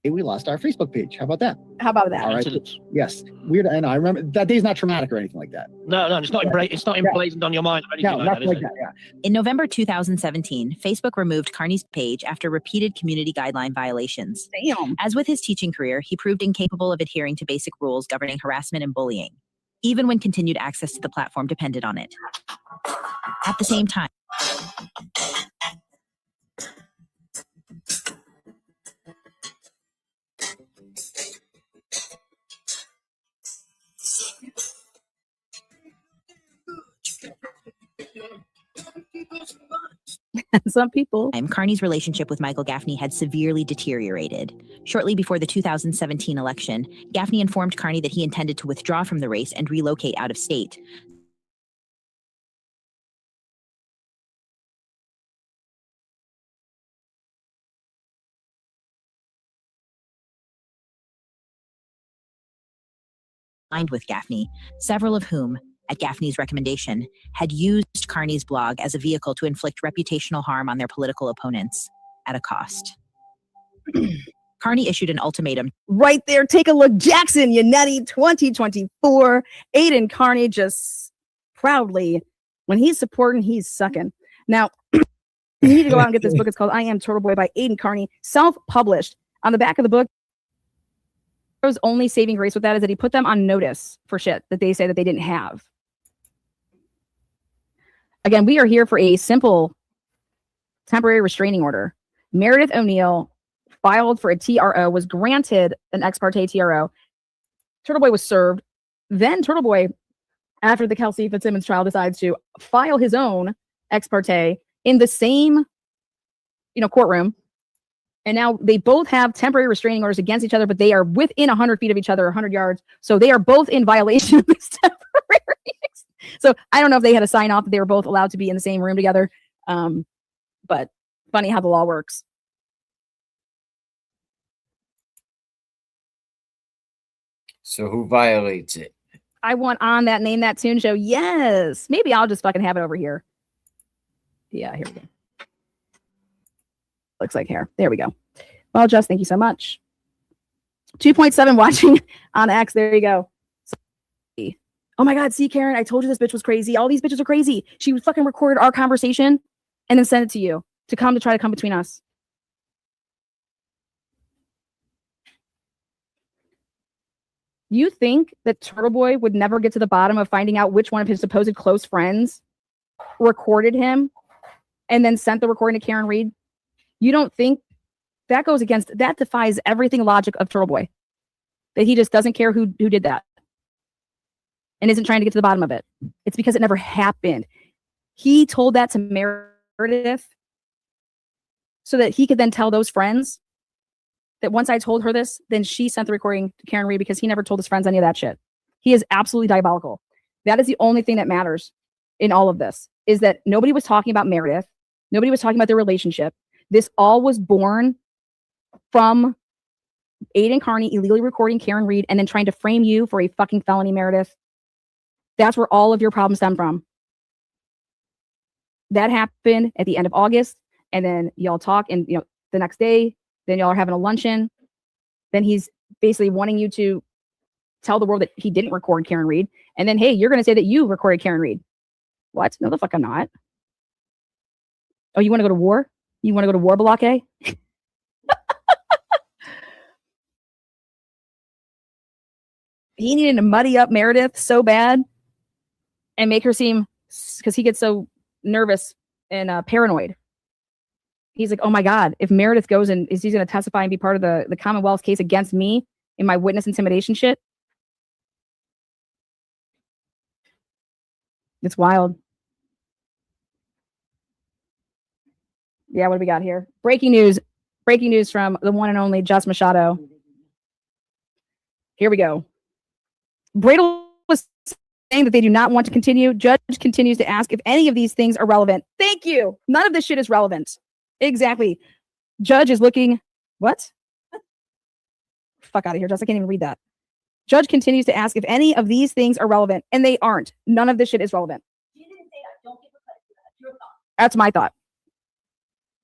F: we lost our Facebook page. How about that?
V: How about that?
F: All right. Yes. Weird. And I remember that day's not traumatic or anything like that.
S: No, it's not. It's not emblazoned on your mind or anything like that, is it?
F: Yeah.
A: In November 2017, Facebook removed Kearney's page after repeated community guideline violations.
V: Damn.
A: As with his teaching career, he proved incapable of adhering to basic rules governing harassment and bullying, even when continued access to the platform depended on it. At the same time,
V: some people.
A: Kearney's relationship with Michael Gaffney had severely deteriorated. Shortly before the 2017 election, Gaffney informed Kearney that he intended to withdraw from the race and relocate out of state. Aligned with Gaffney, several of whom, at Gaffney's recommendation, had used Kearney's blog as a vehicle to inflict reputational harm on their political opponents at a cost. Kearney issued an ultimatum.
V: Right there, take a look, Jackson, you nutty, 2024. Aiden Kearney just proudly, when he's supporting, he's sucking. Now, you need to go out and get this book. It's called I Am Turtle Boy by Aiden Kearney, self-published. On the back of the book, Ebro's only saving grace with that is that he put them on notice for shit that they say that they didn't have. Again, we are here for a simple temporary restraining order. Meredith O'Neill filed for a TRO, was granted an ex parte TRO. Turtle Boy was served. Then Turtle Boy, after the Kelsey Fitzsimmons trial, decides to file his own ex parte in the same, courtroom. And now they both have temporary restraining orders against each other, but they are within 100 feet of each other, 100 yards. So they are both in violation of this temporary. So I don't know if they had a sign off that they were both allowed to be in the same room together. But funny how the law works.
E: So who violates it?
V: I want on that Name That Tune show. Yes. Maybe I'll just fucking have it over here. Yeah, here we go. Looks like hair. There we go. Well, Jess, thank you so much. 2.7 watching on X. There you go. Oh my God. See, Karen, I told you this bitch was crazy. All these bitches are crazy. She fucking recorded our conversation and then sent it to you to try to come between us. You think that Turtle Boy would never get to the bottom of finding out which one of his supposed close friends recorded him and then sent the recording to Karen Reed? You don't think that defies everything logic of Turtle Boy, that he just doesn't care who did that and isn't trying to get to the bottom of it? It's because it never happened. He told that to Meredith so that he could then tell those friends that once I told her this, then she sent the recording to Karen Reed, because he never told his friends any of that shit. He is absolutely diabolical. That is the only thing that matters in all of this, is that nobody was talking about Meredith. Nobody was talking about their relationship. This all was born from Aiden Kearney illegally recording Karen Reed and then trying to frame you for a fucking felony, Meredith. That's where all of your problems stem from. That happened at the end of August, and then y'all talk, and the next day, then y'all are having a luncheon. Then he's basically wanting you to tell the world that he didn't record Karen Reed, and then hey, you're going to say that you recorded Karen Reed. What? No, the fuck I'm not. Oh, you want to go to war? You want to go to war, Balake? He needed to muddy up Meredith so bad and make her seem, because he gets so nervous and paranoid. He's like, oh my God, if Meredith goes and is he's going to testify and be part of the Commonwealth case against me in my witness intimidation shit. It's wild. Yeah, what do we got here? Breaking news from the one and only Just Machado. Here we go. Bradel was saying that they do not want to continue. Judge continues to ask if any of these things are relevant. Thank you. None of this shit is relevant. Exactly. Judge is looking. What? Fuck out of here, Jess. I can't even read that. Judge continues to ask if any of these things are relevant, and they aren't. None of this shit is relevant. That's my thought.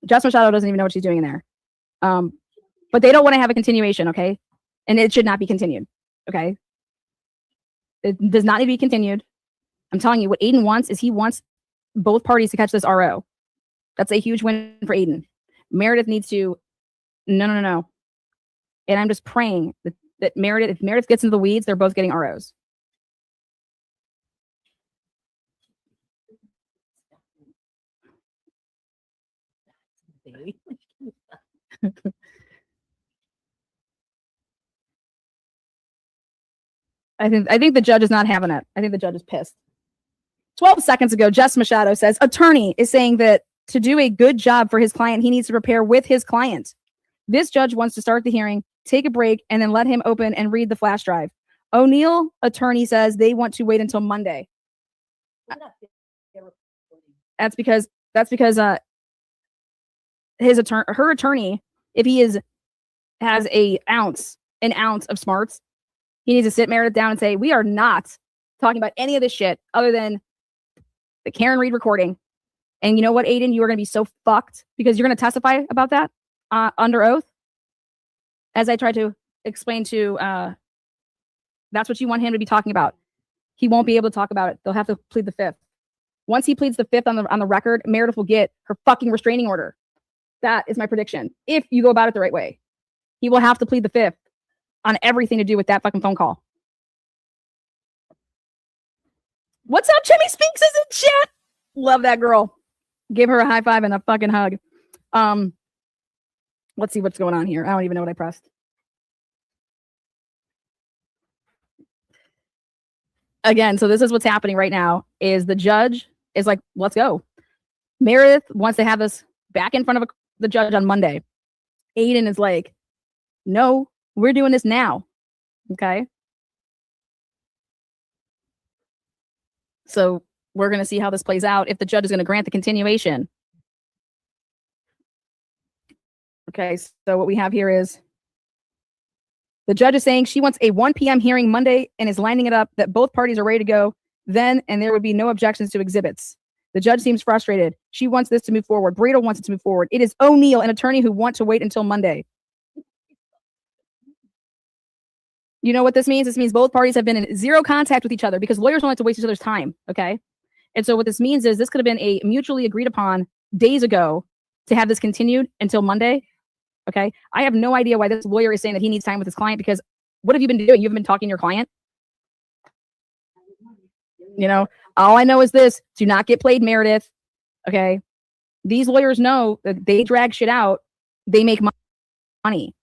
V: Jess Machado doesn't even know what she's doing in there. But they don't want to have a continuation, okay? And it should not be continued, okay? It does not need to be continued. I'm telling you, what Aiden wants is he wants both parties to catch this RO. That's a huge win for Aiden. Meredith needs to, no. And I'm just praying that Meredith, if Meredith gets into the weeds, they're both getting ROs. I think the judge is not having it. I think the judge is pissed. 12 seconds ago, Jess Machado says, attorney is saying that to do a good job for his client, he needs to prepare with his client. This judge wants to start the hearing, take a break, and then let him open and read the flash drive. O'Neill attorney says they want to wait until Monday. That's because her attorney, if he has an ounce of smarts, he needs to sit Meredith down and say, we are not talking about any of this shit other than the Karen Reed recording. And you know what, Aiden, you are going to be so fucked because you're going to testify about that under oath. As I tried to explain to, that's what you want him to be talking about. He won't be able to talk about it. They'll have to plead the fifth. Once he pleads the fifth on the record, Meredith will get her fucking restraining order. That is my prediction. If you go about it the right way, he will have to plead the fifth on everything to do with that fucking phone call. What's up, Jimmy Spinks is in chat. Love that girl. Give her a high five and a fucking hug. Let's see what's going on here. I don't even know what I pressed. Again, so this is what's happening right now is the judge is like, let's go. Meredith wants to have us back in front of the judge on Monday. Aiden is like, no, we're doing this now. Okay. So we're going to see how this plays out if the judge is going to grant the continuation. Okay, so what we have here is the judge is saying she wants a 1 p.m. hearing Monday and is lining it up that both parties are ready to go then, and there would be no objections to exhibits. The judge seems frustrated. She wants this to move forward. Bradel wants it to move forward. It is O'Neill, an attorney who want to wait until Monday. You know what this means? This means both parties have been in zero contact with each other because lawyers don't like to waste each other's time, okay? And so what this means is this could have been a mutually agreed upon days ago to have this continued until Monday. Okay. I have no idea why this lawyer is saying that he needs time with his client because what have you been doing? You haven't been talking to your client. You know, all I know is this: do not get played, Meredith. Okay. These lawyers know that they drag shit out. They make money.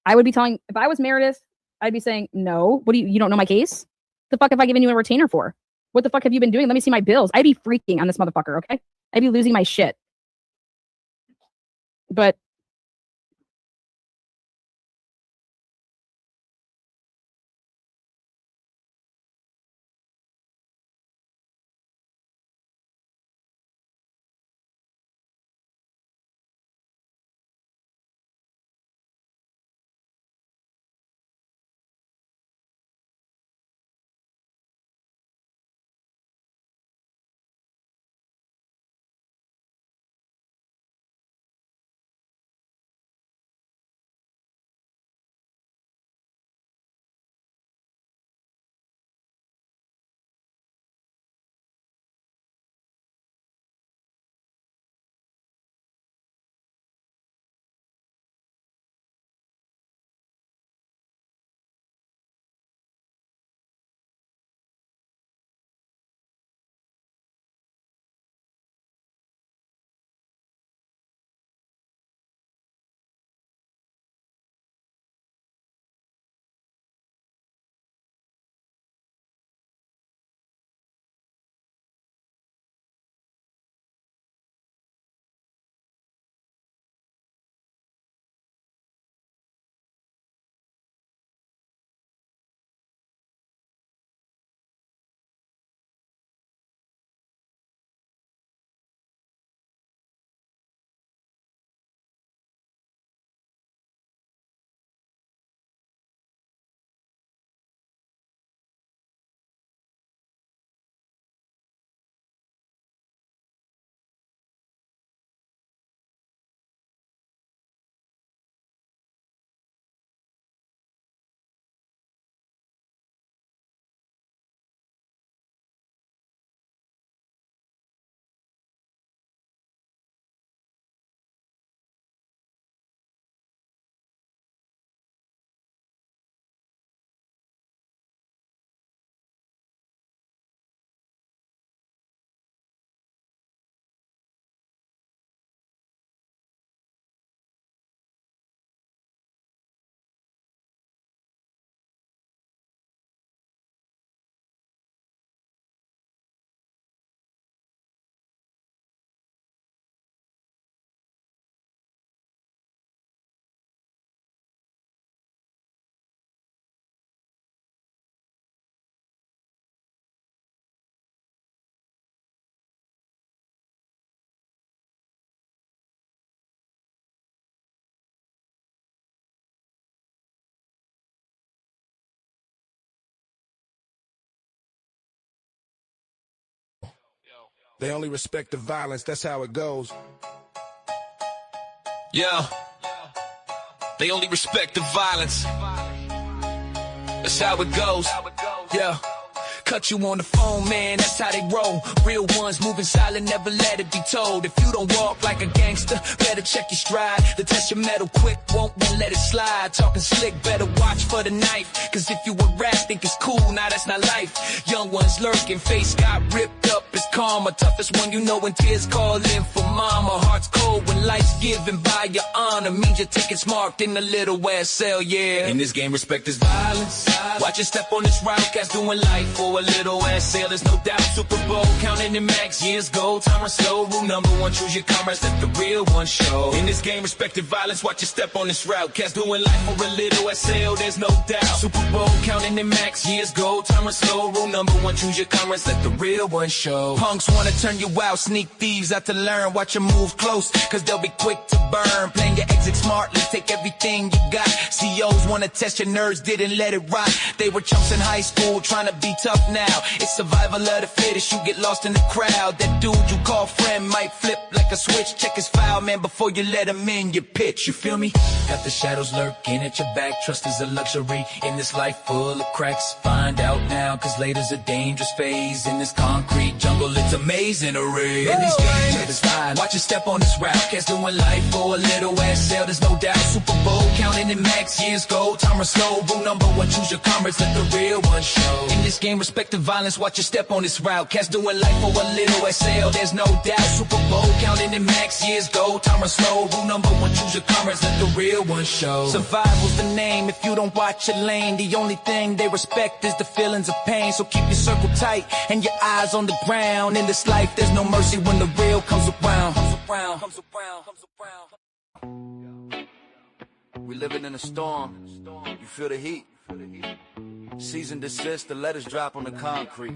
V: I would be telling, if I was Meredith, I'd be saying, no, what do you don't know my case? The fuck have I given you a retainer for? What the fuck have you been doing? Let me see my bills. I'd be freaking on this motherfucker. Okay. I'd be losing my shit. But
I: They only respect the violence, that's how it goes.
J: Yeah. They only respect the violence. That's how it goes. Yeah. Cut you on the phone, man, that's how they roll. Real ones moving silent, never let it be told. If you don't walk like a gangster, better check your stride. The test your metal quick, won't let it slide. Talking slick, better watch for the knife. Cause if you a rap, think it's cool, nah, that's not life. Young ones lurking, face got ripped up, it's karma. Toughest one you know when tears call in for mama. Heart's cold when life's given by your honor. Means your ticket's marked in a little ass cell, yeah. In this game, respect is violence. Watch your step on this route, cats doing life for a little ass sale, there's no doubt. Super Bowl, counting in max years, gold, time or slow. Rule number one, choose your commerce, let the real one show. In this game, respected violence, watch your step on this route. Cats doing life for a little ass sale, there's no doubt. Super Bowl, counting in max years, gold, time or slow. Rule number one, choose your commerce, let the real one show. Punks wanna turn you out, sneak thieves out to learn. Watch your move close, cause they'll be quick to burn. Playing your exit smartly, take everything you got. CEOs wanna test your nerves, didn't let it rot. They were chumps in high school, trying to be tough now. It's survival of the fittest, you get lost in the crowd. That dude you call friend might flip like a switch. Check his file, man, before you let him in your pitch, you feel me? Got the shadows lurking at your back, trust is a luxury. In this life full of cracks, find out now, cause later's a dangerous phase. In this concrete jungle, it's amazing array. In these games, it's fine, watch your step on this route. Cats doing life for a little ass sale, there's no doubt. Super Bowl, counting in max years, gold, time or slow. Rule number one, choose your commerce, let the real one show. In this game, respect the violence, watch your step on this route. Cats doing life for a little SL, there's no doubt. Super Bowl, counting in max years, gold, time or slow. Rule number one, choose your commerce, let the real one show. Survival's the name, if you don't watch your lane. The only thing they respect is the feelings of pain. So keep your circle tight and your eyes on the ground. In this life, there's no mercy when the real comes around.
K: We living in a storm, you feel the heat. Cease and desist, the letters drop on the concrete.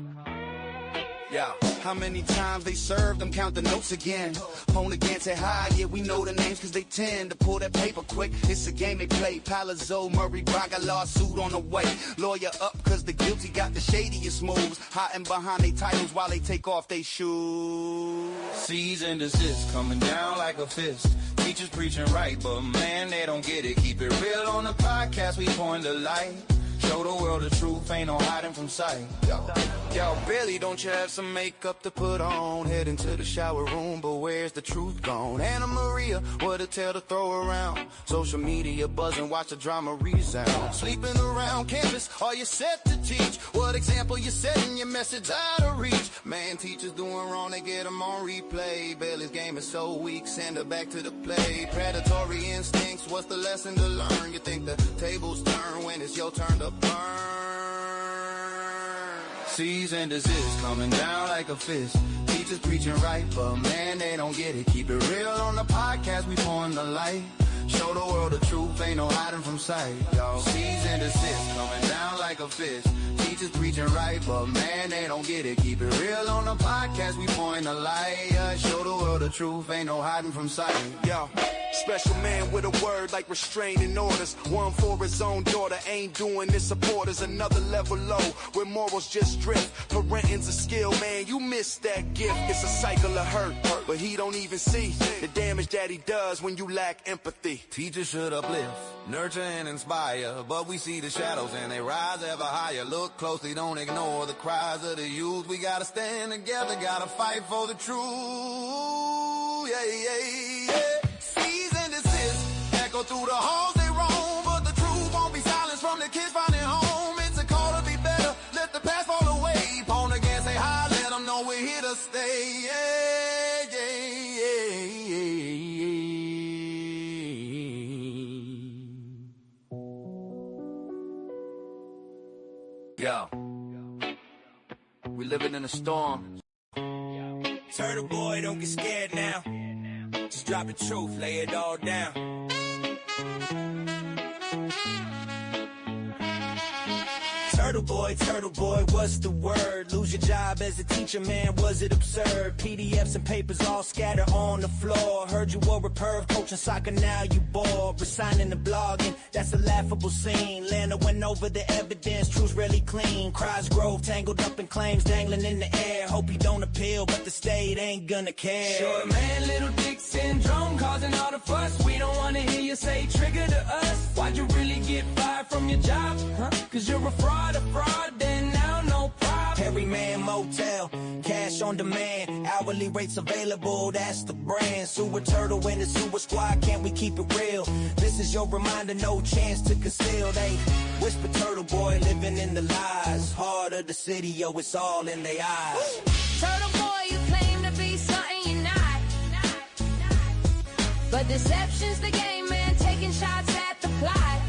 K: Yeah. How many times they served them, count the notes again. Phone again, say hi, yeah, we know the names cause they tend to pull that paper quick. It's a game they play. Palazzo, Murray, Braga, lawsuit on the way. Lawyer up cause the guilty got the shadiest moves. Hiding behind they titles while they take off they shoes.
X: Cease and desist, coming down like a fist. Teachers preaching right, but man, they don't get it. Keep it real on the podcast, we point the light. Show the world the truth, ain't no hiding from sight. Yo, Billy, don't you have some makeup to put on? Head into the shower room, but where's the truth gone? Anna Maria, what a tale to throw around. Social media buzzing, watch the drama resound. Sleeping around campus, are you set to teach? What example you setting your message out of reach? Man, teachers doing wrong, they get them on replay. Bailey's game is so weak, send her back to the play. Predatory instincts, what's the lesson to learn? You think the tables turn when it's your turn to burn. Cease and desist, coming down like a fist. Teachers preaching right, but man, they don't get it. Keep it real on the podcast, we pouring the light. Show the world the truth, ain't no hiding from sight. Yo, cease and desist, coming down like a fist. Teachers preaching right, but man, they don't get it. Keep it real on the podcast, we pouring the light. Show the world the truth, ain't no hiding from sight.
I: Yo, special man with a word like restraining orders. One for his own daughter, ain't doing this. Supporters another level low, where morals just drift. Parenting's a skill, man, you missed that gift. It's a cycle of hurt, but he don't even see the damage that he does when you lack empathy.
X: Teachers should uplift, nurture and inspire, but we see the shadows and they rise ever higher. Look closely, don't ignore the cries of the youth. We gotta stand together, gotta fight for the truth. Yeah, yeah, yeah. Cease and desist, echo through the halls they roam, but the truth won't be silenced from the kids finding home. It's a call to be better, let the past fall away. Pawn again, say hi, let them know we're here to stay. Yeah, yeah, yeah, yeah, yeah. Yo, we living in a storm.
J: Turtle boy, don't get scared now. Just drop the truth, lay it all down. Turtle
X: Turtle boy, what's the word? Lose your job as a teacher, man, was it absurd? PDFs and papers all scattered on the floor. Heard you were a perv, coaching soccer, now you bored. Resigning and blogging, that's a laughable scene. Lana went over the evidence, truth's really clean. Cries Grove, tangled up in claims, dangling in the air. Hope he don't appeal, but the state ain't gonna care.
J: Short man, little dick syndrome, causing all the fuss. We don't wanna hear you say trigger to us. Why'd you really get fired from your job? Huh? Cause you're a fraud, then now no problem.
X: Perryman Motel, cash on demand, hourly rates available, that's the brand. Sewer Turtle and the Sewer Squad, can't we keep it real? This is your reminder, no chance to conceal. They whisper Turtle boy, living in the lies. Heart of the city, yo, it's all in their eyes.
B: Turtle boy, you claim to be something you're not. But deception's the game, man, taking shots at the plot.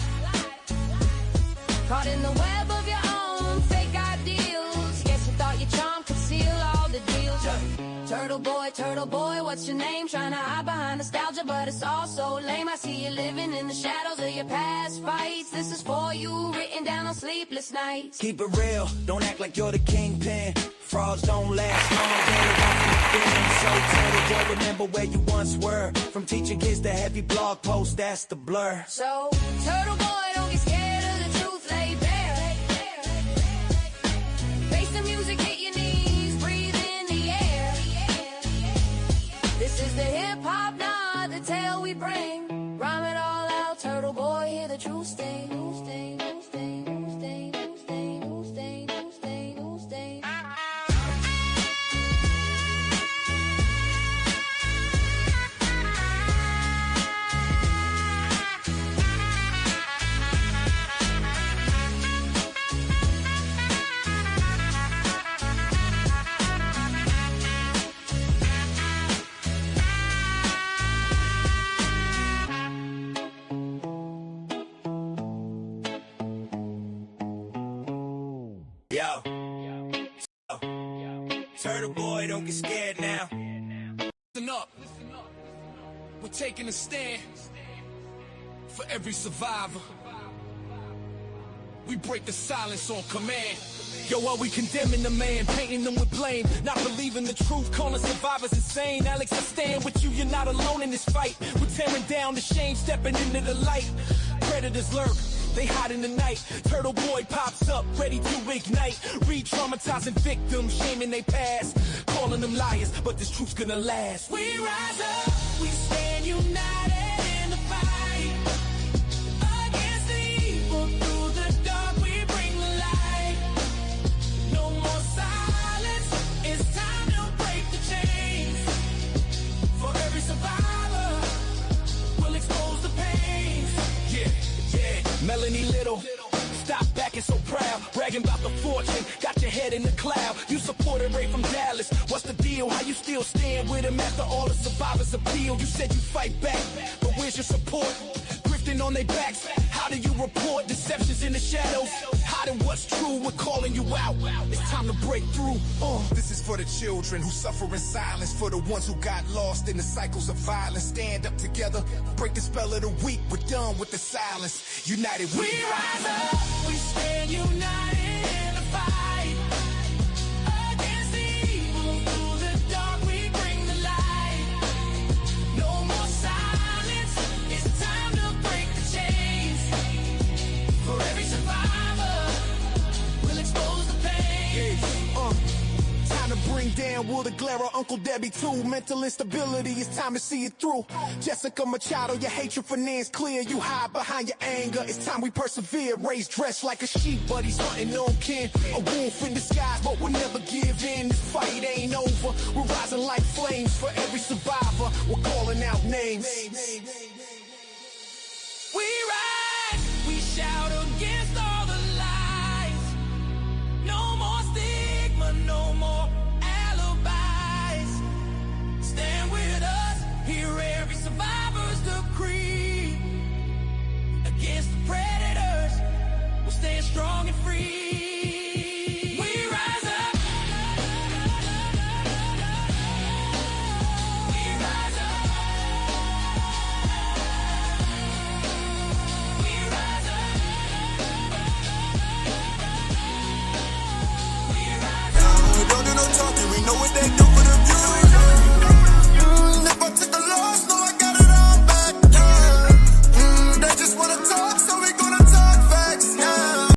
B: Caught in the web of your own fake ideals. Guess you thought your charm could seal all the deals. Turtle boy, what's your name? Trying to hide behind nostalgia, but it's all so lame. I see you living in the shadows of your past fights. This is for you, written down on sleepless nights.
X: Keep it real, don't act like you're the kingpin. Frauds don't last long, so Turtle boy, remember where you once were. From teaching kids to heavy blog posts, that's the blur.
B: So, Turtle boy, don't get scared of the truth, lay bare. Face the music, hit your knees, breathe in the air. This is the hip-hop nod, the tale we bring. Rhyme it all out, Turtle boy, hear the truth sting.
X: Turtle boy, don't get scared now.
J: Listen up. We're taking a stand for every survivor. We break the silence on command. Yo, are we condemning the man, painting them with blame, not believing the truth, calling survivors insane? Alex, I stand with you, you're not alone in this fight. We're tearing down the shame, stepping into the light. Predators lurk, they hide in the night. Turtle boy pops up, ready to ignite. Re-traumatizing victims, shaming they past, calling them liars, but this truth's gonna last.
B: We rise up, we stand united in the fight. Against the evil, through the dark we bring the light. No more silence, it's time to break the chains. For every survivor, we'll expose the pain.
J: Yeah, Melanie Little, stop backing so proud, bragging about the fortune, got your head in the cloud. You supported Ray from Dallas, what's the deal? How you still stand with him after all the survivors appeal? You said you fight back, but where's your support? Grifting on their backs, how do you report deceptions in the shadows? Hiding what's true, we're calling you out. It's time to break through.
I: This is for the children who suffer in silence, for the ones who got lost in the cycles of violence. Stand up together, break the spell of the weak. We're done with the silence. United we
B: rise up, we stand united in the fight. Against the evil, through the dark we bring the light. No more silence, it's time to break the chains. For every survivor, we'll expose the pain.
I: Time to bring down Will the Glare, Uncle Debbie too. Mental instability, it's time to see it through. Jessica Machado, your hatred for Nan's clear. You hide behind your anger, it's time we persevere. Raised dressed like a sheep, but he's hunting on kin. A wolf in disguise, but we'll never give in. This fight ain't over, we're rising like flames. For every survivor, we're calling out names.
B: We rise, we shout against all the lies. No more stigma, no more alibis. Stand with us, hear every survivor's decree. Against the predators, we'll stand strong and free. We rise up. We rise up. talking. We know what they do for the views.